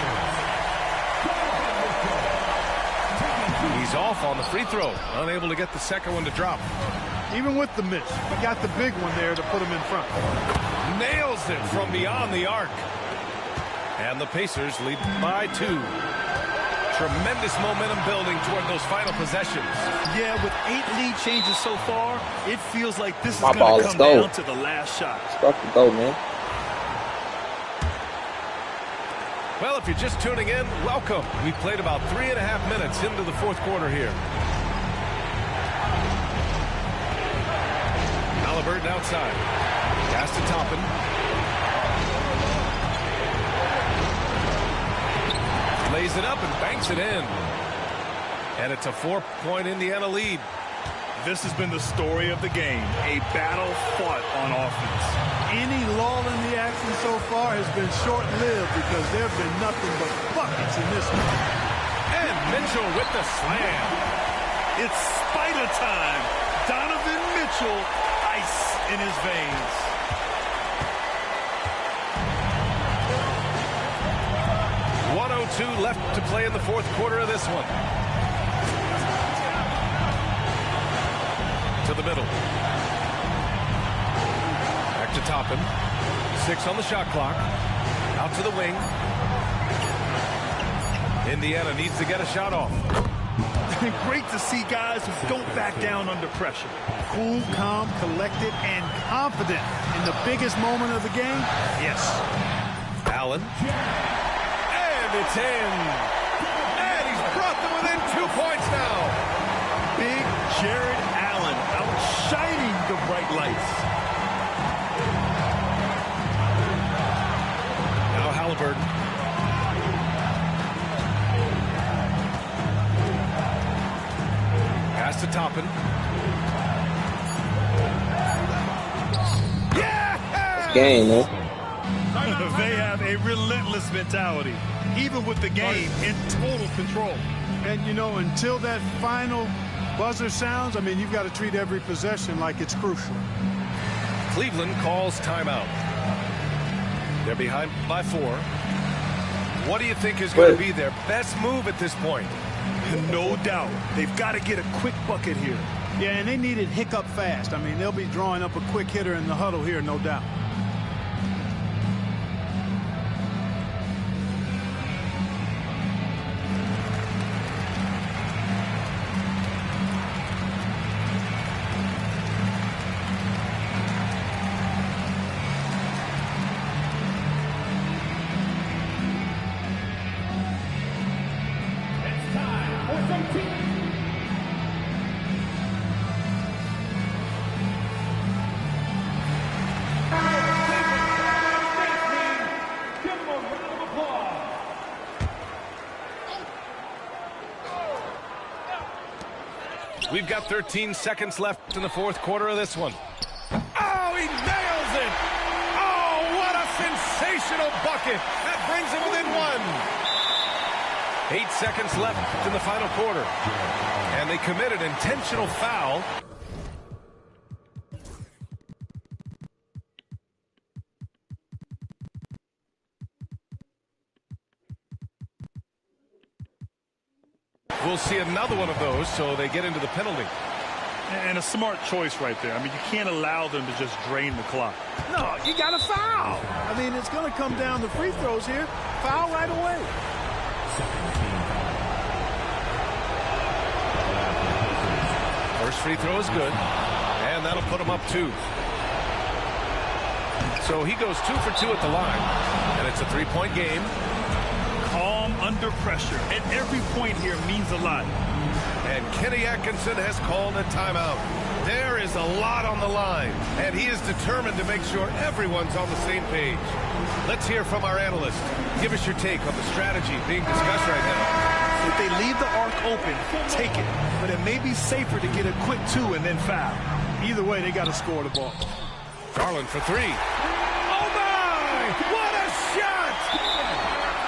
He's off on the free throw, unable to get the second one to drop. Even with the miss, he got the big one there to put him in front. Nails it from beyond the arc. And the Pacers lead by 2. Tremendous momentum building toward those final possessions. Yeah, with 8 lead changes so far, it feels like this is My going ball, to let's come go. down to the last shot. Start to go, man. Well, if you're just tuning in, welcome. We played about 3.5 minutes into the fourth quarter here. Halliburton outside. Pass to Toppin. Lays it up and banks it in. And it's a 4-point Indiana lead. This has been the story of the game, a battle fought on offense. Any lull in the action so far has been short-lived because there have been nothing but buckets in this one. And Mitchell with the slam. It's Spider time. Donovan Mitchell, ice in his veins. .102 left to play in the fourth quarter of this one. To the middle. Back to Toppin. 6 on the shot clock. Out to the wing. Indiana needs to get a shot off. Great to see guys who don't back down under pressure. Cool, calm, collected, and confident in the biggest moment of the game. Yes. Allen. And it's in. And he's brought them within 2 points now. Big Jared Allen outshining the bright lights. Now Halliburton. Pass to Toppin. Yeah! Game, man. They have a relentless mentality, even with the game in total control. And, you know, until that final buzzer sounds, I mean, you've got to treat every possession like it's crucial. Cleveland calls timeout. They're behind by 4. What do you think is going to be their best move at this point? No doubt. They've got to get a quick bucket here. Yeah, and they need it hiccup fast. I mean, they'll be drawing up a quick hitter in the huddle here, no doubt. We've got 13 seconds left in the fourth quarter of this one. Oh, he nails it! Oh, what a sensational bucket! That brings him within 1. 8 seconds left in the final quarter. And they committed intentional foul. We'll see another one of those, so they get into the penalty. And a smart choice right there. I mean, you can't allow them to just drain the clock. No, you got to foul. I mean, it's going to come down to free throws here. Foul right away. First free throw is good, and that'll put him up 2. So he goes 2 for 2 at the line, and it's a 3-point game. Calm under pressure, and every point here means a lot. And Kenny Atkinson has called a timeout. There is a lot on the line, and he is determined to make sure everyone's on the same page. Let's hear from our analyst. Give us your take on the strategy being discussed right now. If they leave the arc open, take it. But it may be safer to get a quick 2 and then foul. Either way, they got to score the ball. Garland for 3. Oh, my! What a shot!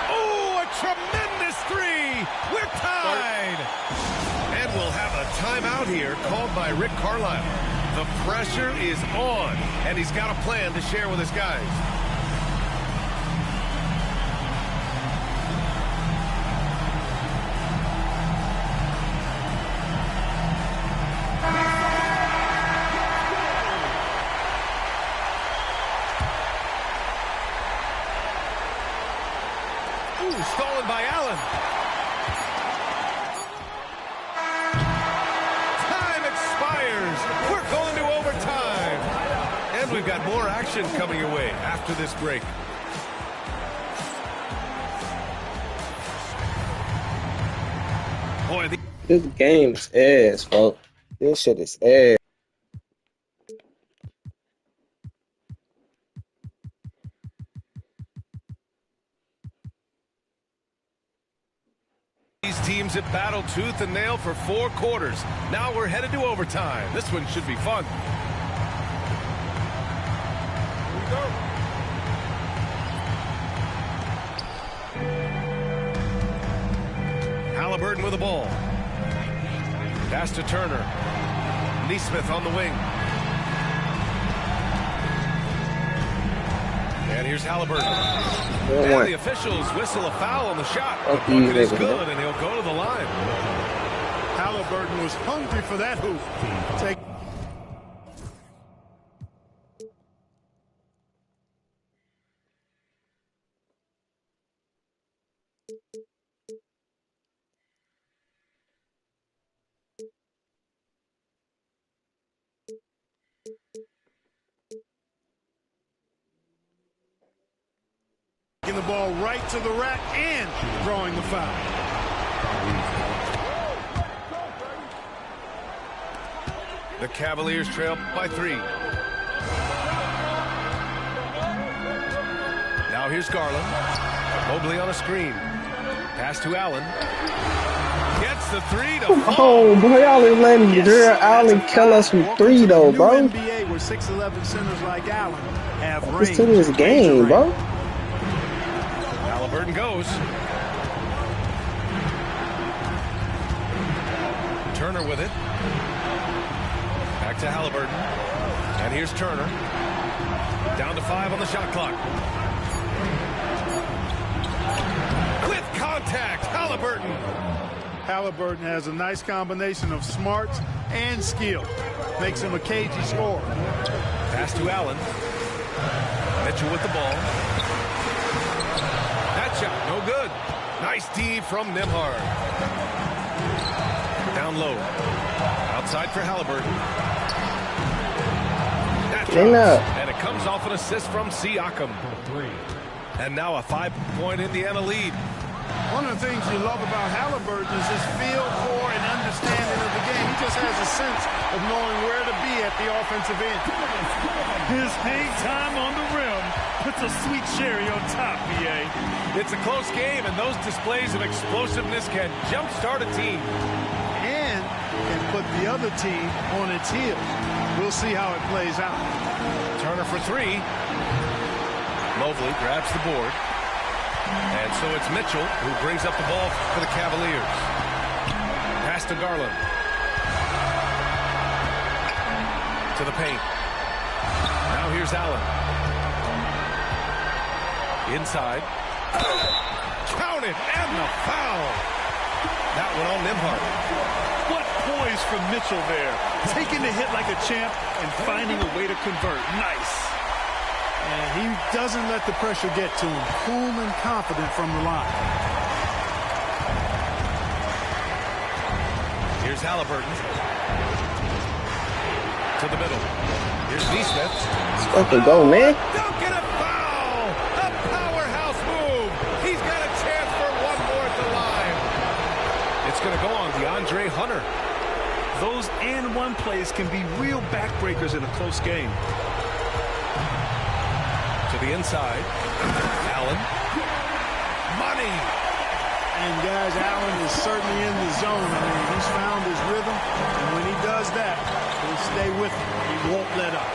Oh, a tremendous 3! We're tied! And we'll have a timeout here called by Rick Carlisle. The pressure is on, and he's got a plan to share with his guys. Stolen by Allen. we've got more action coming your way after this break. Boy, this game is ass, folks. This shit is ass. These teams have battled tooth and nail for 4 quarters. Now we're headed to overtime. This one should be fun. Here we go. Halliburton with the ball. Pass to Turner. Neesmith on the wing. And here's Halliburton. And the officials whistle a foul on the shot. The bucket is good, and he'll go to the line. Halliburton was hungry for that hoop. Take. The ball right to the rack and drawing the foul. The Cavaliers trail by 3. Now here's Garland. Mobley on a screen. Pass to Allen. Gets the 3 to fall. Oh, boy, y'all ain't letting Jared Allen kill us from 3, though, bro. NBA where 6'11" centers like Allen have range. It's to this game, bro. Halliburton goes. Turner with it. Back to Halliburton. And here's Turner. Down to 5 on the shot clock. With contact, Halliburton. Halliburton has a nice combination of smarts and skill. Makes him a cagey scorer. Pass to Allen. Mitchell with the ball. Shot, no good. Nice D from Nembhard. Down low. Outside for Halliburton. That drops, and it comes off an assist from Siakam. And now a 5-point Indiana lead. One of the things you love about Halliburton is his feel for and understanding of the game. He just has a sense of knowing where to be at the offensive end. His hang time on the rim puts a sweet cherry on top, BA. It's a close game, and those displays of explosiveness can jumpstart a team. And can put the other team on its heels. We'll see how it plays out. Turner for 3. Mobley grabs the board. And so it's Mitchell who brings up the ball for the Cavaliers. Pass to Garland. To the paint. Now here's Allen. Inside. Count it, and the foul. That one on Nembhard. What poise from Mitchell there. Taking the hit like a champ and finding a way to convert. Nice. And he doesn't let the pressure get to him. Cool and confident from the line. Here's Halliburton. To the middle. Here's Neesmith. Fucking go, man. Don't get a foul! A powerhouse move! He's got a chance for one more at the line. It's going to go on DeAndre Hunter. Those and one plays can be real backbreakers in a close game. To the inside. Allen. Money! And guys, Allen is certainly in the zone. I mean, he's found his rhythm. And when he does that, he'll stay with him. He won't let up.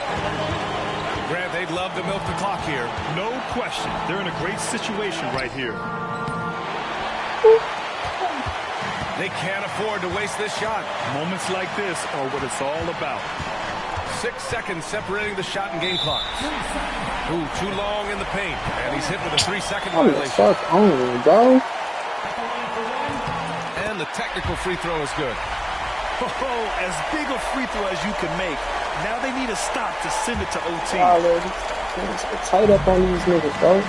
Grant, they'd love to milk the clock here. No question. They're in a great situation right here. They can't afford to waste this shot. Moments like this are what it's all about. 6 seconds separating the shot and game clock. Ooh, too long in the paint. And he's hit with a 3-second violation. What the fuck on, bro? And the technical free throw is good. Oh, as big a free throw as you can make. Now they need a stop to send it to OT. Let's get tight up on these niggas, bro.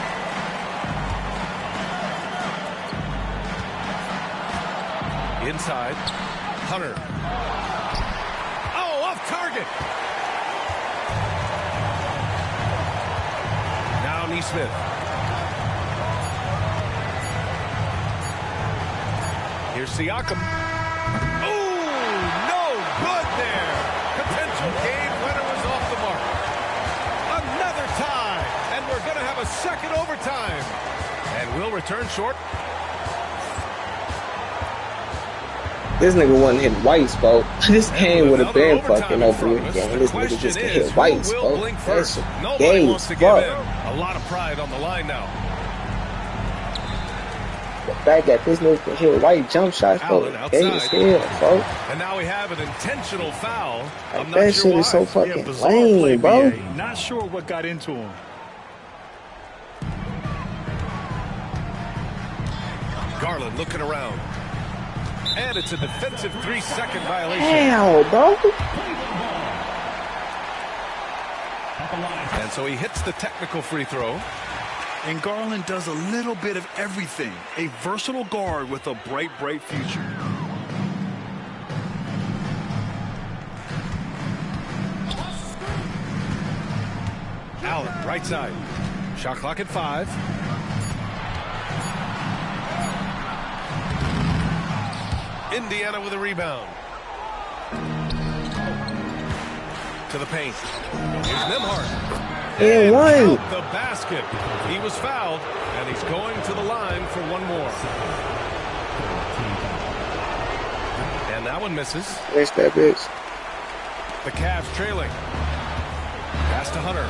Inside. Hunter. Oh, off target. Smith. Here's Siakam. Oh, no good there. Potential game winner was off the mark. Another tie, and we're going to have a second overtime. And we'll return short. This nigga wasn't hitting whites, bro. This game would have been fucking over with again. This nigga just can hit whites, bro. That's Nobody wants to give in. fuck. A lot of pride on the line now. The fact that this nigga can hit white jump shots, bro, gay as hell, bro. And now we have an intentional foul. Like, that shit is so fucking lame, bro. Not sure what got into him. Garland looking around. And it's a defensive 3-second violation. Hell, bro. And so he hits the technical free throw. And Garland does a little bit of everything. A versatile guard with a bright, bright future. Allen, right side. Shot clock at 5. Indiana with a rebound. To the paint. Here's Nembhard. And one. The basket. He was fouled, and he's going to the line for one more. And that one misses. Where's that bitch? The Cavs trailing. Pass to Hunter.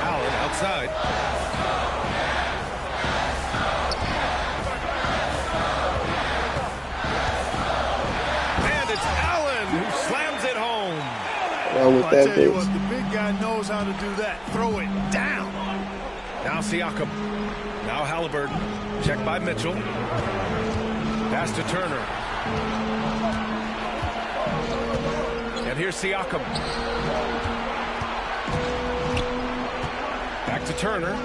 Allen outside. With I that tell you bitch. what, the big guy knows how to do that. Throw it down. Now Siakam. Now Halliburton. Checked by Mitchell. Pass to Turner. And here's Siakam. Back to Turner.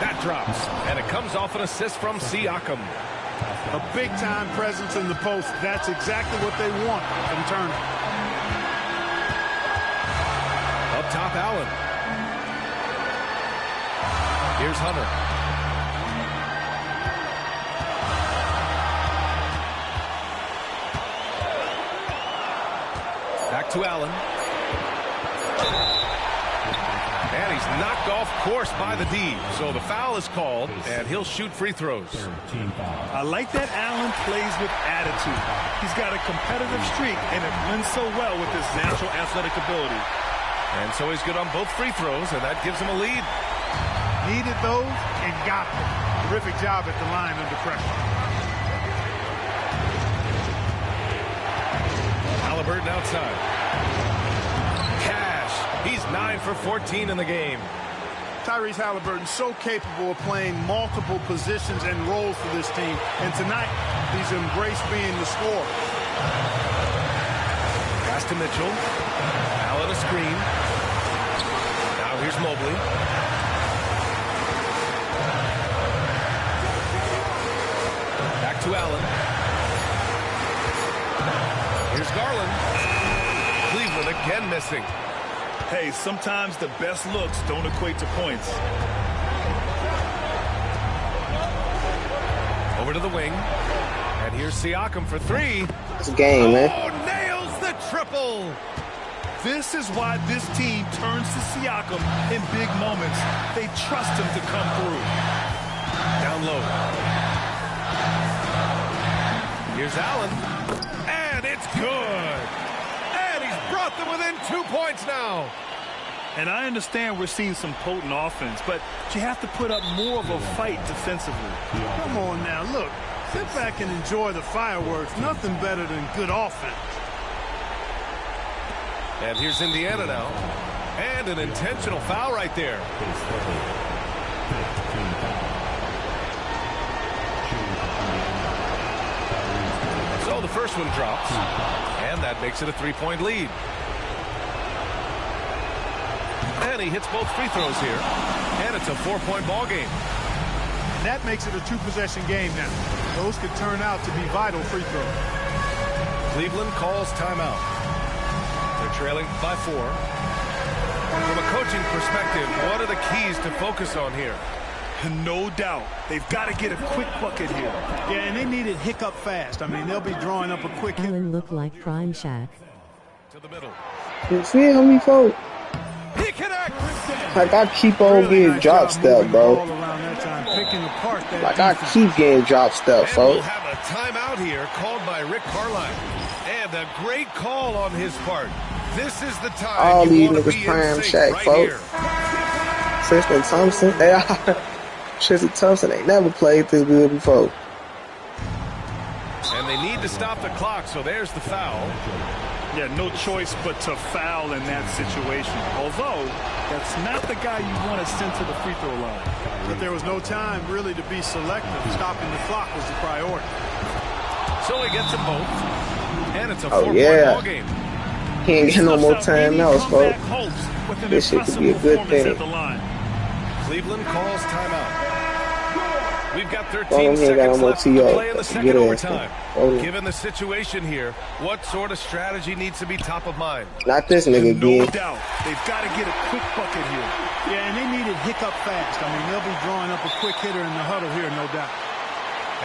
That drops. And it comes off an assist from Siakam. A big-time presence in the post. That's exactly what they want from Turner. Up top, Allen. Here's Hunter. Back to Allen. And he's knocked off course by the D. So the foul is called, and he'll shoot free throws. I like that Allen plays with attitude. He's got a competitive streak, and it blends so well with his natural athletic ability. And so he's good on both free throws, and that gives him a lead. Needed those and got them. Terrific job at the line under pressure. Halliburton outside. Cash. He's 9 for 14 in the game. Tyrese Halliburton so capable of playing multiple positions and roles for this team. And tonight, he's embraced being the scorer. Pass to Mitchell. Allen a screen. Now here's Mobley. Back to Allen. Here's Garland. Cleveland again missing. Hey, sometimes the best looks don't equate to points. Over to the wing. And here's Siakam for 3. It's a game, man. Oh, nails the triple. This is why this team turns to Siakam in big moments. They trust him to come through. Down low. Here's Allen. And it's good. And he's brought them within 2 points now. And I understand we're seeing some potent offense, but you have to put up more of a fight defensively. Come on now, look. Sit back and enjoy the fireworks. Nothing better than good offense. And here's Indiana now. And an intentional foul right there. So the first one drops. And that makes it a 3-point lead. And he hits both free throws here. And it's a 4-point ball game. That makes it a 2-possession game now. Those could turn out to be vital free throws. Cleveland calls timeout. They're trailing by 4. From a coaching perspective, what are the keys to focus on here? No doubt. They've got to get a quick bucket here. Yeah, and they need it hiccup fast. I mean, they'll be drawing up a quick hit. Allen looked like prime Shaq. To the middle. You feel me, folks? He connects. Like, I keep on getting drop step, bro. Like, I keep getting drop step, folks. We'll have a timeout here called by Rick Carlisle. And a great call on his part. This is the time all these niggas prime Shaq, folks. Tristan Thompson, Tristan Thompson ain't never played this good before. And they need to stop the clock, so there's the foul. Yeah, no choice but to foul in that situation. Although, that's not the guy you want to send to the free throw line. But there was no time really to be selective. Stopping the clock was the priority. So he gets them both. And it's a 4-point ball game. He ain't getting no more time else, folks. This shit could be a good thing. Cleveland calls timeout. We've got 13 Well, seconds left to play in the second overtime. Oh. Given the situation here, what sort of strategy needs to be top of mind? Not this nigga again. No doubt. They've got to get a quick bucket here. Yeah, and they need it hiccup fast. I mean, they'll be drawing up a quick hitter in the huddle here, no doubt.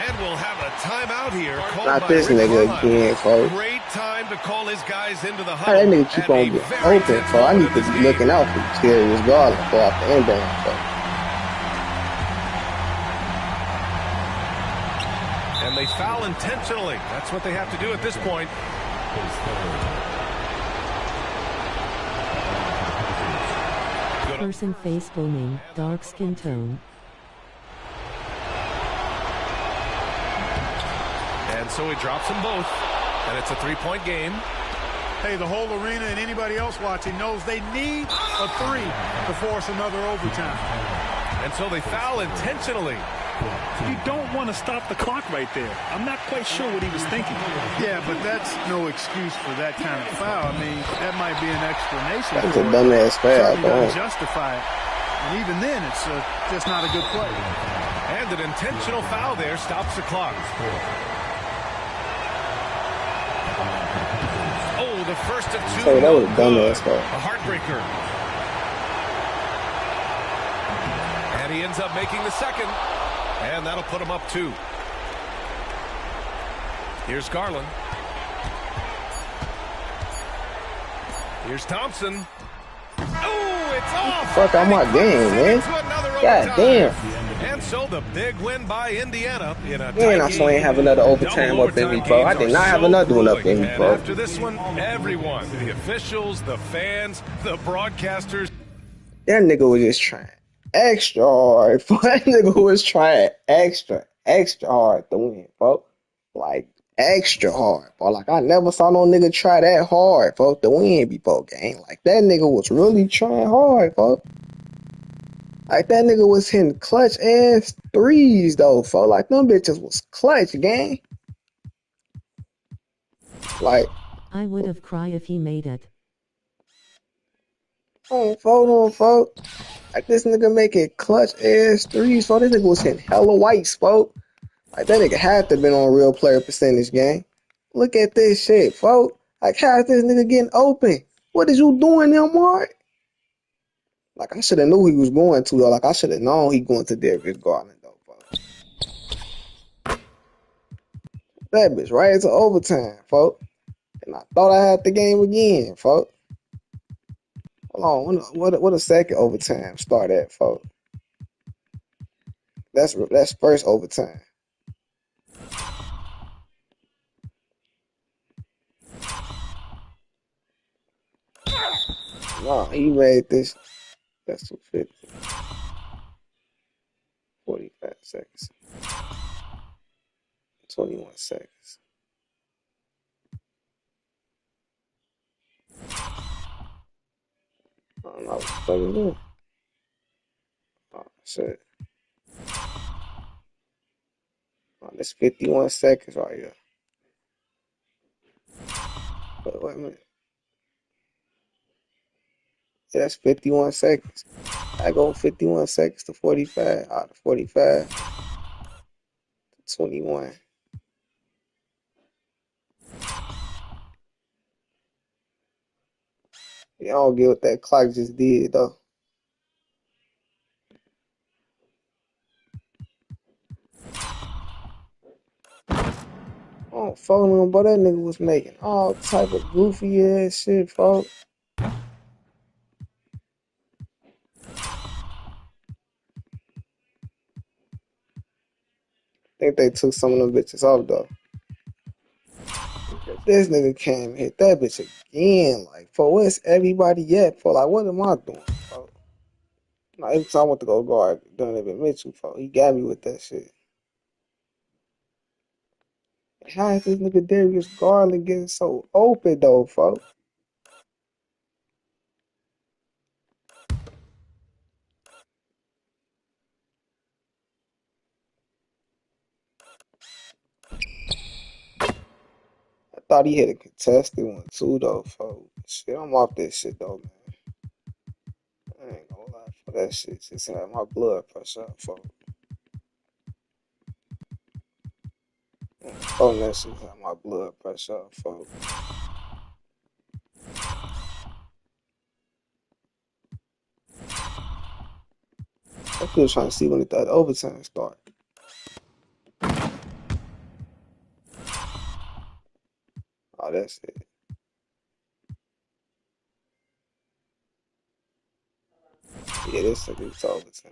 And we'll have a timeout here. Not this nigga again, folks. Great time to call his guys into the How that nigga keep on getting open, so I need to be looking out for Darius Garland for off the inbound, folks. And they foul intentionally. That's what they have to do at this point. Person face booming, dark skin tone. And so he drops them both. And it's a three-point game. Hey, the whole arena and anybody else watching knows they need a three to force another overtime. And so they foul intentionally. You don't want to stop the clock right there. I'm not quite sure what he was thinking. Yeah, but that's no excuse for that kind of foul. I mean, that might be an explanation. That's a dumbass foul, bro. Justify it. And even then, it's just not a good play. And an intentional foul there stops the clock. Oh, the first of two. Hey, that was a dumbass foul. A heartbreaker. And he ends up making the second. And that'll put him up 2. Here's Garland. Here's Thompson. Oh, it's off. Fuck out my game, man. God damn. And so the big win by Indiana in a Man, I still ain't have another overtime up in me, bro. I did not have another one up in me, bro. After this one, everyone, the officials, the fans, the broadcasters. That nigga was just trying extra hard. That nigga was trying extra hard to win, bro. Like, extra hard, bro. Like, I never saw no nigga try that hard, bro, to win before, gang. Like, that nigga was really trying hard, bro. Like, that nigga was hitting clutch ass threes, though, bro. Like, them bitches was clutch, gang. Like, I would have cried if he made it. Hold on. Like, this nigga making clutch ass threes, folks. This nigga was hitting hella whites, folks. Like, that nigga had to have been on real player percentage, gang. Look at this shit, folks. Like, how's this nigga getting open? What is you doing there, Mark? Like, I should have knew he was going to, though. Like, I should have known he going to Darius Garland, though, folks. That bitch right into overtime, folks. And I thought I had the game again, folks. Hold on, what a second overtime start at, folks? That's first overtime. No, he made this. That's 250. 45 seconds. 21 seconds. I don't know what the fuck is doing. Oh, shit. Oh, that's 51 seconds right here. But wait a minute. Yeah, that's 51 seconds. I go 51 seconds to 45. Out of 45 to 21. Yeah, I don't get what that clock just did though. Oh, folks, but that nigga was making all type of goofy ass shit, folks. Think they took some of them bitches off though. This nigga came and hit that bitch again. Like, for where's everybody at? For like, what am I doing? For? Like, every time I want to go guard Donovan Mitchell, for he got me with that shit. How is this nigga Darius Garland getting so open though, folks? I thought he had a contested one too though, folks. Shit, I'm off that shit though, man. I ain't gonna lie for that shit. Just had my blood pressure up, folks. Oh, that shit had my blood pressure up, folks. I'm still trying to see when that overtime start. Oh, that's it. Yeah, this is overtime.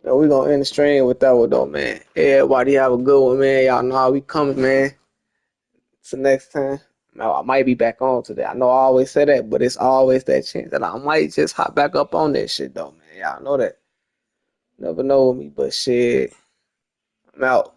Yo, we gonna end the stream with that one though, man. Everybody have a good one, man. Y'all know how we coming, man. Till next time. Now, I might be back on today. I know I always say that, but it's always that chance that I might just hop back up on that shit though, man. Y'all know that. Never know with me, but shit, I'm out.